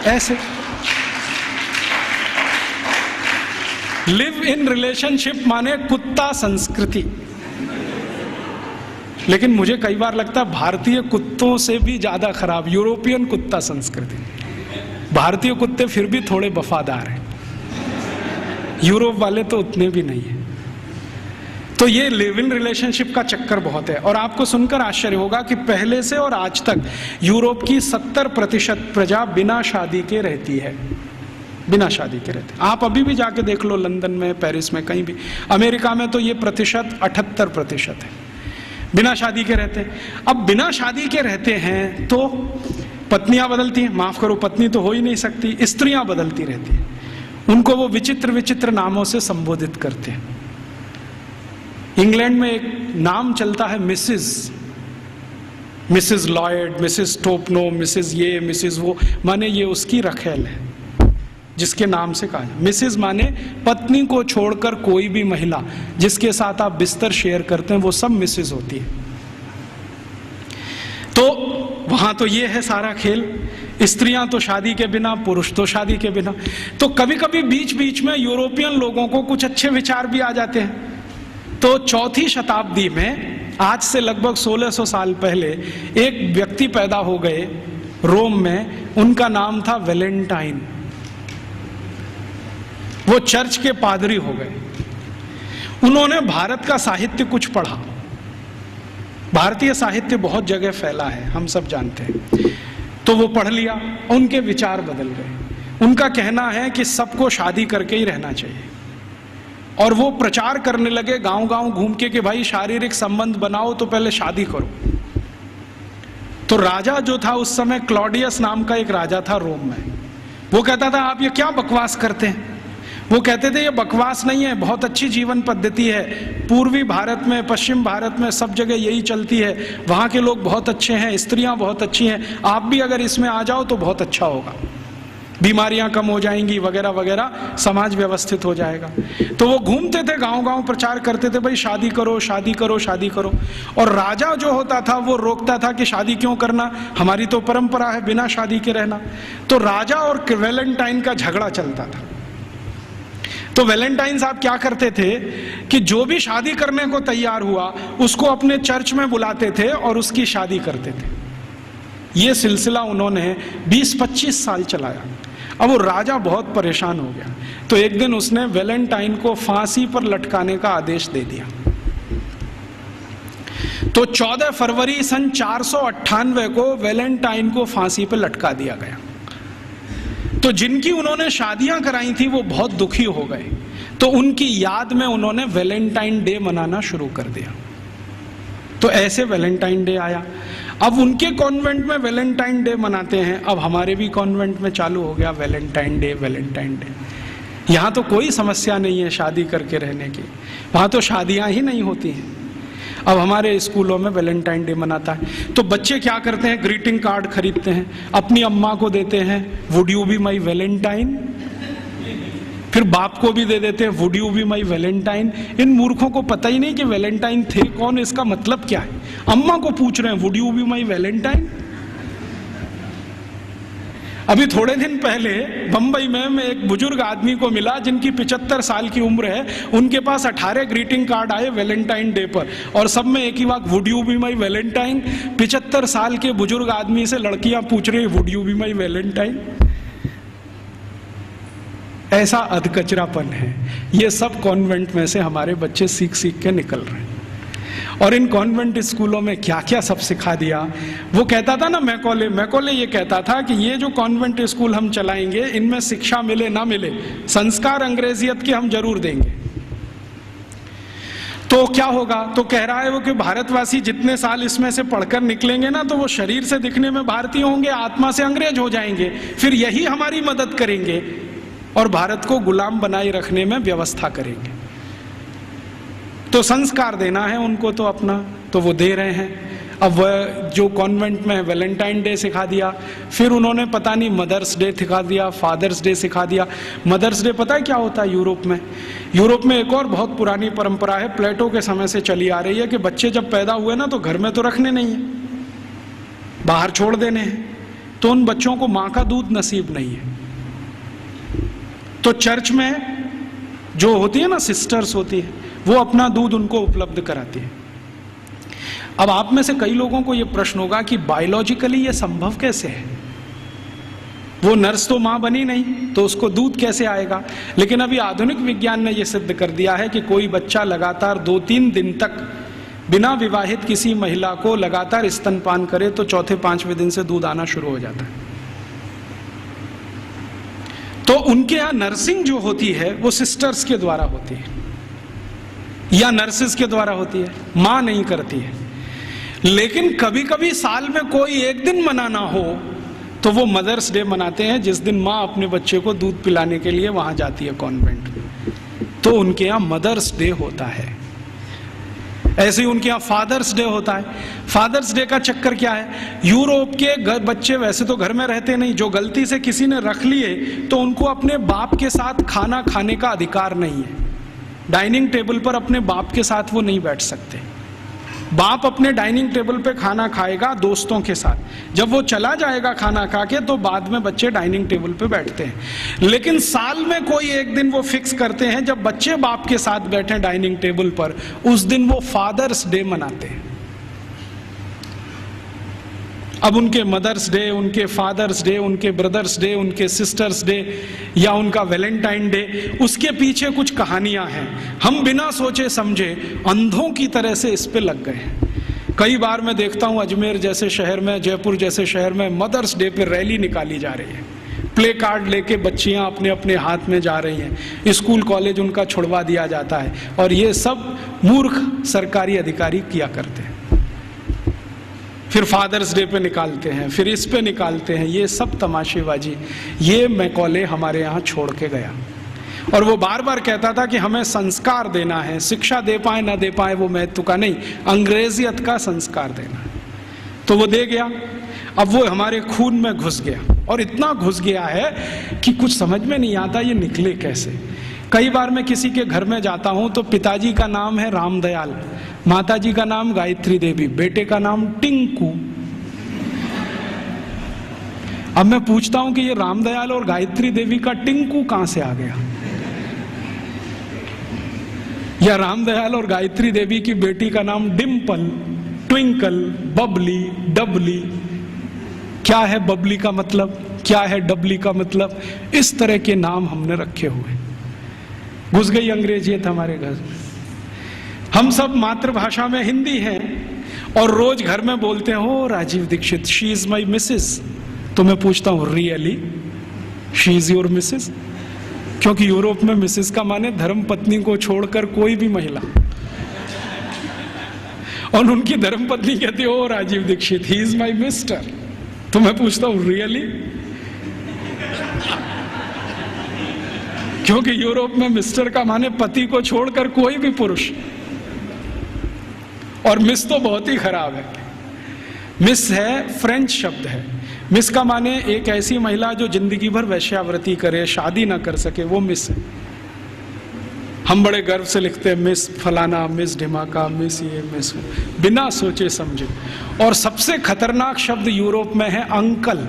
ऐसे। लिव इन रिलेशनशिप माने कुत्ता संस्कृति। लेकिन मुझे कई बार लगता है भारतीय कुत्तों से भी ज्यादा खराब यूरोपियन कुत्ता संस्कृति। भारतीय कुत्ते फिर भी थोड़े वफादार हैं, यूरोप वाले तो उतने भी नहीं है। तो ये लिव इन रिलेशनशिप का चक्कर बहुत है। और आपको सुनकर आश्चर्य होगा कि पहले से और आज तक यूरोप की 70% प्रजा बिना शादी के रहती है, बिना शादी के रहते। आप अभी भी जाके देख लो, लंदन में, पेरिस में, कहीं भी। अमेरिका में तो ये प्रतिशत 78% है, बिना शादी के रहते हैं। अब बिना शादी के रहते हैं तो पत्नियां बदलती हैं, माफ करो पत्नी तो हो ही नहीं सकती, स्त्रियां बदलती रहती हैं। उनको वो विचित्र विचित्र नामों से संबोधित करते हैं। इंग्लैंड में एक नाम चलता है Mrs Lloyd, Mrs Topno, Mrs ये, मिसेस वो, माने ये उसकी रखेल है जिसके नाम से कहा जाए। मिसेस माने पत्नी को छोड़कर कोई भी महिला जिसके साथ आप बिस्तर शेयर करते हैं वो सब मिसेस होती है। तो वहां तो ये है सारा खेल, स्त्रियां तो शादी के बिना, पुरुष तो शादी के बिना। तो कभी कभी बीच बीच में यूरोपियन लोगों को कुछ अच्छे विचार भी आ जाते हैं। तो चौथी शताब्दी में, आज से लगभग 1600 साल पहले, एक व्यक्ति पैदा हो गए रोम में, उनका नाम था वैलेंटाइन। वो चर्च के पादरी हो गए। उन्होंने भारत का साहित्य कुछ पढ़ा। भारतीय साहित्य बहुत जगह फैला है, हम सब जानते हैं। तो वो पढ़ लिया, उनके विचार बदल गए। उनका कहना है कि सबको शादी करके ही रहना चाहिए। और वो प्रचार करने लगे गांव गांव घूम के कि भाई शारीरिक संबंध बनाओ तो पहले शादी करो। तो राजा जो था उस समय, क्लॉडियस नाम का एक राजा था रोम में, वो कहता था आप ये क्या बकवास करते हैं? वो कहते थे ये बकवास नहीं है, बहुत अच्छी जीवन पद्धति है। पूर्वी भारत में, पश्चिम भारत में, सब जगह यही चलती है। वहाँ के लोग बहुत अच्छे हैं, स्त्रियां बहुत अच्छी हैं, आप भी अगर इसमें आ जाओ तो बहुत अच्छा होगा, बीमारियां कम हो जाएंगी वगैरह वगैरह, समाज व्यवस्थित हो जाएगा। तो वो घूमते थे गांव गांव, प्रचार करते थे भाई शादी करो, शादी करो, शादी करो। और राजा जो होता था वो रोकता था कि शादी क्यों करना, हमारी तो परंपरा है बिना शादी के रहना। तो राजा और वैलेंटाइन का झगड़ा चलता था। तो वैलेंटाइन साहब क्या करते थे कि जो भी शादी करने को तैयार हुआ उसको अपने चर्च में बुलाते थे और उसकी शादी करते थे। ये सिलसिला उन्होंने 20-25 साल चलाया। अब वो राजा बहुत परेशान हो गया, तो एक दिन उसने वैलेंटाइन को फांसी पर लटकाने का आदेश दे दिया। तो 14 फरवरी सन 498 को वैलेंटाइन को फांसी पर लटका दिया गया। तो जिनकी उन्होंने शादियां कराई थी वो बहुत दुखी हो गए, तो उनकी याद में उन्होंने वैलेंटाइन डे मनाना शुरू कर दिया। तो ऐसे वैलेंटाइन डे आया। अब उनके कॉन्वेंट में वैलेंटाइन डे मनाते हैं, अब हमारे भी कॉन्वेंट में चालू हो गया वैलेंटाइन डे, वैलेंटाइन डे। यहाँ तो कोई समस्या नहीं है शादी करके रहने की, वहाँ तो शादियाँ ही नहीं होती हैं। अब हमारे स्कूलों में वैलेंटाइन डे मनाता है, तो बच्चे क्या करते हैं, ग्रीटिंग कार्ड खरीदते हैं, अपनी अम्मा को देते हैं would you be my Valentine, फिर बाप को भी दे देते हैं would you be my Valentine. इन मूर्खों को पता ही नहीं कि वैलेंटाइन थे कौन, इसका मतलब क्या है। अम्मा को पूछ रहे हैं would you be my Valentine. अभी थोड़े दिन पहले बंबई में मैं एक बुजुर्ग आदमी को मिला जिनकी 75 साल की उम्र है, उनके पास 18 ग्रीटिंग कार्ड आए वैलेंटाइन डे पर, और सब में एक ही बात would you be my Valentine. 75 साल के बुजुर्ग आदमी से लड़कियां पूछ रही would you be my Valentine. ऐसा अधकचरापन है। ये सब कॉन्वेंट में से हमारे बच्चे सीख सीख के निकल रहे हैं। और इन कॉन्वेंट स्कूलों में क्या क्या सब सिखा दिया। वो कहता था ना मैकॉले ये कहता था कि ये जो कॉन्वेंट स्कूल हम चलाएंगे इनमें शिक्षा मिले ना मिले, संस्कार अंग्रेजियत के हम जरूर देंगे। तो क्या होगा, तो कह रहा है वो कि भारतवासी जितने साल इसमें से पढ़कर निकलेंगे ना, तो वो शरीर से दिखने में भारतीय होंगे, आत्मा से अंग्रेज हो जाएंगे, फिर यही हमारी मदद करेंगे और भारत को गुलाम बनाए रखने में व्यवस्था करेंगे। तो संस्कार देना है उनको तो अपना, तो वो दे रहे हैं। अब वह जो कॉन्वेंट में वैलेंटाइन डे सिखा दिया, फिर उन्होंने पता नहीं मदर्स डे सिखा दिया, फादर्स डे सिखा दिया। मदर्स डे पता है क्या होता है यूरोप में? यूरोप में एक और बहुत पुरानी परंपरा है, प्लेटो के समय से चली आ रही है, कि बच्चे जब पैदा हुए ना तो घर में तो रखने नहीं है, बाहर छोड़ देने हैं। तो उन बच्चों को माँ का दूध नसीब नहीं है, तो चर्च में जो होती है ना सिस्टर्स होती है, वो अपना दूध उनको उपलब्ध कराती है। अब आप में से कई लोगों को यह प्रश्न होगा कि बायोलॉजिकली ये संभव कैसे है? वो नर्स तो मां बनी नहीं, तो उसको दूध कैसे आएगा? लेकिन अभी आधुनिक विज्ञान ने यह सिद्ध कर दिया है कि कोई बच्चा लगातार 2-3 दिन तक बिना विवाहित किसी महिला को लगातार स्तनपान करे तो 4-5वें दिन से दूध आना शुरू हो जाता है। तो उनके यहां नर्सिंग जो होती है वो सिस्टर्स के द्वारा होती है या नर्सेस के द्वारा होती है, मां नहीं करती है। लेकिन कभी कभी साल में कोई एक दिन मनाना हो तो वो मदर्स डे मनाते हैं, जिस दिन मां अपने बच्चे को दूध पिलाने के लिए वहां जाती है कॉन्वेंट, तो उनके यहां मदर्स डे होता है। ऐसे ही उनके यहां फादर्स डे होता है। फादर्स डे का चक्कर क्या है, यूरोप के बच्चे वैसे तो घर में रहते नहीं, जो गलती से किसी ने रख लिए तो उनको अपने बाप के साथ खाना खाने का अधिकार नहीं है। डाइनिंग टेबल पर अपने बाप के साथ वो नहीं बैठ सकते। बाप अपने डाइनिंग टेबल पे खाना खाएगा दोस्तों के साथ, जब वो चला जाएगा खाना खा के तो बाद में बच्चे डाइनिंग टेबल पे बैठते हैं। लेकिन साल में कोई एक दिन वो फिक्स करते हैं जब बच्चे बाप के साथ बैठे डाइनिंग टेबल पर, उस दिन वो फादर्स डे मनाते हैं। अब उनके मदर्स डे, उनके फादर्स डे, उनके ब्रदर्स डे, उनके सिस्टर्स डे या उनका वैलेंटाइन डे, उसके पीछे कुछ कहानियां हैं। हम बिना सोचे समझे अंधों की तरह से इस पे लग गए हैं। कई बार मैं देखता हूं अजमेर जैसे शहर में, जयपुर जैसे शहर में मदर्स डे पे रैली निकाली जा रही है, प्ले कार्ड लेके बच्चियां अपने अपने हाथ में जा रही हैं, स्कूल कॉलेज उनका छुड़वा दिया जाता है, और ये सब मूर्ख सरकारी अधिकारी किया करते हैं। फिर फादर्स डे पे निकालते हैं, फिर इस पे निकालते हैं, ये सब तमाशेबाजी। ये मैकॉले हमारे यहाँ छोड़ के गया, और वो बार बार कहता था कि हमें संस्कार देना है, शिक्षा दे पाए ना दे पाए वो महत्व का नहीं, अंग्रेजियत का संस्कार देना है। तो वो दे गया। अब वो हमारे खून में घुस गया, और इतना घुस गया है कि कुछ समझ में नहीं आता ये निकले कैसे। कई बार मैं किसी के घर में जाता हूं तो पिताजी का नाम है रामदयाल, माताजी का नाम गायत्री देवी, बेटे का नाम टिंकू। अब मैं पूछता हूं कि ये रामदयाल और गायत्री देवी का टिंकू कहां से आ गया? या रामदयाल और गायत्री देवी की बेटी का नाम डिम्पल, ट्विंकल, बबली, डबली। क्या है बबली का मतलब, क्या है डबली का मतलब? इस तरह के नाम हमने रखे हुए। घुस गई अंग्रेजियत हमारे घर में। हम सब मातृभाषा में हिंदी हैं और रोज घर में बोलते हो Rajiv Dixit, she is my missus. तो मैं पूछता हूं really she is your missus? क्योंकि यूरोप में मिसेस का माने धर्म पत्नी को छोड़कर कोई भी महिला, और उनकी धर्म पत्नी कहती है ओ Rajiv Dixit, he is my mister. तो मैं पूछता हूं रियली? क्योंकि यूरोप में मिस्टर का माने पति को छोड़कर कोई भी पुरुष, और मिस तो बहुत ही खराब है। मिस है फ्रेंच शब्द है। मिस का माने एक ऐसी महिला जो जिंदगी भर वैश्यावृत्ति करे, शादी ना कर सके, वो मिस है। हम बड़े गर्व से लिखते हैं मिस फलाना, मिस ढिमाका, मिस ये, मिस वो, बिना सोचे समझे। और सबसे खतरनाक शब्द यूरोप में है अंकल।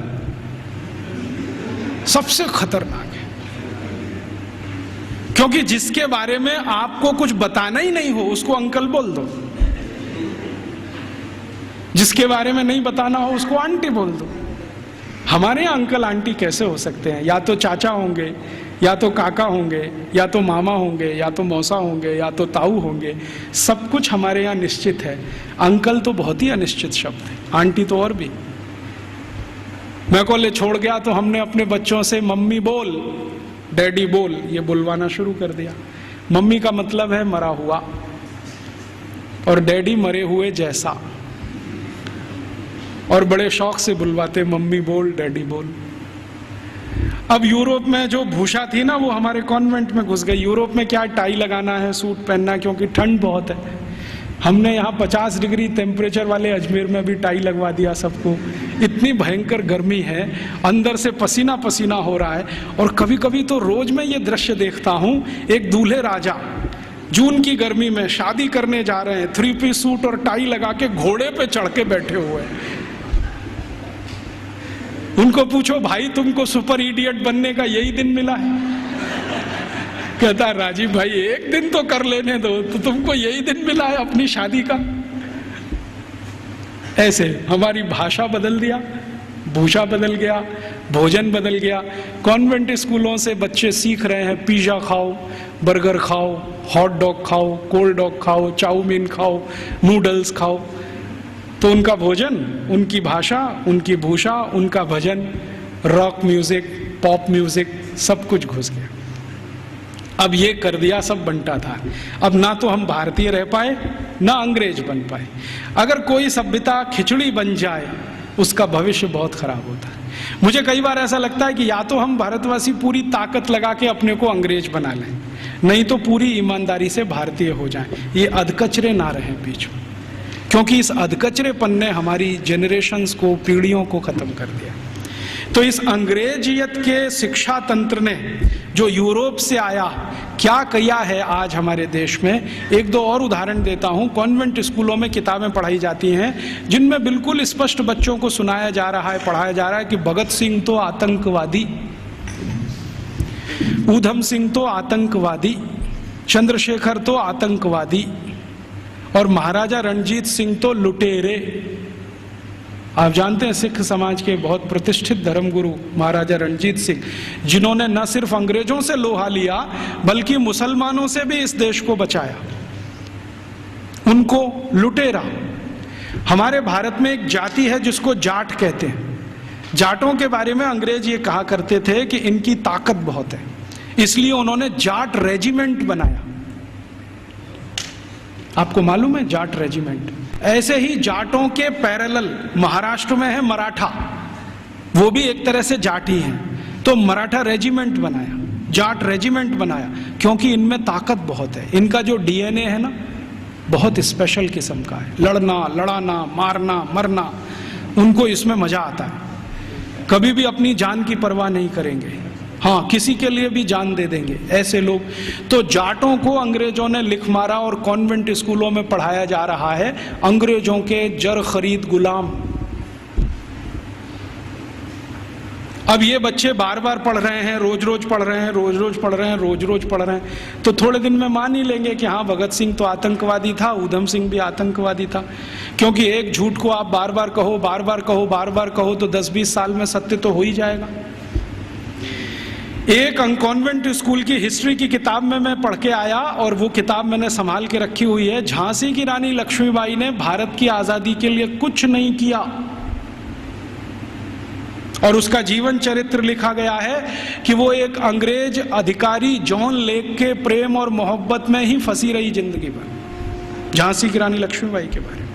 सबसे खतरनाक है, क्योंकि जिसके बारे में आपको कुछ बताना ही नहीं हो उसको अंकल बोल दो, जिसके बारे में नहीं बताना हो उसको आंटी बोल दो। हमारे यहाँ अंकल आंटी कैसे हो सकते हैं? या तो चाचा होंगे, या तो काका होंगे, या तो मामा होंगे, या तो मौसा होंगे, या तो ताऊ होंगे। सब कुछ हमारे यहाँ निश्चित है। अंकल तो बहुत ही अनिश्चित शब्द है, आंटी तो और भी। मैं कॉलेज छोड़ गया तो हमने अपने बच्चों से मम्मी बोल, डैडी बोल, ये बुलवाना शुरू कर दिया। मम्मी का मतलब है मरा हुआ, और डैडी मरे हुए जैसा, और बड़े शौक से बुलवाते मम्मी बोल, डैडी बोल। अब यूरोप में जो भूषा थी ना, वो हमारे कॉन्वेंट में घुस गई। यूरोप में क्या टाई लगाना है, सूट पहनना है, क्योंकि ठंड बहुत है। हमने यहाँ 50 डिग्री टेम्परेचर वाले अजमेर में भी टाई लगवा दिया सबको। इतनी भयंकर गर्मी है, अंदर से पसीना पसीना हो रहा है। और कभी कभी तो रोज मैं ये दृश्य देखता हूँ, एक दूल्हे राजा जून की गर्मी में शादी करने जा रहे हैं, 3 पीस सूट और टाई लगा के घोड़े पे चढ़ के बैठे हुए हैं। उनको पूछो भाई तुमको सुपर इडियट बनने का यही दिन मिला है? कहता राजीव भाई एक दिन तो कर लेने दो, तो तुमको यही दिन मिला है अपनी शादी का? ऐसे हमारी भाषा बदल दिया, भूषा बदल गया, भोजन बदल गया। कॉन्वेंट स्कूलों से बच्चे सीख रहे हैं पिज्जा खाओ, बर्गर खाओ, हॉट डॉग खाओ, कोल्ड डॉग खाओ, चाउमीन खाओ, नूडल्स खाओ। तो उनका भोजन, उनकी भाषा, उनकी भूषा, उनका भजन, रॉक म्यूजिक, पॉप म्यूजिक, सब कुछ घुस गया। अब ये कर दिया सब बंटा था। अब ना तो हम भारतीय रह पाए, ना अंग्रेज बन पाए। अगर कोई सभ्यता खिचड़ी बन जाए उसका भविष्य बहुत खराब होता है। मुझे कई बार ऐसा लगता है कि या तो हम भारतवासी पूरी ताकत लगा के अपने को अंग्रेज बना लें, नहीं तो पूरी ईमानदारी से भारतीय हो जाएं। ये अधकचरे ना रहें बीच में, क्योंकि इस अधकचरेपन ने हमारी जनरेशन्स को, पीढ़ियों को खत्म कर दिया। तो इस अंग्रेजियत के शिक्षा तंत्र ने जो यूरोप से आया, क्या किया है आज हमारे देश में। एक दो और उदाहरण देता हूं। कॉन्वेंट स्कूलों में किताबें पढ़ाई जाती हैं जिनमें बिल्कुल स्पष्ट बच्चों को सुनाया जा रहा है, पढ़ाया जा रहा है कि भगत सिंह तो आतंकवादी, ऊधम सिंह तो आतंकवादी, चंद्रशेखर तो आतंकवादी, और महाराजा रणजीत सिंह तो लुटेरे। आप जानते हैं सिख समाज के बहुत प्रतिष्ठित धर्मगुरु महाराजा रणजीत सिंह, जिन्होंने न सिर्फ अंग्रेजों से लोहा लिया बल्कि मुसलमानों से भी इस देश को बचाया, उनको लुटेरा। हमारे भारत में एक जाति है जिसको जाट कहते हैं। जाटों के बारे में अंग्रेज ये कहा करते थे कि इनकी ताकत बहुत है, इसलिए उन्होंने जाट रेजिमेंट बनाया। आपको मालूम है जाट रेजिमेंट? ऐसे ही जाटों के पैरेलल महाराष्ट्र में है मराठा, वो भी एक तरह से जाट ही हैं। तो मराठा रेजिमेंट बनाया, जाट रेजिमेंट बनाया, क्योंकि इनमें ताकत बहुत है। इनका जो डीएनए है ना, बहुत स्पेशल किस्म का है। लड़ना, लड़ाना, मारना, मरना, उनको इसमें मजा आता है। कभी भी अपनी जान की परवाह नहीं करेंगे, हाँ किसी के लिए भी जान दे देंगे, ऐसे लोग। तो जाटों को अंग्रेजों ने लिख मारा और कॉन्वेंट स्कूलों में पढ़ाया जा रहा है अंग्रेजों के जर खरीद गुलाम। अब ये बच्चे बार बार पढ़ रहे हैं, रोज रोज पढ़ रहे हैं, रोज रोज पढ़ रहे हैं, रोज रोज पढ़ रहे हैं, तो थोड़े दिन में मान ही लेंगे कि हाँ, भगत सिंह तो आतंकवादी था, ऊधम सिंह भी आतंकवादी था। क्योंकि एक झूठ को आप बार बार कहो, बार बार कहो, बार बार कहो, तो 10-20 साल में सत्य तो हो ही जाएगा। एक कॉन्वेंट स्कूल की हिस्ट्री की किताब में मैं पढ़ के आया, और वो किताब मैंने संभाल के रखी हुई है। झांसी की रानी लक्ष्मीबाई ने भारत की आजादी के लिए कुछ नहीं किया, और उसका जीवन चरित्र लिखा गया है कि वो एक अंग्रेज अधिकारी जॉन लेक के प्रेम और मोहब्बत में ही फंसी रही जिंदगी भर। झांसी की रानी लक्ष्मीबाई के बारे में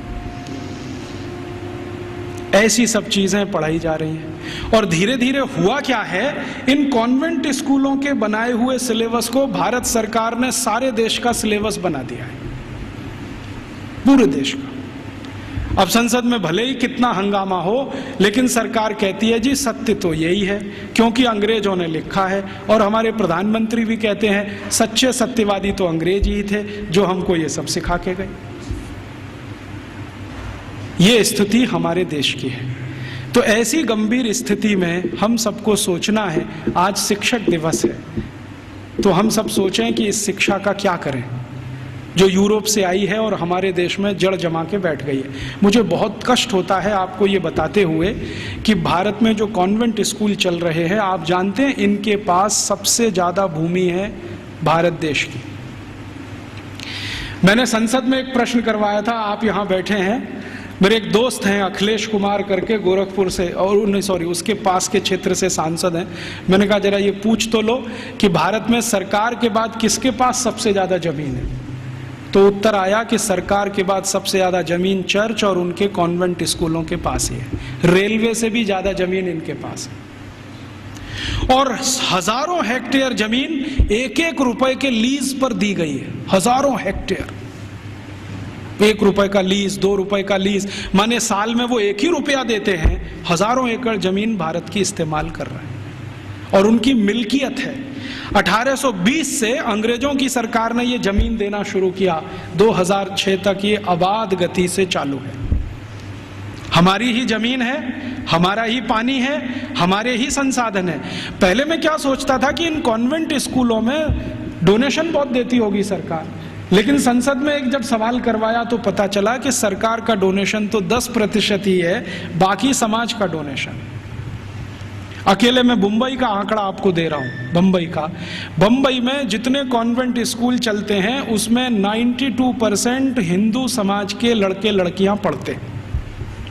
ऐसी सब चीजें पढ़ाई जा रही हैं। और धीरे धीरे हुआ क्या है, इन कॉन्वेंट स्कूलों के बनाए हुए सिलेबस को भारत सरकार ने सारे देश का सिलेबस बना दिया है, पूरे देश का। अब संसद में भले ही कितना हंगामा हो, लेकिन सरकार कहती है जी सत्य तो यही है, क्योंकि अंग्रेजों ने लिखा है। और हमारे प्रधानमंत्री भी कहते हैं सच्चे सत्यवादी तो अंग्रेज ही थे, जो हमको ये सब सिखा के गए। ये स्थिति हमारे देश की है। तो ऐसी गंभीर स्थिति में हम सबको सोचना है, आज शिक्षक दिवस है, तो हम सब सोचें कि इस शिक्षा का क्या करें, जो यूरोप से आई है और हमारे देश में जड़ जमा के बैठ गई है। मुझे बहुत कष्ट होता है आपको ये बताते हुए कि भारत में जो कॉन्वेंट स्कूल चल रहे हैं, आप जानते हैं इनके पास सबसे ज्यादा भूमि है भारत देश की। मैंने संसद में एक प्रश्न करवाया था, आप यहाँ बैठे हैं, मेरे एक दोस्त हैं अखिलेश कुमार करके, गोरखपुर से, और उसके पास के क्षेत्र से सांसद हैं। मैंने कहा जरा ये पूछ तो लो कि भारत में सरकार के बाद किसके पास सबसे ज्यादा जमीन है। तो उत्तर आया कि सरकार के बाद सबसे ज्यादा जमीन चर्च और उनके कॉन्वेंट स्कूलों के पास ही है। रेलवे से भी ज्यादा जमीन इनके पास है, और हजारों हेक्टेयर जमीन 1-1 रुपए के लीज पर दी गई है। हजारों हेक्टेयर, 1 रुपए का लीज, 2 रुपए का लीज, माने साल में वो 1 ही रुपया देते हैं। हजारों एकड़ जमीन भारत की इस्तेमाल कर रहे हैं और उनकी मिल्कियत है। 1820 से अंग्रेजों की सरकार ने ये जमीन देना शुरू किया, 2006 तक ये आबाद गति से चालू है। हमारी ही जमीन है, हमारा ही पानी है, हमारे ही संसाधन है। पहले मैं क्या सोचता था कि इन कॉन्वेंट स्कूलों में डोनेशन बहुत देती होगी सरकार, लेकिन संसद में एक जब सवाल करवाया तो पता चला कि सरकार का डोनेशन तो 10% ही है, बाकी समाज का डोनेशन। अकेले मैं मुंबई का आंकड़ा आपको दे रहा हूं, बम्बई में जितने कॉन्वेंट स्कूल चलते हैं उसमें 92% हिंदू समाज के लड़के लड़कियां पढ़ते,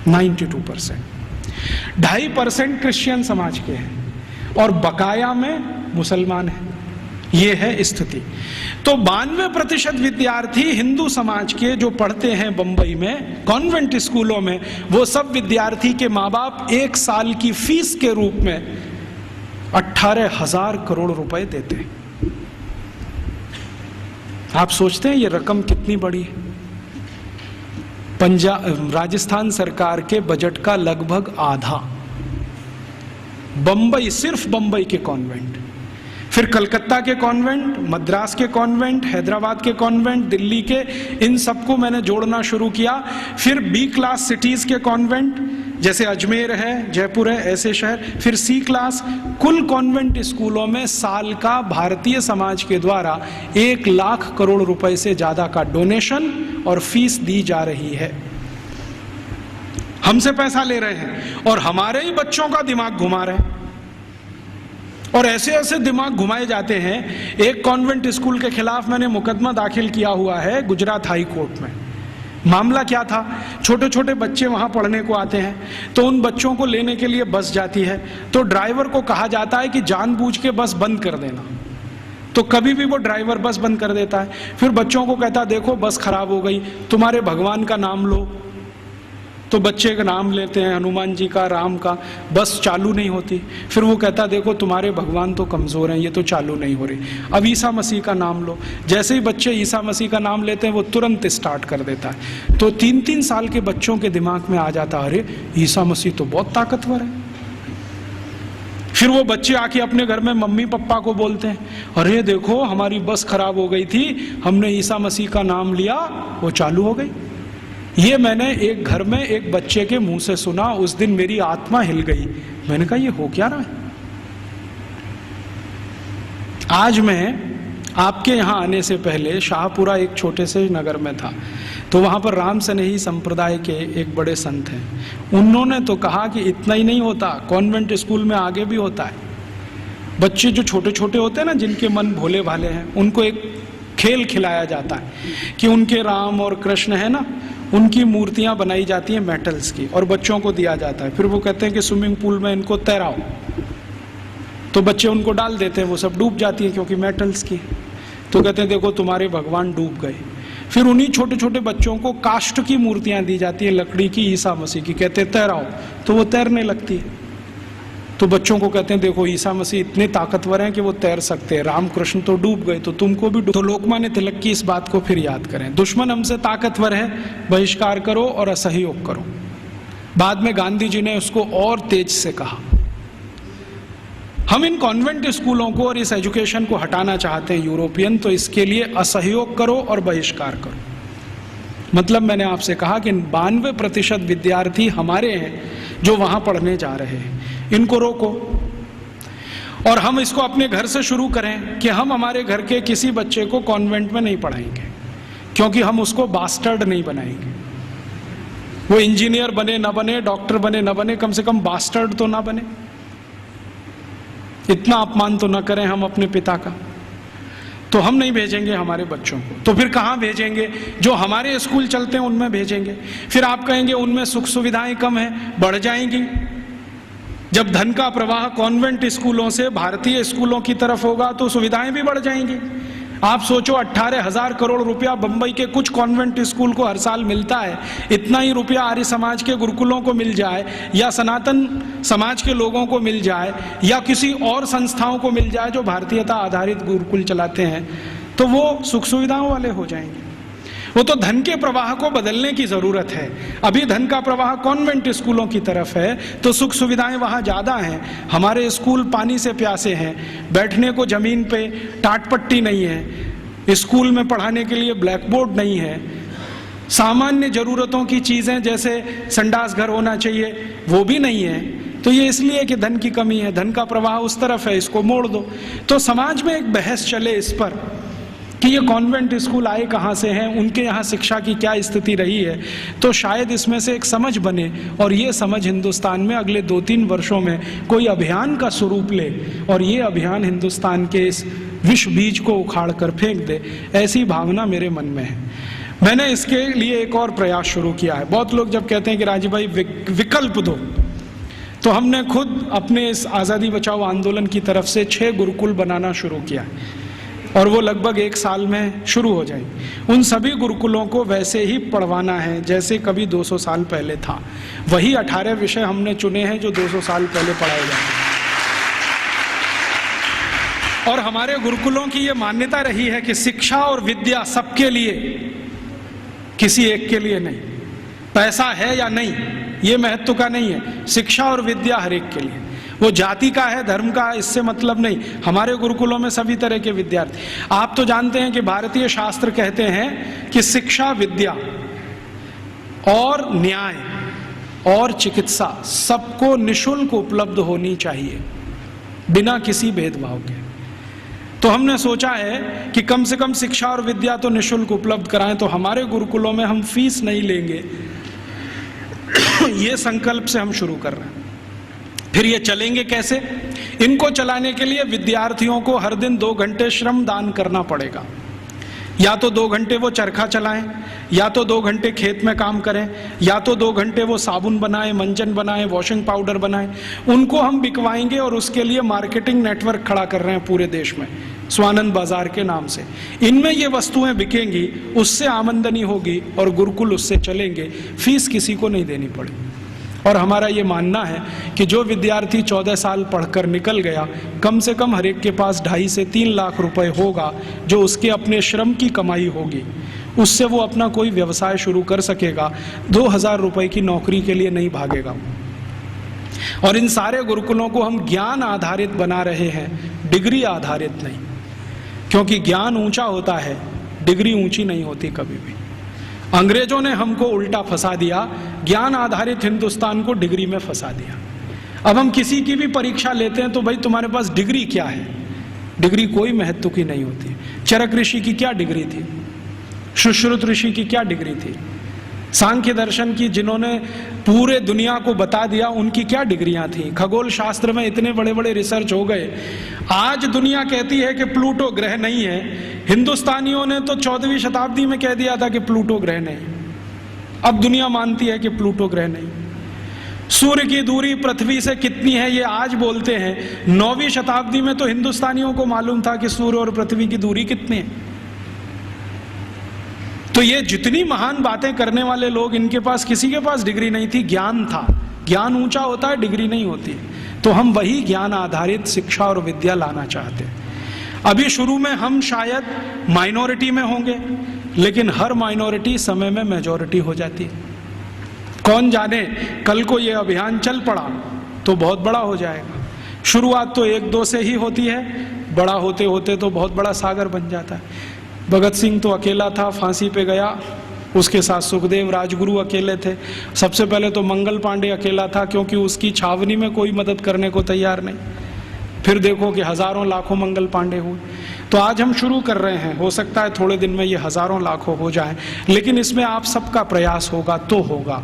92%। 2.5% क्रिश्चियन समाज के हैं और बकाया में मुसलमान हैं। ये है स्थिति। तो 92% विद्यार्थी हिंदू समाज के जो पढ़ते हैं बंबई में कॉन्वेंट स्कूलों में, वो सब विद्यार्थी के माँ बाप 1 साल की फीस के रूप में 18,000 करोड़ रुपए देते हैं। आप सोचते हैं ये रकम कितनी बड़ी है? राजस्थान सरकार के बजट का लगभग आधा बंबई, सिर्फ बंबई के कॉन्वेंट, फिर कलकत्ता के कॉन्वेंट, मद्रास के कॉन्वेंट, हैदराबाद के कॉन्वेंट, दिल्ली के, इन सबको मैंने जोड़ना शुरू किया। फिर B क्लास सिटीज के कॉन्वेंट, जैसे अजमेर है, जयपुर है, ऐसे शहर, फिर C क्लास। कुल कॉन्वेंट स्कूलों में साल का भारतीय समाज के द्वारा 1 लाख करोड़ रुपए से ज्यादा का डोनेशन और फीस दी जा रही है। हमसे पैसा ले रहे हैं और हमारे ही बच्चों का दिमाग घुमा रहे हैं, और ऐसे ऐसे दिमाग घुमाए जाते हैं। एक कॉन्वेंट स्कूल के खिलाफ मैंने मुकदमा दाखिल किया हुआ है गुजरात हाई कोर्ट में। मामला क्या था, छोटे छोटे बच्चे वहां पढ़ने को आते हैं, तो उन बच्चों को लेने के लिए बस जाती है, तो ड्राइवर को कहा जाता है कि जानबूझ के बस बंद कर देना। तो कभी भी वो ड्राइवर बस बंद कर देता है। फिर बच्चों को कहता, देखो बस खराब हो गई, तुम्हारे भगवान का नाम लो। तो बच्चे का नाम लेते हैं, हनुमान जी का, राम का, बस चालू नहीं होती। फिर वो कहता, देखो तुम्हारे भगवान तो कमज़ोर हैं, ये तो चालू नहीं हो रही, अब ईसा मसीह का नाम लो। जैसे ही बच्चे ईसा मसीह का नाम लेते हैं वो तुरंत स्टार्ट कर देता है। तो 3-3 साल के बच्चों के दिमाग में आ जाता, अरे ईसा मसीह तो बहुत ताकतवर है। फिर वो बच्चे आके अपने घर में मम्मी पापा को बोलते हैं, अरे देखो हमारी बस खराब हो गई थी, हमने ईसा मसीह का नाम लिया, वो चालू हो गई। ये मैंने एक घर में एक बच्चे के मुंह से सुना, उस दिन मेरी आत्मा हिल गई। मैंने कहा ये हो क्या रहा है? आज मैं आपके यहाँ आने से पहले शाहपुरा एक छोटे से नगर में था, तो वहाँ पर राम स्नेही संप्रदाय के एक बड़े संत हैं। उन्होंने तो कहा कि इतना ही नहीं होता, कॉन्वेंट स्कूल में आगे भी होता है। बच्चे जो छोटे छोटे होते हैं ना, जिनके मन भोले भाले हैं, उनको एक खेल खिलाया जाता है कि उनके राम और कृष्ण है ना, उनकी मूर्तियाँ बनाई जाती हैं मेटल्स की और बच्चों को दिया जाता है। फिर वो कहते हैं कि स्विमिंग पूल में इनको तैराओ, तो बच्चे उनको डाल देते हैं, वो सब डूब जाती है क्योंकि मेटल्स की। तो कहते हैं देखो तुम्हारे भगवान डूब गए। फिर उन्हीं छोटे छोटे बच्चों को काष्ठ की मूर्तियां दी जाती है, लकड़ी की, ईसा मसीह की, कहते हैं तैराओ, तो वो तैरने लगती है। तो बच्चों को कहते हैं देखो ईसा मसीह इतने ताकतवर हैं कि वो तैर सकते हैं, रामकृष्ण तो डूब गए, तो तुमको भी डूब। तो लोकमान्य तिलक की इस बात को फिर याद करें, दुश्मन हमसे ताकतवर है, बहिष्कार करो और असहयोग करो। बाद में गांधी जी ने उसको और तेज से कहा। हम इन कॉन्वेंट स्कूलों को और इस एजुकेशन को हटाना चाहते हैं यूरोपियन, तो इसके लिए असहयोग करो और बहिष्कार करो। मतलब मैंने आपसे कहा कि 92% विद्यार्थी हमारे हैं जो वहां पढ़ने जा रहे हैं, इनको रोको। और हम इसको अपने घर से शुरू करें कि हम हमारे घर के किसी बच्चे को कॉन्वेंट में नहीं पढ़ाएंगे, क्योंकि हम उसको बास्टर्ड नहीं बनाएंगे। वो इंजीनियर बने ना बने, डॉक्टर बने ना बने, कम से कम बास्टर्ड तो ना बने। इतना अपमान तो न करें हम अपने पिता का। तो हम नहीं भेजेंगे हमारे बच्चों को, तो फिर कहाँ भेजेंगे? जो हमारे स्कूल चलते हैं उनमें भेजेंगे। फिर आप कहेंगे उनमें सुख सुविधाएं कम हैं, बढ़ जाएंगी। जब धन का प्रवाह कॉन्वेंट स्कूलों से भारतीय स्कूलों की तरफ होगा तो सुविधाएं भी बढ़ जाएंगी। आप सोचो 18,000 करोड़ रुपया बंबई के कुछ कॉन्वेंट स्कूल को हर साल मिलता है, इतना ही रुपया आर्य समाज के गुरुकुलों को मिल जाए, या सनातन समाज के लोगों को मिल जाए, या किसी और संस्थाओं को मिल जाए जो भारतीयता आधारित गुरुकुल चलाते हैं, तो वो सुख सुविधाओं वाले हो जाएंगे। वो तो धन के प्रवाह को बदलने की जरूरत है। अभी धन का प्रवाह कॉन्वेंट स्कूलों की तरफ है, तो सुख सुविधाएं वहां ज्यादा हैं। हमारे स्कूल पानी से प्यासे हैं, बैठने को जमीन पे टाटपट्टी नहीं है, स्कूल में पढ़ाने के लिए ब्लैक बोर्ड नहीं है, सामान्य जरूरतों की चीजें जैसे संडास घर होना चाहिए वो भी नहीं है। तो ये इसलिए कि धन की कमी है, धन का प्रवाह उस तरफ है, इसको मोड़ दो। तो समाज में एक बहस चले इस पर कि ये कॉन्वेंट स्कूल आए कहाँ से हैं, उनके यहाँ शिक्षा की क्या स्थिति रही है, तो शायद इसमें से एक समझ बने और ये समझ हिंदुस्तान में अगले 2-3 वर्षों में कोई अभियान का स्वरूप ले और ये अभियान हिंदुस्तान के इस विष बीज को उखाड़ कर फेंक दे, ऐसी भावना मेरे मन में है। मैंने इसके लिए एक और प्रयास शुरू किया है। बहुत लोग जब कहते हैं कि राजीव भाई विकल्प दो, तो हमने खुद अपने इस आज़ादी बचाओ आंदोलन की तरफ से 6 गुरुकुल बनाना शुरू किया है और वो लगभग 1 साल में शुरू हो जाएगी। उन सभी गुरुकुलों को वैसे ही पढ़वाना है जैसे कभी 200 साल पहले था। वही 18 विषय हमने चुने हैं जो 200 साल पहले पढ़ाए जाते हैं। और हमारे गुरुकुलों की ये मान्यता रही है कि शिक्षा और विद्या सबके लिए, किसी एक के लिए नहीं। पैसा है या नहीं ये महत्व का नहीं है, शिक्षा और विद्या हर एक के लिए। वो जाति का है, धर्म का है, इससे मतलब नहीं। हमारे गुरुकुलों में सभी तरह के विद्यार्थी। आप तो जानते हैं कि भारतीय शास्त्र कहते हैं कि शिक्षा, विद्या और न्याय और चिकित्सा सबको निशुल्क उपलब्ध होनी चाहिए, बिना किसी भेदभाव के। तो हमने सोचा है कि कम से कम शिक्षा और विद्या तो निशुल्क उपलब्ध कराएं। तो हमारे गुरुकुलों में हम फीस नहीं लेंगे, ये संकल्प से हम शुरू कर रहे हैं। फिर ये चलेंगे कैसे? इनको चलाने के लिए विद्यार्थियों को हर दिन 2 घंटे श्रम दान करना पड़ेगा। या तो 2 घंटे वो चरखा चलाएं, या तो 2 घंटे खेत में काम करें, या तो 2 घंटे वो साबुन बनाएं, मंजन बनाएं, वॉशिंग पाउडर बनाएं। उनको हम बिकवाएंगे और उसके लिए मार्केटिंग नेटवर्क खड़ा कर रहे हैं पूरे देश में, स्वानंद बाजार के नाम से। इनमें ये वस्तुएं बिकेंगी, उससे आमदनी होगी और गुरुकुल उससे चलेंगे, फीस किसी को नहीं देनी पड़ेगी। और हमारा ये मानना है कि जो विद्यार्थी 14 साल पढ़कर निकल गया, कम से कम हर एक के पास 2.5 से 3 लाख रुपए होगा, जो उसके अपने श्रम की कमाई होगी। उससे वो अपना कोई व्यवसाय शुरू कर सकेगा, 2,000 रुपए की नौकरी के लिए नहीं भागेगा। और इन सारे गुरुकुलों को हम ज्ञान आधारित बना रहे हैं, डिग्री आधारित नहीं, क्योंकि ज्ञान ऊंचा होता है, डिग्री ऊंची नहीं होती कभी भी। अंग्रेजों ने हमको उल्टा फंसा दिया, ज्ञान आधारित हिंदुस्तान को डिग्री में फंसा दिया। अब हम किसी की भी परीक्षा लेते हैं तो भाई तुम्हारे पास डिग्री क्या है, डिग्री कोई महत्व की नहीं होती। चरक ऋषि की क्या डिग्री थी, सुश्रुत ऋषि की क्या डिग्री थी, सांख्य दर्शन की जिन्होंने पूरे दुनिया को बता दिया उनकी क्या डिग्रियां थी, खगोल शास्त्र में इतने बड़े बड़े रिसर्च हो गए। आज दुनिया कहती है कि प्लूटो ग्रह नहीं है, हिंदुस्तानियों ने तो 14वीं शताब्दी में कह दिया था कि प्लूटो ग्रह नहीं, अब दुनिया मानती है कि प्लूटो ग्रह नहीं। सूर्य की दूरी पृथ्वी से कितनी है ये आज बोलते हैं, 9वीं शताब्दी में तो हिंदुस्तानियों को मालूम था कि सूर्य और पृथ्वी की दूरी कितनी है। तो ये जितनी महान बातें करने वाले लोग, इनके पास किसी के पास डिग्री नहीं थी, ज्ञान था। ज्ञान ऊंचा होता है, डिग्री नहीं होती। तो हम वही ज्ञान आधारित शिक्षा और विद्या लाना चाहते हैं। अभी शुरू में हम शायद माइनॉरिटी में होंगे, लेकिन हर माइनॉरिटी समय में मेजॉरिटी हो जाती है। कौन जाने कल को ये अभियान चल पड़ा तो बहुत बड़ा हो जाएगा। शुरुआत तो 1-2 से ही होती है, बड़ा होते होते तो बहुत बड़ा सागर बन जाता है। भगत सिंह तो अकेला था, फांसी पे गया, उसके साथ सुखदेव राजगुरु अकेले थे। सबसे पहले तो मंगल पांडे अकेला था, क्योंकि उसकी छावनी में कोई मदद करने को तैयार नहीं। फिर देखो कि हजारों लाखों मंगल पांडे हुए। तो आज हम शुरू कर रहे हैं, हो सकता है थोड़े दिन में ये हजारों लाखों हो जाए, लेकिन इसमें आप सबका प्रयास होगा तो होगा,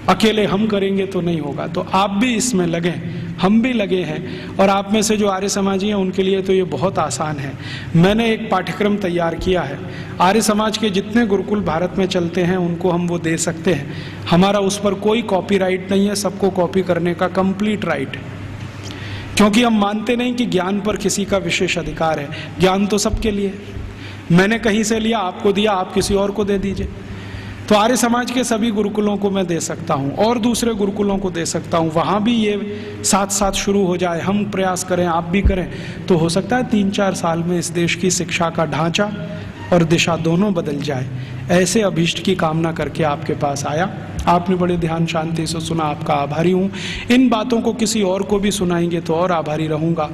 अकेले हम करेंगे तो नहीं होगा। तो आप भी इसमें लगें, हम भी लगे हैं, और आप में से जो आर्य समाजी हैं उनके लिए तो ये बहुत आसान है। मैंने एक पाठ्यक्रम तैयार किया है, आर्य समाज के जितने गुरुकुल भारत में चलते हैं उनको हम वो दे सकते हैं। हमारा उस पर कोई कॉपीराइट नहीं है, सबको कॉपी करने का कंप्लीट राइट है, क्योंकि हम मानते नहीं कि ज्ञान पर किसी का विशेष अधिकार है। ज्ञान तो सबके लिए, मैंने कहीं से लिया, आपको दिया, आप किसी और को दे दीजिए। तो आर्य समाज के सभी गुरुकुलों को मैं दे सकता हूँ और दूसरे गुरुकुलों को दे सकता हूँ, वहाँ भी ये साथ साथ शुरू हो जाए, हम प्रयास करें, आप भी करें, तो हो सकता है 3-4 साल में इस देश की शिक्षा का ढांचा और दिशा दोनों बदल जाए। ऐसे अभीष्ट की कामना करके आपके पास आया, आपने बड़े ध्यान शांति से सुना, आपका आभारी हूँ। इन बातों को किसी और को भी सुनाएंगे तो और आभारी रहूँगा।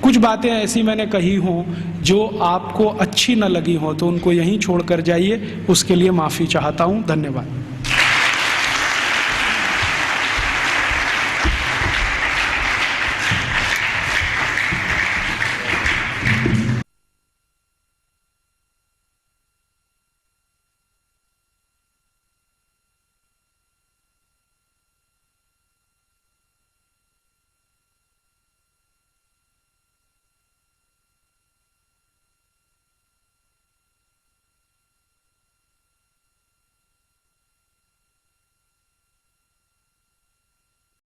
कुछ बातें ऐसी मैंने कही हों जो आपको अच्छी न लगी हों तो उनको यहीं छोड़ कर जाइए, उसके लिए माफ़ी चाहता हूँ। धन्यवाद।